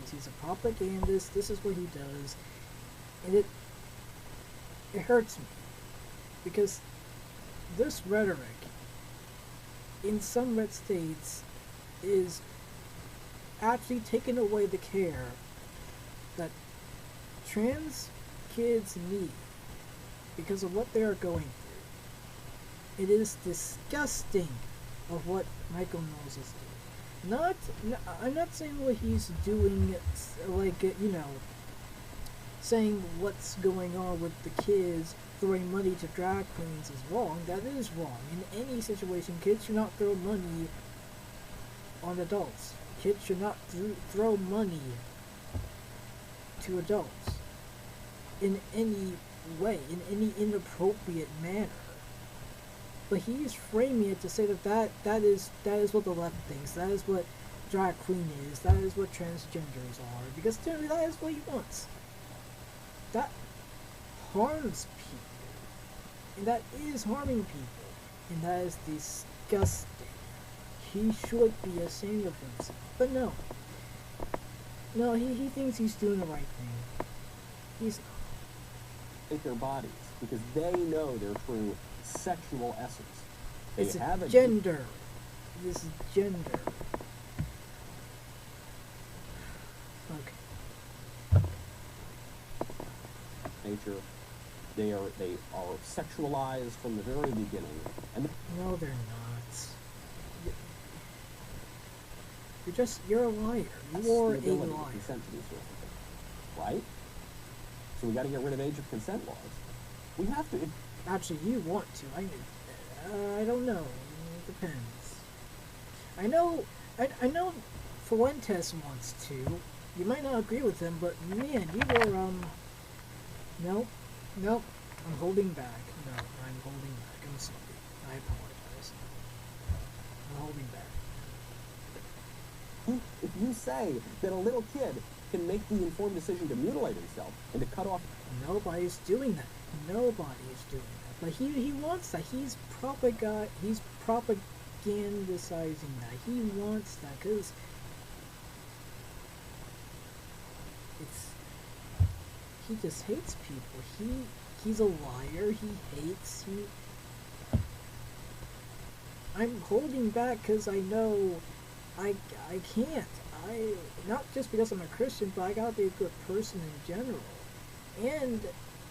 He's a propagandist. This is what he does. And it hurts me. Because this rhetoric in some red states is actually taking away the care that trans kids need because of what they are going through. It is disgusting of what Michael Knowles is doing. I'm not saying what he's doing, saying what's going on with the kids throwing money to drag queens is wrong. That is wrong. In any situation, kids should not throw money on adults. Kids should not throw money to adults in any way, in any inappropriate manner. But he's framing it to say that is what the left thinks. That is what drag queen is. That is what transgenders are. Because generally that is what he wants. That harms people. And that is harming people. And that is disgusting. He should be ashamed of himself. But no. No, he thinks he's doing the right thing. He's not. Their bodies, because they know their true sexual essence. It's gender. This is gender. Okay. Nature. They are sexualized from the very beginning. And no, they're not. You're a liar. You're a liar. Consent to these sorts of things, right? So we got to get rid of age of consent laws. We have to. Actually, you want to. I don't know. It depends. I know Fuentes wants to. You might not agree with him, but man, you were Nope. I'm holding back. No, I'm holding back. I'm sorry. I apologize. I'm holding back. If you say that a little kid can make the informed decision to mutilate himself and to cut off... Nobody's doing that. Nobody is doing that. But he wants that. He's propagating propagandizing that. He wants that because he just hates people. He's a liar. He hates. I'm holding back because I know I can't. Not just because I'm a Christian, but I gotta be a good person in general, and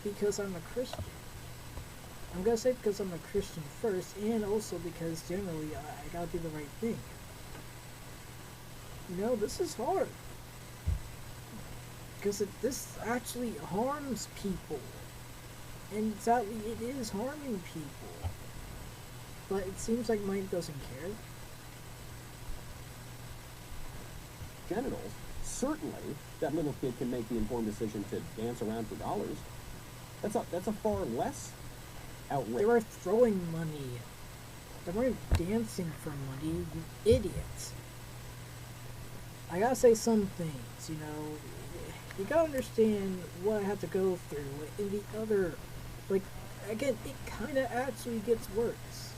because I'm a Christian. I'm gonna say because I'm a Christian first, and also because generally I gotta do the right thing. You know, this is hard. Because this actually harms people. And sadly, it is harming people. But it seems like Mike doesn't care. Genitals, certainly that little kid can make the informed decision to dance around for dollars. That's a far less outrage. They were throwing money. They weren't dancing for money, you idiots. I gotta say some things, you know. You gotta understand what I have to go through. In the other, like, again, it kinda actually gets worse.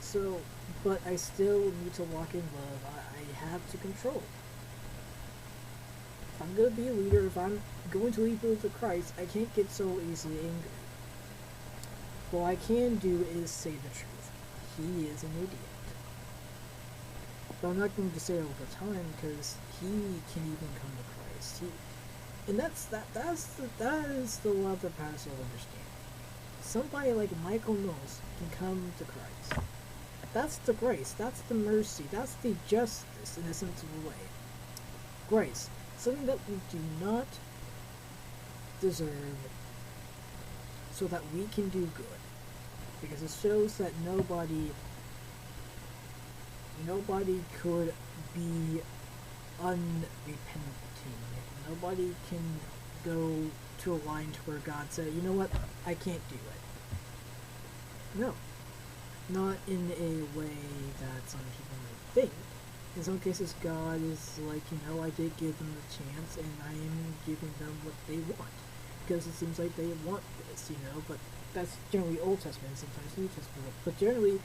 So, but I still need to walk in love. I have to control. If I'm gonna be a leader, if I'm going to lead people to Christ, I can't get so easily angry. What I can do is say the truth. He is an idiot. But I'm not going to say it all the time because he can even come to Christ. And that is the love that pastor will understand. Somebody like Michael Knowles can come to Christ. That's the grace, that's the mercy, that's the justice in a sensible way. Grace, something that we do not deserve so that we can do good. Because it shows that nobody could be unrepenting. Nobody can go to a line to where God said, you know what, I can't do it. No. Not in a way that some people might think. In some cases, God is like, you know, I did give them a chance, and I am giving them what they want. Because it seems like they want this, you know, but that's generally Old Testament, sometimes New Testament. But generally,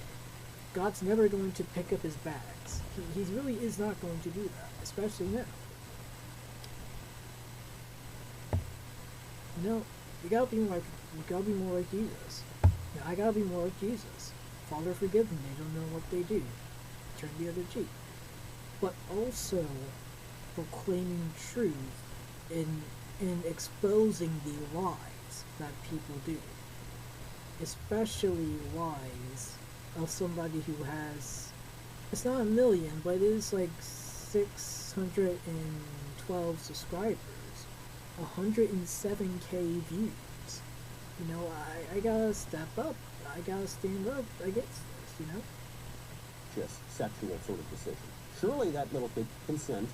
God's never going to pick up his bags. He really is not going to do that, especially now. You know, you gotta be more like Jesus. You know, I gotta be more like Jesus. Father, forgive them, they don't know what they do. Turn the other cheek. But also proclaiming truth in exposing the lies that people do. Especially lies of somebody who has, it's not a million, but it is like 612 subscribers, 107k views. You know, I gotta step up. I gotta stand up against this, you know? Just sexual sort of decision. Surely that little kid can consent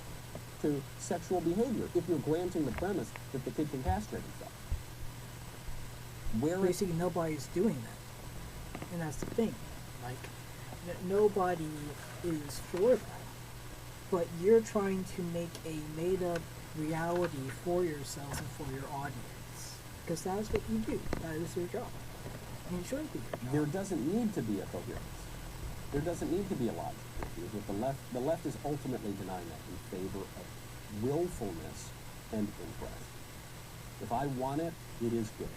to sexual behavior if you're granting the premise that the kid can castrate himself. Where basically nobody's doing that. And that's the thing. Like, nobody is for that. But you're trying to make a made-up reality for yourself and for your audience. Because that's what you do. That is your job. And it should be your job. There doesn't need to be a coherence. There doesn't need to be a logic. With the left is ultimately denying that in favor of willfulness and interest. If I want it, it is good.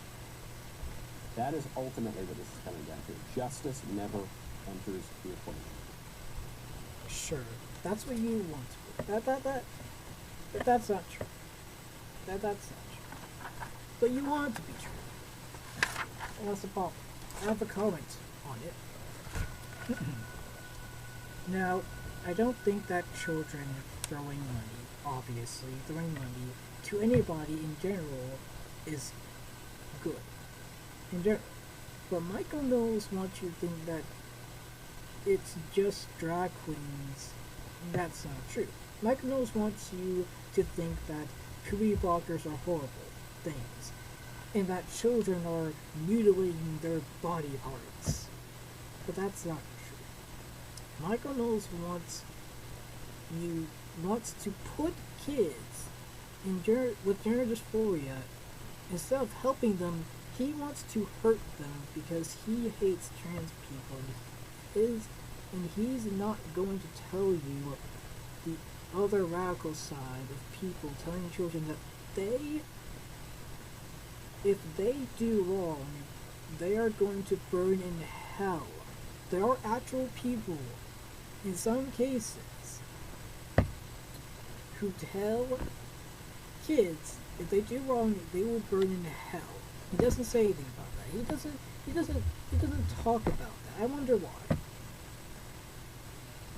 That is ultimately what this is coming down to. Justice never enters the equation. Sure, that's what you want to be. But that's not true. That's not true. But you want it to be true. And that's the problem. I have a comment on it. Now, I don't think that children throwing money, obviously, throwing money to anybody in general is good. In general. But Michael Knowles wants you to think that it's just drag queens. That's not true. Michael Knowles wants you to think that puberty blockers are horrible things. And that children are mutilating their body parts. But that's not true. Michael Knowles wants to put kids with gender dysphoria, instead of helping them, he wants to hurt them because he hates trans people. And he's not going to tell you the other radical side of people telling children that if they do wrong, they are going to burn in hell. There are actual people, in some cases, who tell kids if they do wrong, they will burn in hell. He doesn't say anything about that. He doesn't talk about that. I wonder why.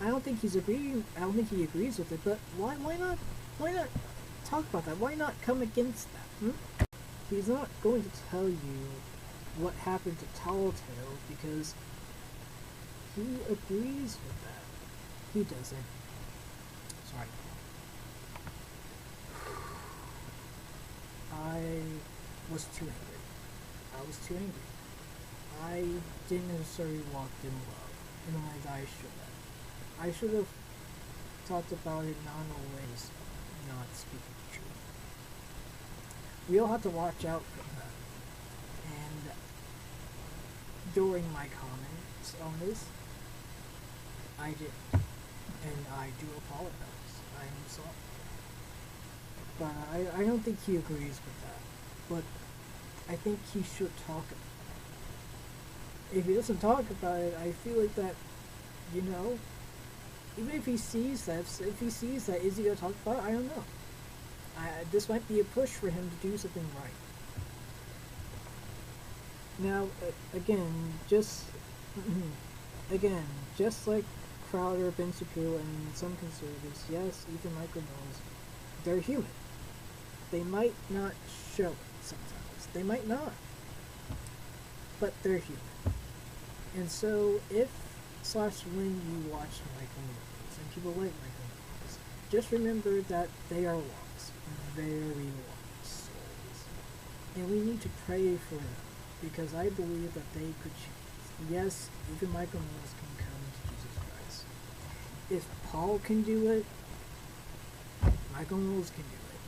I don't think he agrees with it, but why not talk about that? Why not come against that? He's not going to tell you what happened to Tattletale because he agrees with that. He doesn't. Sorry. I was too angry. I didn't necessarily walk in love in the way that I should have. I should have talked about it not always not speaking the truth. We all have to watch out for that. And during my comments on this, I did. And I do apologize. I'm sorry. But I don't think he agrees with that. But I think he should talk about it. If he doesn't talk about it, I feel like that, even if he sees that, is he going to talk about it? I don't know. This might be a push for him to do something right. Now, again, just like Crowder, Ben Shapiro, and some conservatives, yes, even Michael Knowles, they're human. They might not show it sometimes. They might not. But they're human. And so, when you watch Michael Knowles, and people like Michael Knowles, just remember that they are lost. Very lost souls. And we need to pray for them, because I believe that they could change. Yes, even Michael Knowles can come to Jesus Christ. If Paul can do it, Michael Knowles can do it.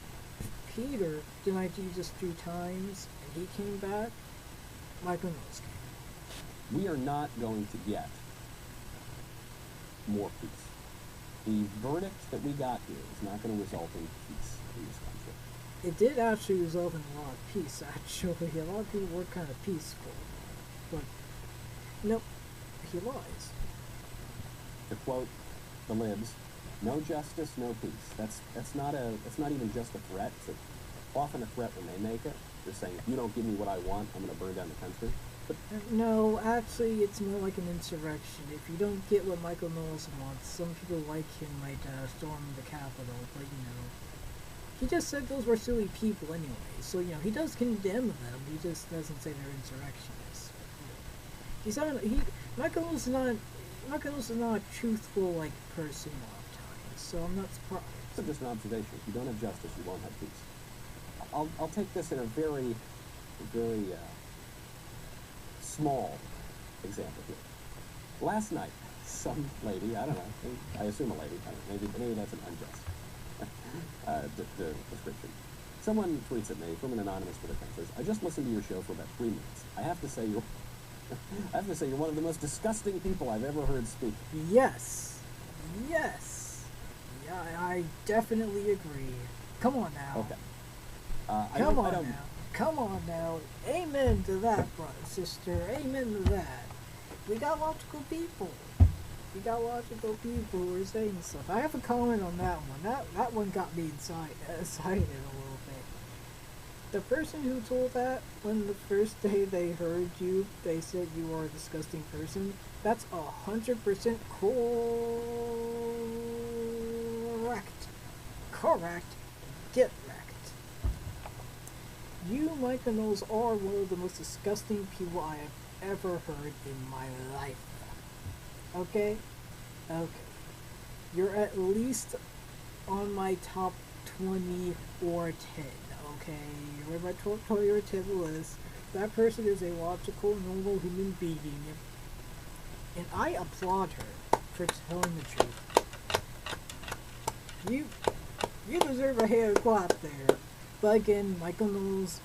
If Peter denied Jesus 3 times, and he came back, Michael Knowles can. We are not going to get more peace. The verdict that we got here is not going to result in peace in this country. It did actually result in a lot of peace, actually. A lot of people were kind of peaceful. But, nope, he lies. To quote the libs, no justice, no peace. That's not even just a threat. It's often a threat when they make it. They're saying, if you don't give me what I want, I'm going to burn down the country. But no, actually, it's more like an insurrection. If you don't get what Michael Knowles wants, some people like him might storm the Capitol, but, he just said those were silly people anyway. So, he does condemn them. He just doesn't say they're insurrectionists. Michael Knowles is not a truthful, person a lot of times, so I'm not surprised. it's just an observation. If you don't have justice, you won't have peace. I'll take this in a very, very small example here. Last night, some lady, I don't know, I assume a lady, maybe that's an unjust description. Someone tweets at me from an anonymous Twitter account, says, I just listened to your show for about 3 minutes. I have to say you're one of the most disgusting people I've ever heard speak. Yes. Yeah, I definitely agree. Come on now. Okay. Come on now. Amen to that, brother, sister. Amen to that. We got logical people. Who are saying stuff. I have a comment on that one. That one got me excited a little bit. The person who told that, when the first day they heard you, they said you are a disgusting person, that's 100% correct. Get wrecked. You, Michael Knowles, are one of the most disgusting people I have ever heard in my life. Okay? You're at least on my top 20 or 10, okay? You're on my top 20 or 10 list. That person is a logical, normal human being. And I applaud her for telling the truth. You deserve a hand clap there. But again, Michael Knowles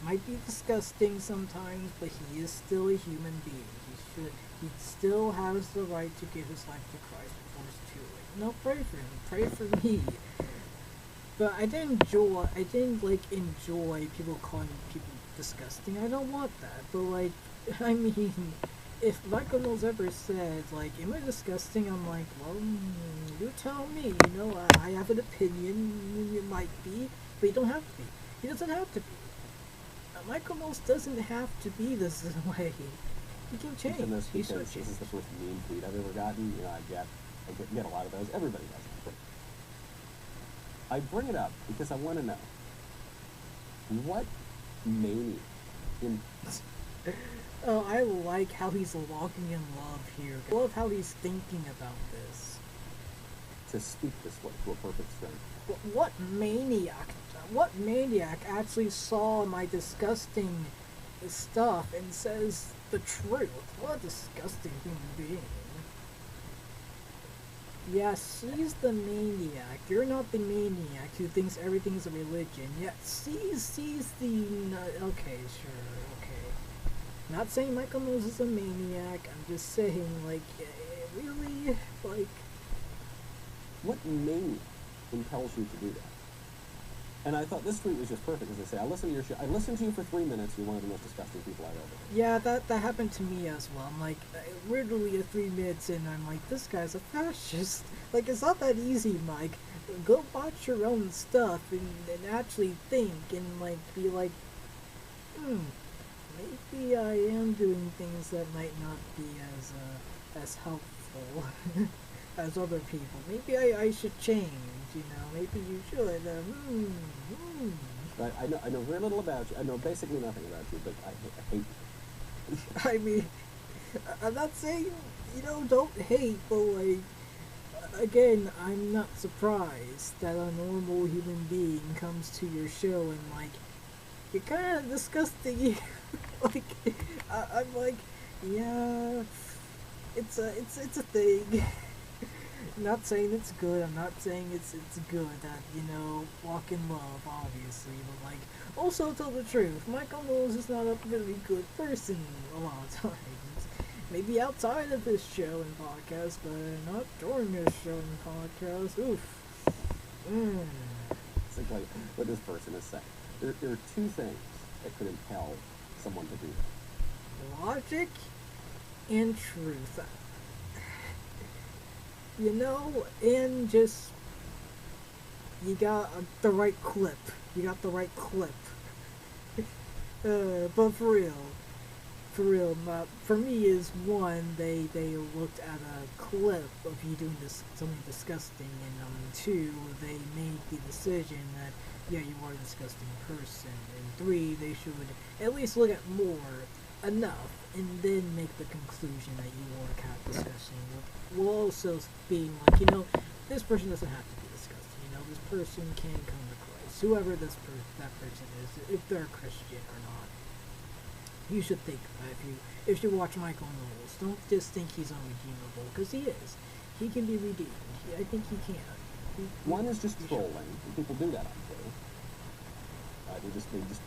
might be disgusting sometimes, but he is still a human being. He still has the right to give his life to Christ before it's too late. No, pray for him. Pray for me. But I didn't enjoy people calling people disgusting. I don't want that. But like, I mean, if Michael Knowles ever said, like, am I disgusting? I'm like, well, you tell me. You know, I have an opinion. It might be, but you don't have to be. He doesn't have to be. Michael Knowles doesn't have to be this way. He can change. He should change. This is the first mean tweet I've ever gotten. You know, I get a lot of those. Everybody does. But I bring it up because I want to know what mania in. Oh, I like how he's walking in love here. I love how he's thinking about this. To speak this way to a perfect stranger. What maniac actually saw my disgusting stuff and says the truth? What a disgusting human being. Yes, she's the maniac. You're not the maniac who thinks everything's a religion. Yeah, she's the... Okay, sure, okay. Not saying Michael Knowles is a maniac. I'm just saying, like, really? Like... What mania impels you to do that? And I thought this tweet was just perfect, as I say. I listened to your show. I listened to you for 3 minutes. You're one of the most disgusting people I've ever heard. Yeah, that happened to me as well. I'm like, literally at 3 minutes in, I'm like, this guy's a fascist. Like, it's not that easy, Mike. Go watch your own stuff and actually think and, like, be like, maybe I am doing things that might not be as helpful as other people. Maybe I should change, you know, maybe you should, Right, I know very little about you. I know basically nothing about you, but I hate you. I mean, I'm not saying, you know, don't hate, but like, again, I'm not surprised that a normal human being comes to your show and like, you're kind of disgusting. Like, I'm like, yeah, it's a thing. I'm not saying it's good. I'm not saying it's good that, you know, walk in love, obviously, but like, also tell the truth. Michael Knowles is not a really good person a lot of times. Maybe outside of this show and podcast, but not during this show and podcast. Oof. It's like what this person is saying. There are two things that could impel someone to do that. Logic and truth. You know, and just, you got the right clip. You got the right clip. But for real, for me is one, they looked at a clip of you doing something disgusting, and two, they made the decision that, yeah, you are a disgusting person, and three, they should at least look at enough, and then make the conclusion that you are kind of disgusting. While also being like, you know, this person doesn't have to be disgusting. You know, this person can come to Christ. Whoever that person is, if they're a Christian or not. You should think that if you watch Michael Knowles, don't just think he's unredeemable, because he is. He can be redeemed. I think he can. One is just trolling, and people do that on Twitter. They just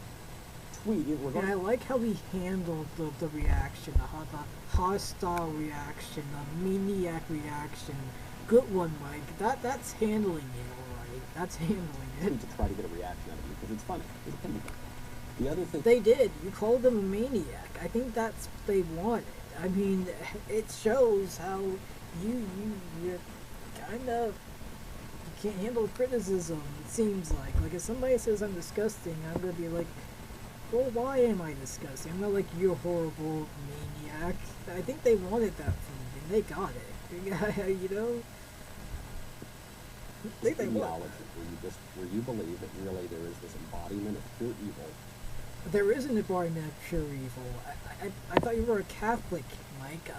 tweet. And I like how he handled the reaction, the hostile reaction, the maniac reaction. Good one, Mike. That's handling it, alright. That's handling it. To try to get a reaction out of you, because it's funny. It's funny. The other thing... They did. You called him a maniac. I think that's what they wanted. I mean, it shows how you're kind of... You can't handle criticism, it seems like. Like, if somebody says I'm disgusting, I'm going to be like, well, why am I disgusting? I'm not like, you're horrible maniac. I think they wanted that from me, and they got it. You know? I think they where you believe that really there is this embodiment of pure evil. There is an embodiment of pure evil. I thought you were a Catholic, Mike.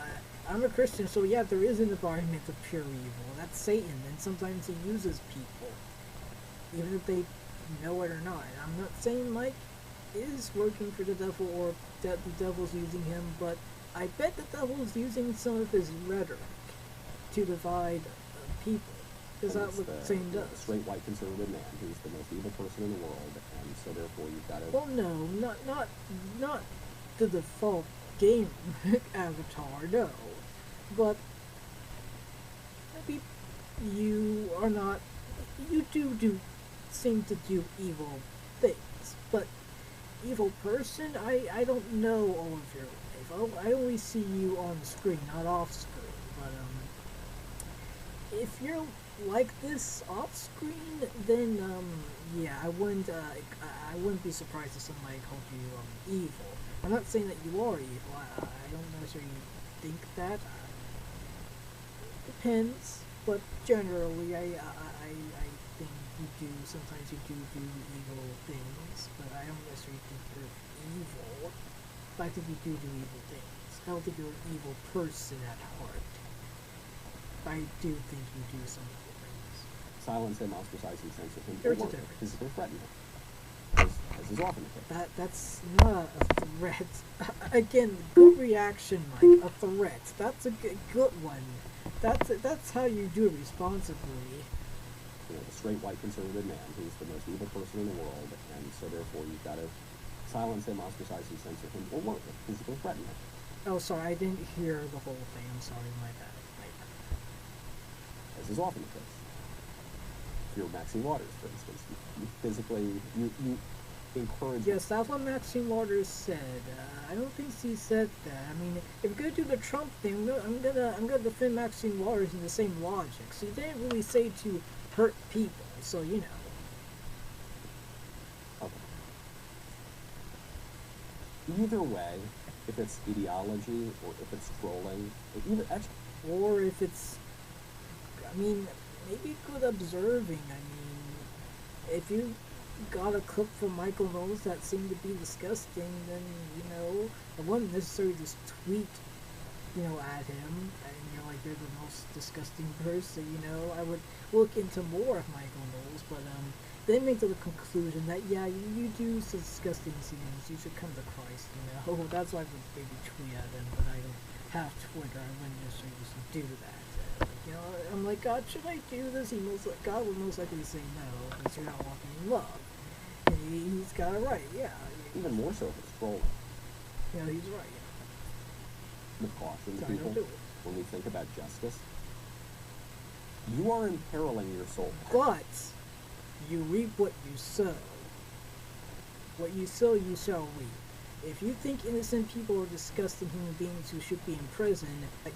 I'm a Christian, so yeah, there is an embodiment of pure evil. That's Satan, and sometimes he uses people, even if they know it or not. I'm not saying Mike is working for the devil or that the devil's using him, but I bet the devil's using some of his rhetoric to divide people. Is that what Satan does? A straight white conservative man who's the most evil person in the world, and so therefore you've got to... Well, no, not the default game avatar, no. But maybe you are not. You do seem to do evil things, but evil person, I don't know all of your life. I only see you on screen, not off screen. But if you're like this off screen, then yeah, I wouldn't be surprised if somebody called you evil. I'm not saying that you are evil. I don't necessarily think that. Depends, but generally, I think you do. Sometimes you do evil things, but I don't necessarily think you're evil. But I think you do evil things. I don't think you're an evil person at heart. I do think you do some evil things. Silence him, ostracize him, censor him, There's or a difference. physically threaten him, as is often the case. That's not a threat. Again, good reaction, Mike. A threat. That's a good one. That's how you do it responsibly. You know, the straight white conservative man who's the most evil person in the world, and so therefore you've got to silence him, ostracize him, censor him, or physically threaten him. Oh, sorry, I didn't hear the whole thing. I'm sorry, my bad. As is often the case. If you're Maxine Waters, for instance, you physically, you encourage... Yes, that's what Maxine Waters said. I don't think she said that. I mean, if you're gonna do the Trump thing, I'm gonna defend Maxine Waters in the same logic. She didn't really say to hurt people, so you know. Okay. Either way, if it's ideology or if it's trolling, Or if it's, I mean, maybe good observing. I mean, if you got a clip from Michael Knowles that seemed to be disgusting, then, you know, I wouldn't necessarily just tweet, you know, at him, and you're like, you're the most disgusting person, you know. I would look into more of Michael Knowles, but, then make to the conclusion that, yeah, you do some disgusting things, you should come to Christ, you know. That's why I would maybe tweet at him, but I don't have Twitter, I wouldn't necessarily just do that. You know, I'm like, God, should I do this? God would most likely say no, because you're not walking in love. And he's got it right, yeah. even more so if it's trolling. Yeah, he's right, yeah. With caution, Sorry, people, don't do it. when we think about justice, you are imperiling your soul. But you reap what you sow. What you sow, you shall reap. If you think innocent people are disgusting human beings who should be in prison,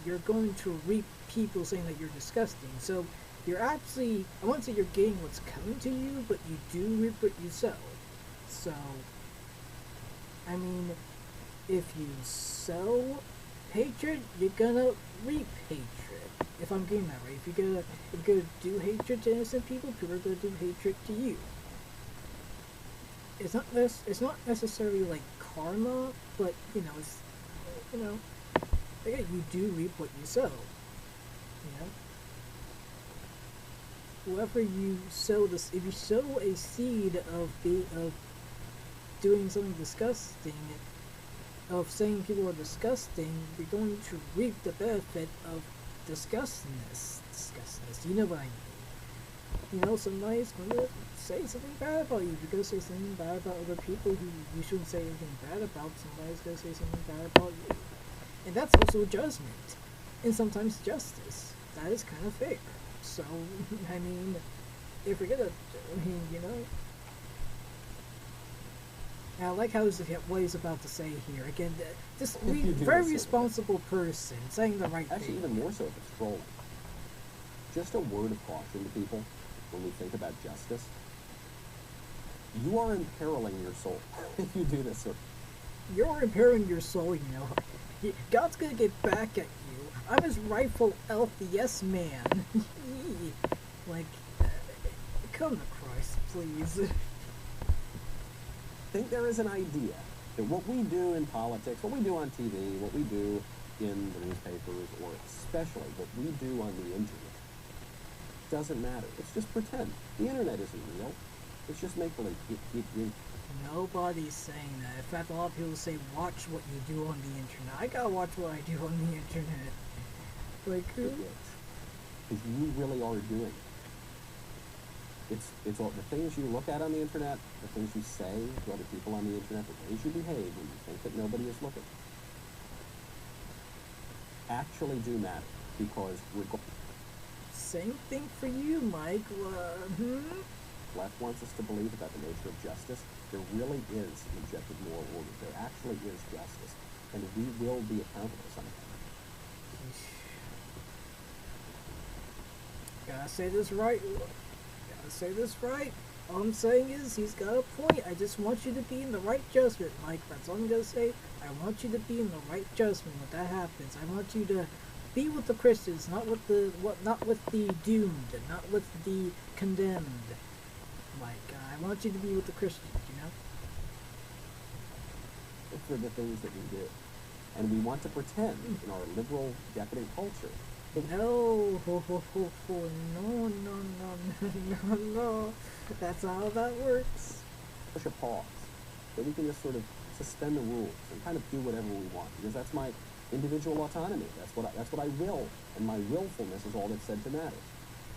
you're going to reap people saying that you're disgusting. So you're actually, I won't say you're getting what's coming to you, but you do reap what you sow. So, I mean, if you sow hatred, you're gonna reap hatred. If I'm getting that right. If you're gonna do hatred to innocent people, people are gonna do hatred to you. It's not necessarily like karma, but you know, it's, you know, again, you do reap what you sow. You know, whoever you sow this, if you sow a seed of doing something disgusting, of saying people are disgusting, you're going to reap the benefit of disgustingness. You know what I mean? You know, somebody's going to say something bad about you. You're going to say something bad about other people who you shouldn't say anything bad about. Somebody's going to say something bad about you. And that's also judgment. And sometimes justice. That is kind of fair. So, I mean, if we're going to, I mean, you know. I like how what he's about to say here. Again, just very responsible person, saying the right Actually, thing. even more so if it's trolling. Just a word of caution to people when we think about justice. You are imperiling your soul if you do this. You're impairing your soul, you know. God's gonna get back at you. I'm his rightful elf, yes man. Like, come to Christ, please. I think there is an idea that what we do in politics, what we do on TV, what we do in the newspapers, or especially what we do on the internet, doesn't matter. It's just pretend. The internet isn't real. It's just make-believe. Nobody's saying that. In fact, a lot of people say, watch what you do on the internet. I gotta watch what I do on the internet. Like, who? Because you really are doing it. It's all the things you look at on the internet, the things you say to other people on the internet, the ways you behave when you think that nobody is looking. actually do matter, because Same thing for you, Mike. left wants us to believe about the nature of justice, there really is an objective moral order. There actually is justice, and we will be accountable someday. Gotta say this right. Gotta say this right. All I'm saying is he's got a point. I just want you to be in the right judgment, Mike. That's all I'm gonna say. I want you to be in the right judgment when that happens. I want you to be with the Christians, not with the doomed, not with the condemned. Mike, I want you to be with the Christians, you know? For the things that we do. And we want to pretend in our liberal, decadent culture. No, no. That's not how that works. Push a pause. So we can just sort of suspend the rules and kind of do whatever we want. Because that's my individual autonomy. That's what I will. And my willfulness is all that's said to matter.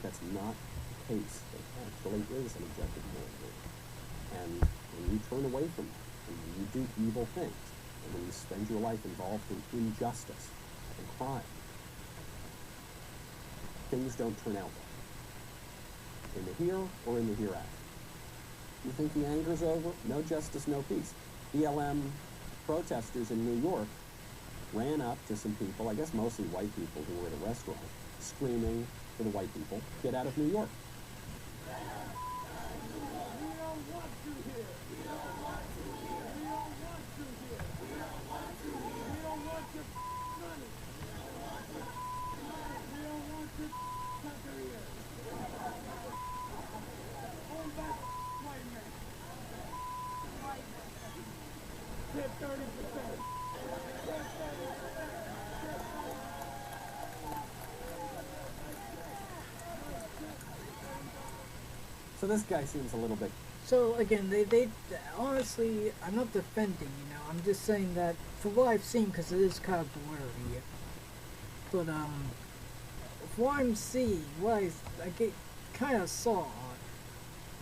That's not the case. It actually is an objective moral order. And when you turn away from that, and when you do evil things, and when you spend your life involved in injustice and crime, things don't turn out well. In the here or in the hereafter. You think the anger's over? No justice, no peace. BLM protesters in New York ran up to some people, I guess mostly white people who were at a restaurant, screaming for the white people, get out of New York. So this guy seems a little bit... So again, they honestly, I'm not defending, you know, I'm just saying that for what I've seen, because it is kind of blurry, but for what I'm seeing, what I kind of saw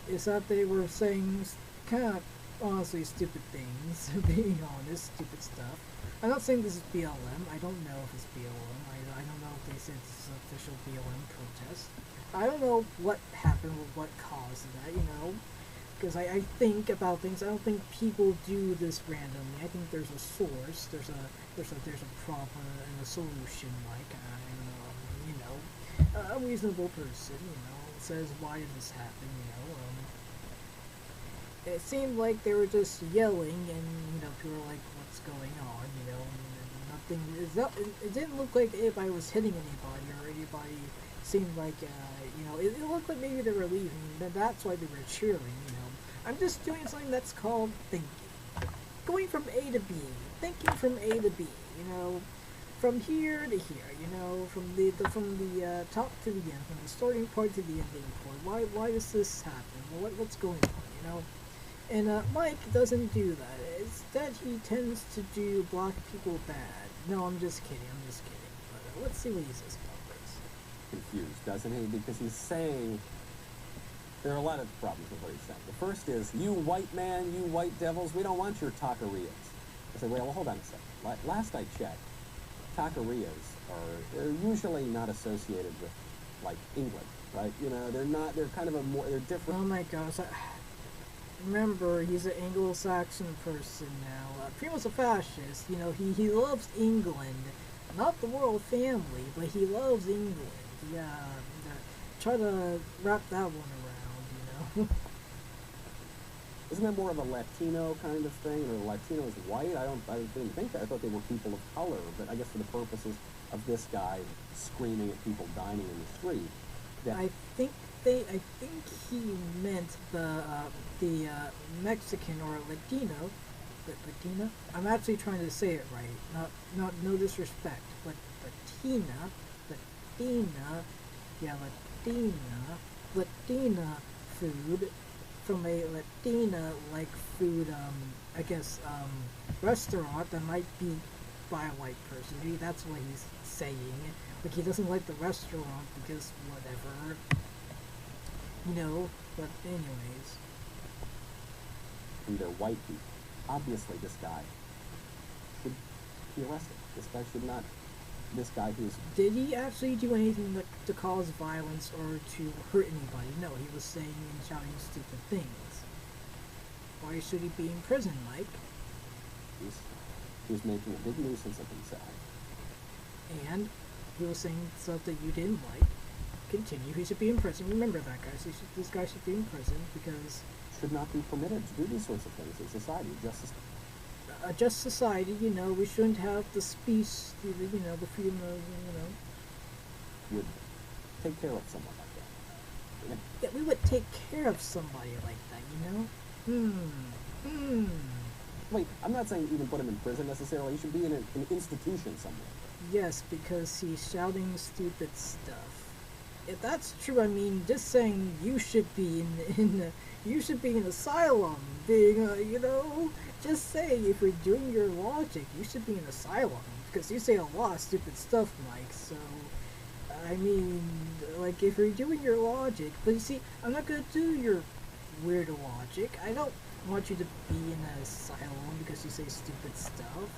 is that they were saying kind of honestly stupid things, being honest, stupid stuff. I'm not saying this is BLM, I don't know if it's BLM, I don't know if they said this is an official BLM protest. I don't know what happened or what caused that, you know, because I think about things. I don't think people do this randomly. I think there's a source, there's a problem and a solution. Like I'm, you know, a reasonable person, you know, says why did this happen, you know. It seemed like they were just yelling, and you know, people were like, what's going on, you know. And nothing. It didn't look like anybody was hitting anybody or anybody. Seemed like, you know, it looked like maybe they were leaving, and that's why they were cheering, you know. I'm just doing something that's called thinking. Going from A to B. Thinking from A to B, you know. From here to here, you know, from the top to the end, from the starting point to the ending point. Why does this happen? What's going on, you know? And Mike doesn't do that. It's that he tends to do black people bad. No, I'm just kidding, But let's see what he says about this. Confused, doesn't he? Because he's saying there are a lot of problems with what he's saying. The first is, you white man, you white devils, we don't want your taquerias. I say, well, hold on a second. Last I checked, taquerias they're usually not associated with, like, England, right? You know, they're kind of they're different. Oh my gosh, remember, he's an Anglo-Saxon person now. Primo's a fascist, you know, he loves England. Not the royal family, but he loves England. Yeah, try to wrap that one around, you know. Isn't that more of a Latino kind of thing? Or Latinos white? I didn't think that. I thought they were people of color, but I guess for the purposes of this guy screaming at people dining in the street. I think he meant the Mexican or Latino. Latina? I'm actually trying to say it right. Not no disrespect, but Latina, Latina food from a Latina like food, I guess, restaurant that might be by a white person. Maybe that's what he's saying. Like he doesn't like the restaurant because whatever, you know. But anyways, and they're white people. Obviously, this guy should be arrested. This guy should not this guy who's Did he actually do anything to cause violence or to hurt anybody? No, he was saying and shouting stupid things. Why should he be in prison, Mike? he was making a big nuisance of himself. And he was saying stuff that you didn't like. Continue. He should be in prison. Remember that, guys. This guy should be in prison because Should not be permitted to do these sorts of things in society. Justice. a just society, we shouldn't have the speech, the freedom of, Would take care of someone like that. that we would take care of somebody like that. Wait, I'm not saying even put him in prison necessarily. He should be in an institution somewhere. Yes, because he's shouting stupid stuff. If that's true, I mean, just saying you should be you should be in asylum, being, just saying if we're doing your logic, you should be in asylum, because you say a lot of stupid stuff, Mike, so, I mean, like, if we're doing your logic, but you see, I'm not gonna do your weird logic. I don't want you to be in an asylum because you say stupid stuff.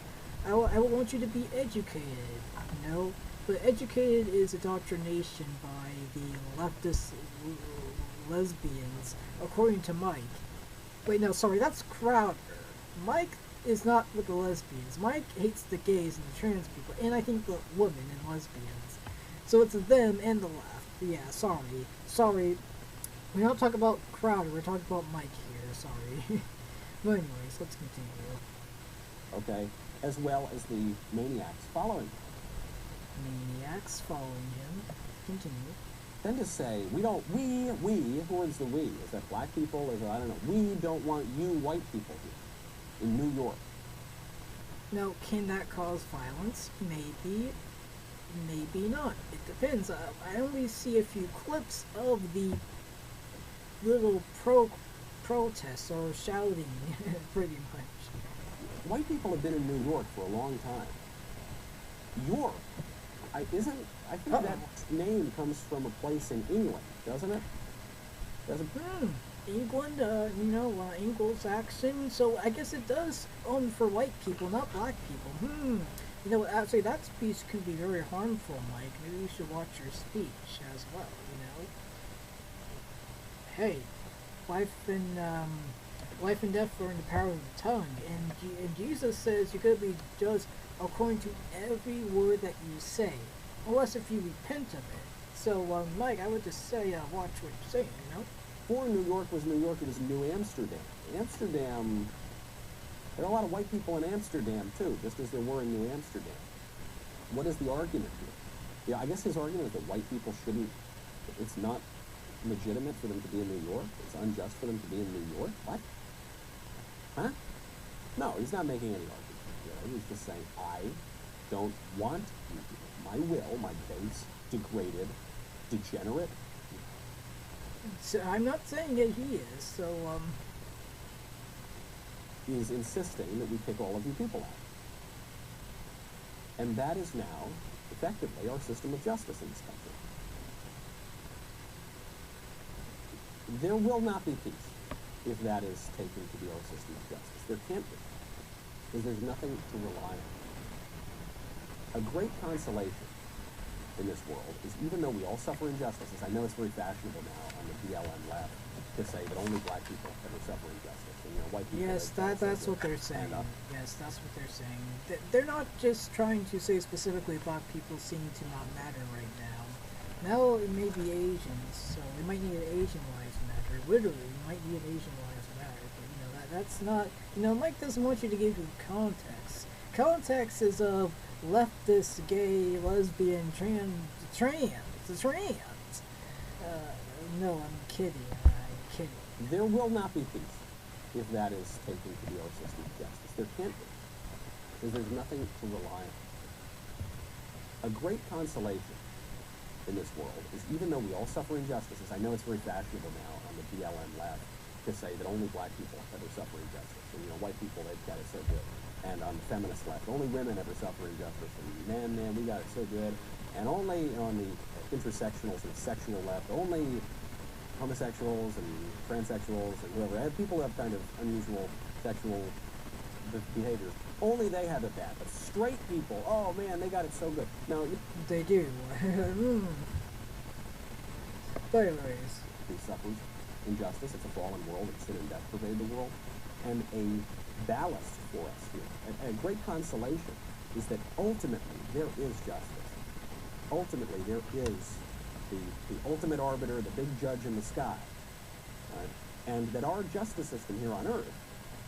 I want you to be educated, but educated is indoctrination by the leftist lesbians, according to Mike. Wait, no, sorry, that's Crowder. Mike is not with the lesbians. Mike hates the gays and the trans people, and I think the women and lesbians. So it's them and the left. Yeah, sorry. We're not talking about Crowder, we're talking about Mike here, sorry. But anyways, let's continue. Okay? As well as the maniacs following him. Maniacs following him. Continue. Then to say, we, who is the we? Is that black people? Is that, I don't know. We don't want you white people here in New York. Now, can that cause violence? Maybe. Maybe not. It depends. I only see a few clips of the little protests or shouting, pretty much. White people have been in New York for a long time. York, I think that name comes from a place in England, doesn't it? England, Anglo-Saxon, so I guess it does for white people, not black people. Actually, that speech can be very harmful, Mike. Maybe you should watch your speech as well, Hey, life and death are in the power of the tongue, and Jesus says you're going to be judged according to every word that you say, unless if you repent of it. So, Mike, I would just say, watch what you're saying, Before New York was New York, it was New Amsterdam. Amsterdam, there are a lot of white people in Amsterdam, too, just as there were in New Amsterdam. What is the argument here? Yeah, I guess his argument is that white people shouldn't, it's not legitimate for them to be in New York. It's unjust for them to be in New York. What? Huh? No, he's not making any argument. He's just saying, I don't want you. My will, my base, degraded, degenerate. So I'm not saying that he is, so, is insisting that we kick all of you people out. And that is now, effectively, our system of justice in this country. There will not be peace if that is taken to be our system of justice. There can't be. Because there's nothing to rely on. A great consolation in this world is, even though we all suffer injustices, I know it's very fashionable now on the BLM left to say that only black people ever suffer injustice, and white people. Yes, that's what they're saying. Yes, that's what they're saying. They're not just trying to say specifically black people seem to not matter right now. Now it may be Asians, so we might need an Asian lives matter. Literally, we might need an Asian lives matter, but that's not. Mike doesn't want you to give you context. Context is of leftist, gay, lesbian, trans. No, I'm kidding. There will not be peace if that is taken to be our system of justice. There can't be. Because there's nothing to rely on. A great consolation in this world is, even though we all suffer injustices, I know it's very fashionable now on the BLM left to say that only black people ever suffer injustice. And, white people, they've got it so good. And on the feminist left, only women ever suffer injustice. And man, we got it so good. And only on the intersectionals and sexual left, only homosexuals and transsexuals and whoever, people who have kind of unusual sexual behaviors, Only they have it bad. But straight people, oh man, they got it so good. No, They do. But anyways, he suffers injustice. It's a fallen world. It's sin and death pervade the world. And a ballast for us here, a great consolation, is that ultimately there is justice. Ultimately there is the ultimate arbiter, the big judge in the sky. Right? And that our justice system here on earth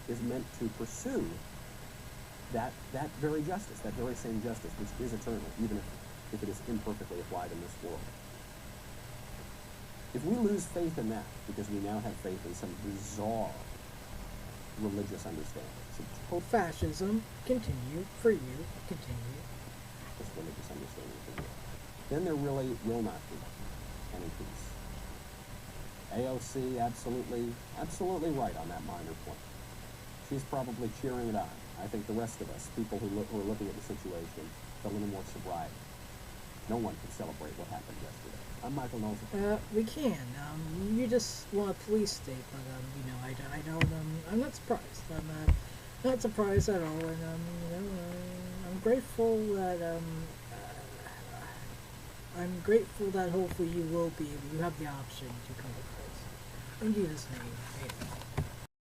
is meant to pursue that very justice, that very same justice, which is eternal, even if it is imperfectly applied in this world. If we lose faith in that, because we now have faith in some bizarre religious understanding, some total fascism, continue, for you, continue. religious understanding of the world, then there really will not be any peace. AOC, absolutely right on that minor point. She's probably cheering it on. I think the rest of us, people who are looking at the situation, with a little more sobriety. No one can celebrate what happened yesterday. I'm Michael Knowles. We can. You just want a police state, but I don't. I'm not surprised. I'm not surprised at all, and I'm grateful that hopefully you will be. You have the option to come to Christ. In Jesus' name, amen.